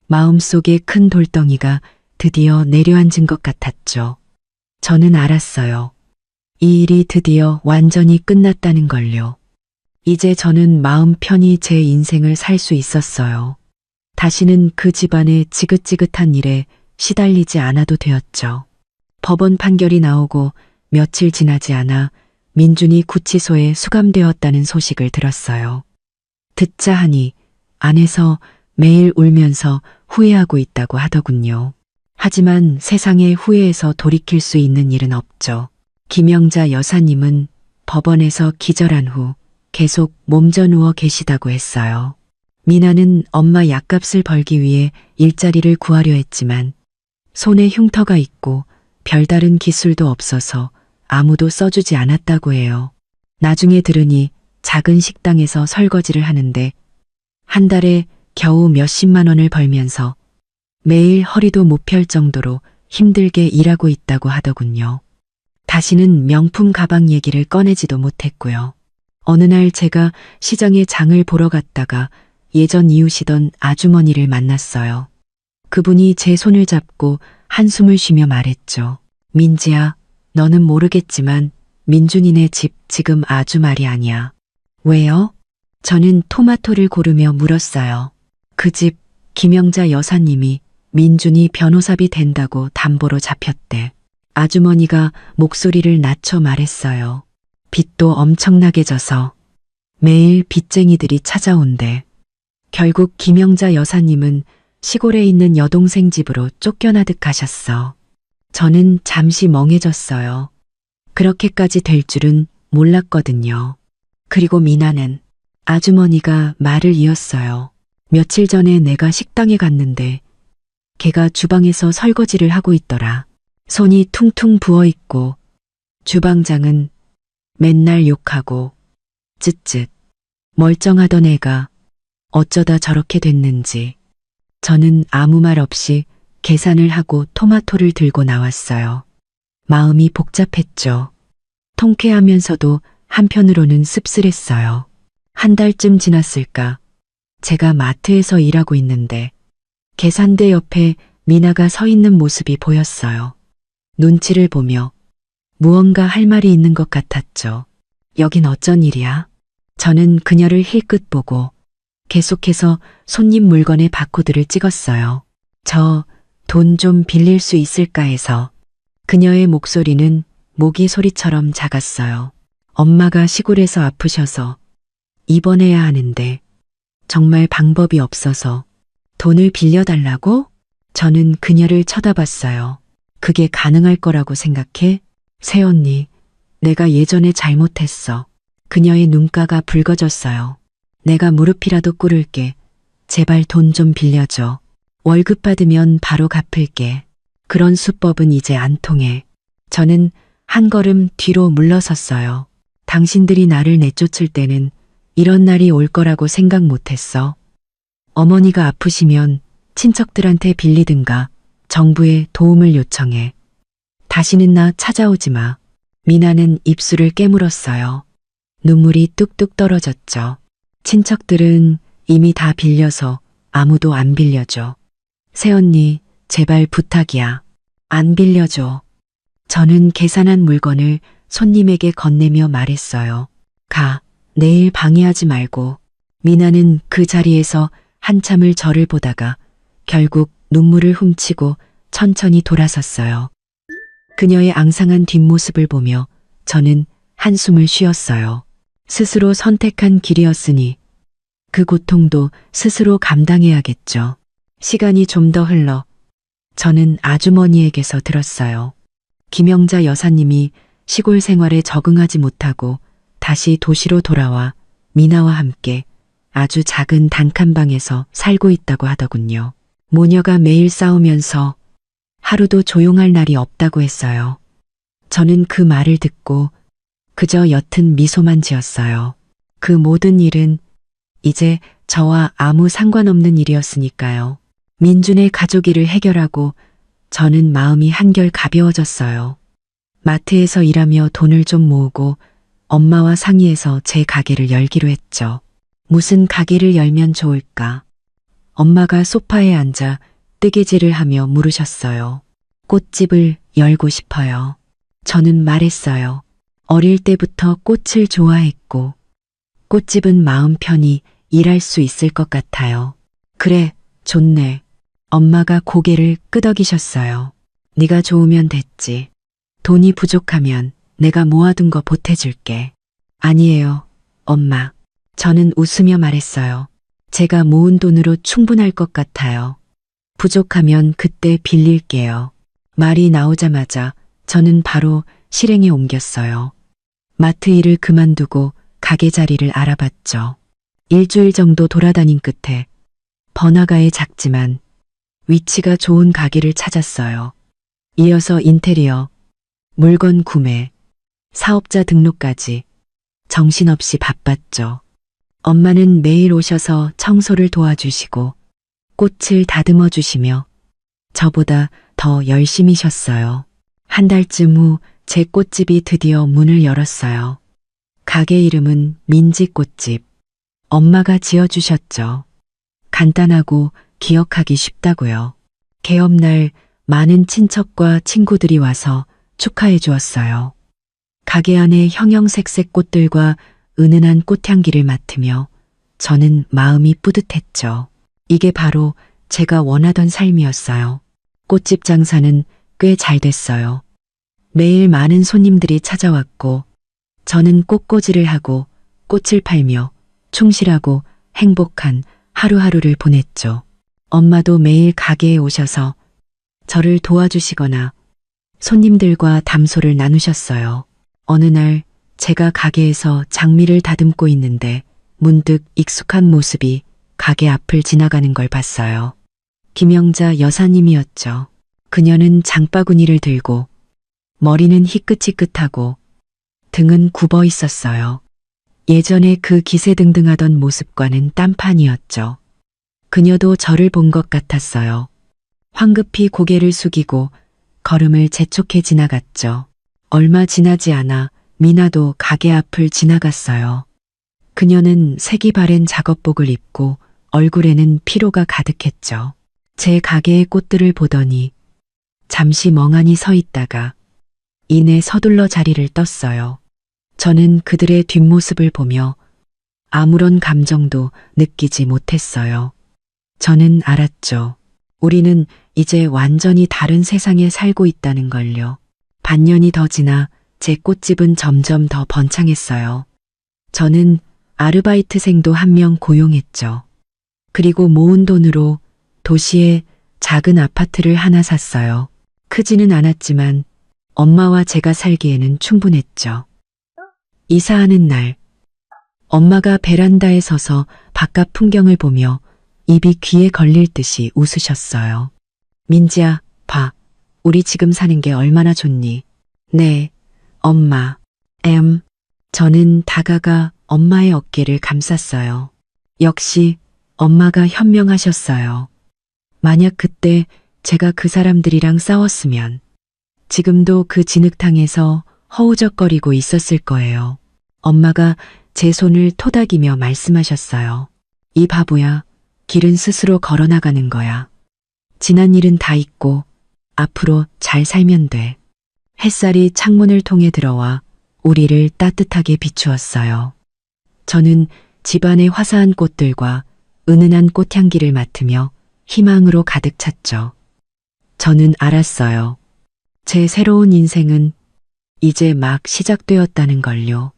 마음속에 큰 돌덩이가 드디어 내려앉은 것 같았죠. 저는 알았어요. 이 일이 드디어 완전히 끝났다는 걸요. 이제 저는 마음 편히 제 인생을 살 수 있었어요. 다시는 그 집안의 지긋지긋한 일에 시달리지 않아도 되었죠. 법원 판결이 나오고 며칠 지나지 않아 민준이 구치소에 수감되었다는 소식을 들었어요. 듣자 하니 안에서 매일 울면서 후회하고 있다고 하더군요. 하지만 세상에 후회해서 돌이킬 수 있는 일은 없죠. 김영자 여사님은 법원에서 기절한 후 계속 몸져 누워 계시다고 했어요. 미나는 엄마 약값을 벌기 위해 일자리를 구하려 했지만 손에 흉터가 있고 별다른 기술도 없어서 아무도 써주지 않았다고 해요. 나중에 들으니 작은 식당에서 설거지를 하는데 한 달에 겨우 몇십만 원을 벌면서 매일 허리도 못 펼 정도로 힘들게 일하고 있다고 하더군요. 다시는 명품 가방 얘기를 꺼내지도 못했고요. 어느 날 제가 시장에 장을 보러 갔다가 예전 이웃이던 아주머니를 만났어요. 그분이 제 손을 잡고 한숨을 쉬며 말했죠. 민지야, 너는 모르겠지만 민준이네 집 지금 아주 말이 아니야. 왜요? 저는 토마토를 고르며 물었어요. 그 집 김영자 여사님이 민준이 변호사비 된다고 담보로 잡혔대. 아주머니가 목소리를 낮춰 말했어요. 빚도 엄청나게 져서 매일 빚쟁이들이 찾아온대. 결국 김영자 여사님은 시골에 있는 여동생 집으로 쫓겨나듯 가셨어. 저는 잠시 멍해졌어요. 그렇게까지 될 줄은 몰랐거든요. 그리고 미나는 아주머니가 말을 이었어요. 며칠 전에 내가 식당에 갔는데 걔가 주방에서 설거지를 하고 있더라. 손이 퉁퉁 부어있고 주방장은 맨날 욕하고 쯧쯧 멀쩡하던 애가 어쩌다 저렇게 됐는지. 저는 아무 말 없이 계산을 하고 토마토를 들고 나왔어요. 마음이 복잡했죠. 통쾌하면서도 한편으로는 씁쓸했어요. 한 달쯤 지났을까. 제가 마트에서 일하고 있는데 계산대 옆에 미나가 서 있는 모습이 보였어요. 눈치를 보며 무언가 할 말이 있는 것 같았죠. 여긴 어쩐 일이야? 저는 그녀를 힐끗 보고 계속해서 손님 물건의 바코드를 찍었어요. 저 돈 좀 빌릴 수 있을까 해서. 그녀의 목소리는 모기 소리처럼 작았어요. 엄마가 시골에서 아프셔서 입원해야 하는데 정말 방법이 없어서 돈을 빌려달라고? 저는 그녀를 쳐다봤어요. 그게 가능할 거라고 생각해? 새언니, 내가 예전에 잘못했어. 그녀의 눈가가 붉어졌어요. 내가 무릎이라도 꿇을게. 제발 돈 좀 빌려줘. 월급 받으면 바로 갚을게. 그런 수법은 이제 안 통해. 저는 한 걸음 뒤로 물러섰어요. 당신들이 나를 내쫓을 때는 이런 날이 올 거라고 생각 못했어. 어머니가 아프시면 친척들한테 빌리든가 정부에 도움을 요청해. 다시는 나 찾아오지 마. 미나는 입술을 깨물었어요. 눈물이 뚝뚝 떨어졌죠. 친척들은 이미 다 빌려서 아무도 안 빌려줘. 새언니, 제발 부탁이야. 안 빌려줘. 저는 계산한 물건을 손님에게 건네며 말했어요. 가, 내일 방해하지 말고. 미나는 그 자리에서 한참을 저를 보다가 결국 눈물을 훔치고 천천히 돌아섰어요. 그녀의 앙상한 뒷모습을 보며 저는 한숨을 쉬었어요. 스스로 선택한 길이었으니 그 고통도 스스로 감당해야겠죠. 시간이 좀 더 흘러 저는 아주머니에게서 들었어요. 김영자 여사님이 시골 생활에 적응하지 못하고 다시 도시로 돌아와 미나와 함께 아주 작은 단칸방에서 살고 있다고 하더군요. 모녀가 매일 싸우면서 하루도 조용할 날이 없다고 했어요. 저는 그 말을 듣고 그저 옅은 미소만 지었어요. 그 모든 일은 이제 저와 아무 상관없는 일이었으니까요. 민준의 가족 일을 해결하고 저는 마음이 한결 가벼워졌어요. 마트에서 일하며 돈을 좀 모으고 엄마와 상의해서 제 가게를 열기로 했죠. 무슨 가게를 열면 좋을까? 엄마가 소파에 앉아 뜨개질을 하며 물으셨어요. 꽃집을 열고 싶어요. 저는 말했어요. 어릴 때부터 꽃을 좋아했고 꽃집은 마음 편히 일할 수 있을 것 같아요. 그래, 좋네. 엄마가 고개를 끄덕이셨어요. 네가 좋으면 됐지. 돈이 부족하면 내가 모아둔 거 보태줄게. 아니에요, 엄마. 저는 웃으며 말했어요. 제가 모은 돈으로 충분할 것 같아요. 부족하면 그때 빌릴게요. 말이 나오자마자 저는 바로 실행에 옮겼어요. 마트 일을 그만두고 가게 자리를 알아봤죠. 일주일 정도 돌아다닌 끝에 번화가의 작지만 위치가 좋은 가게를 찾았어요. 이어서 인테리어, 물건 구매, 사업자 등록까지 정신없이 바빴죠. 엄마는 매일 오셔서 청소를 도와주시고 꽃을 다듬어 주시며 저보다 더 열심히 쉬었어요. 한 달쯤 후 제 꽃집이 드디어 문을 열었어요. 가게 이름은 민지꽃집. 엄마가 지어주셨죠. 간단하고 기억하기 쉽다고요. 개업날 많은 친척과 친구들이 와서 축하해 주었어요. 가게 안에 형형색색 꽃들과 은은한 꽃향기를 맡으며 저는 마음이 뿌듯했죠. 이게 바로 제가 원하던 삶이었어요. 꽃집 장사는 꽤 잘 됐어요. 매일 많은 손님들이 찾아왔고 저는 꽃꽂이를 하고 꽃을 팔며 충실하고 행복한 하루하루를 보냈죠. 엄마도 매일 가게에 오셔서 저를 도와주시거나 손님들과 담소를 나누셨어요. 어느 날 제가 가게에서 장미를 다듬고 있는데 문득 익숙한 모습이 가게 앞을 지나가는 걸 봤어요. 김영자 여사님이었죠. 그녀는 장바구니를 들고 머리는 희끗희끗하고 등은 굽어 있었어요. 예전에 그 기세등등하던 모습과는 딴판이었죠. 그녀도 저를 본 것 같았어요. 황급히 고개를 숙이고 걸음을 재촉해 지나갔죠. 얼마 지나지 않아 미나도 가게 앞을 지나갔어요. 그녀는 색이 바랜 작업복을 입고 얼굴에는 피로가 가득했죠. 제 가게의 꽃들을 보더니 잠시 멍하니 서 있다가 이내 서둘러 자리를 떴어요. 저는 그들의 뒷모습을 보며 아무런 감정도 느끼지 못했어요. 저는 알았죠. 우리는 이제 완전히 다른 세상에 살고 있다는 걸요. 반년이 더 지나 제 꽃집은 점점 더 번창했어요. 저는 아르바이트생도 한 명 고용했죠. 그리고 모은 돈으로 도시에 작은 아파트를 하나 샀어요. 크지는 않았지만 엄마와 제가 살기에는 충분했죠. 이사하는 날, 엄마가 베란다에 서서 바깥 풍경을 보며 입이 귀에 걸릴 듯이 웃으셨어요. 민지야, 봐. 우리 지금 사는 게 얼마나 좋니? 네, 엄마. 저는 다가가 엄마의 어깨를 감쌌어요. 역시 엄마가 현명하셨어요. 만약 그때 제가 그 사람들이랑 싸웠으면 지금도 그 진흙탕에서 허우적거리고 있었을 거예요. 엄마가 제 손을 토닥이며 말씀하셨어요. 이 바보야, 길은 스스로 걸어나가는 거야. 지난 일은 다 잊고 앞으로 잘 살면 돼. 햇살이 창문을 통해 들어와 우리를 따뜻하게 비추었어요. 저는 집안의 화사한 꽃들과 은은한 꽃향기를 맡으며 희망으로 가득 찼죠. 저는 알았어요. 제 새로운 인생은 이제 막 시작되었다는 걸요.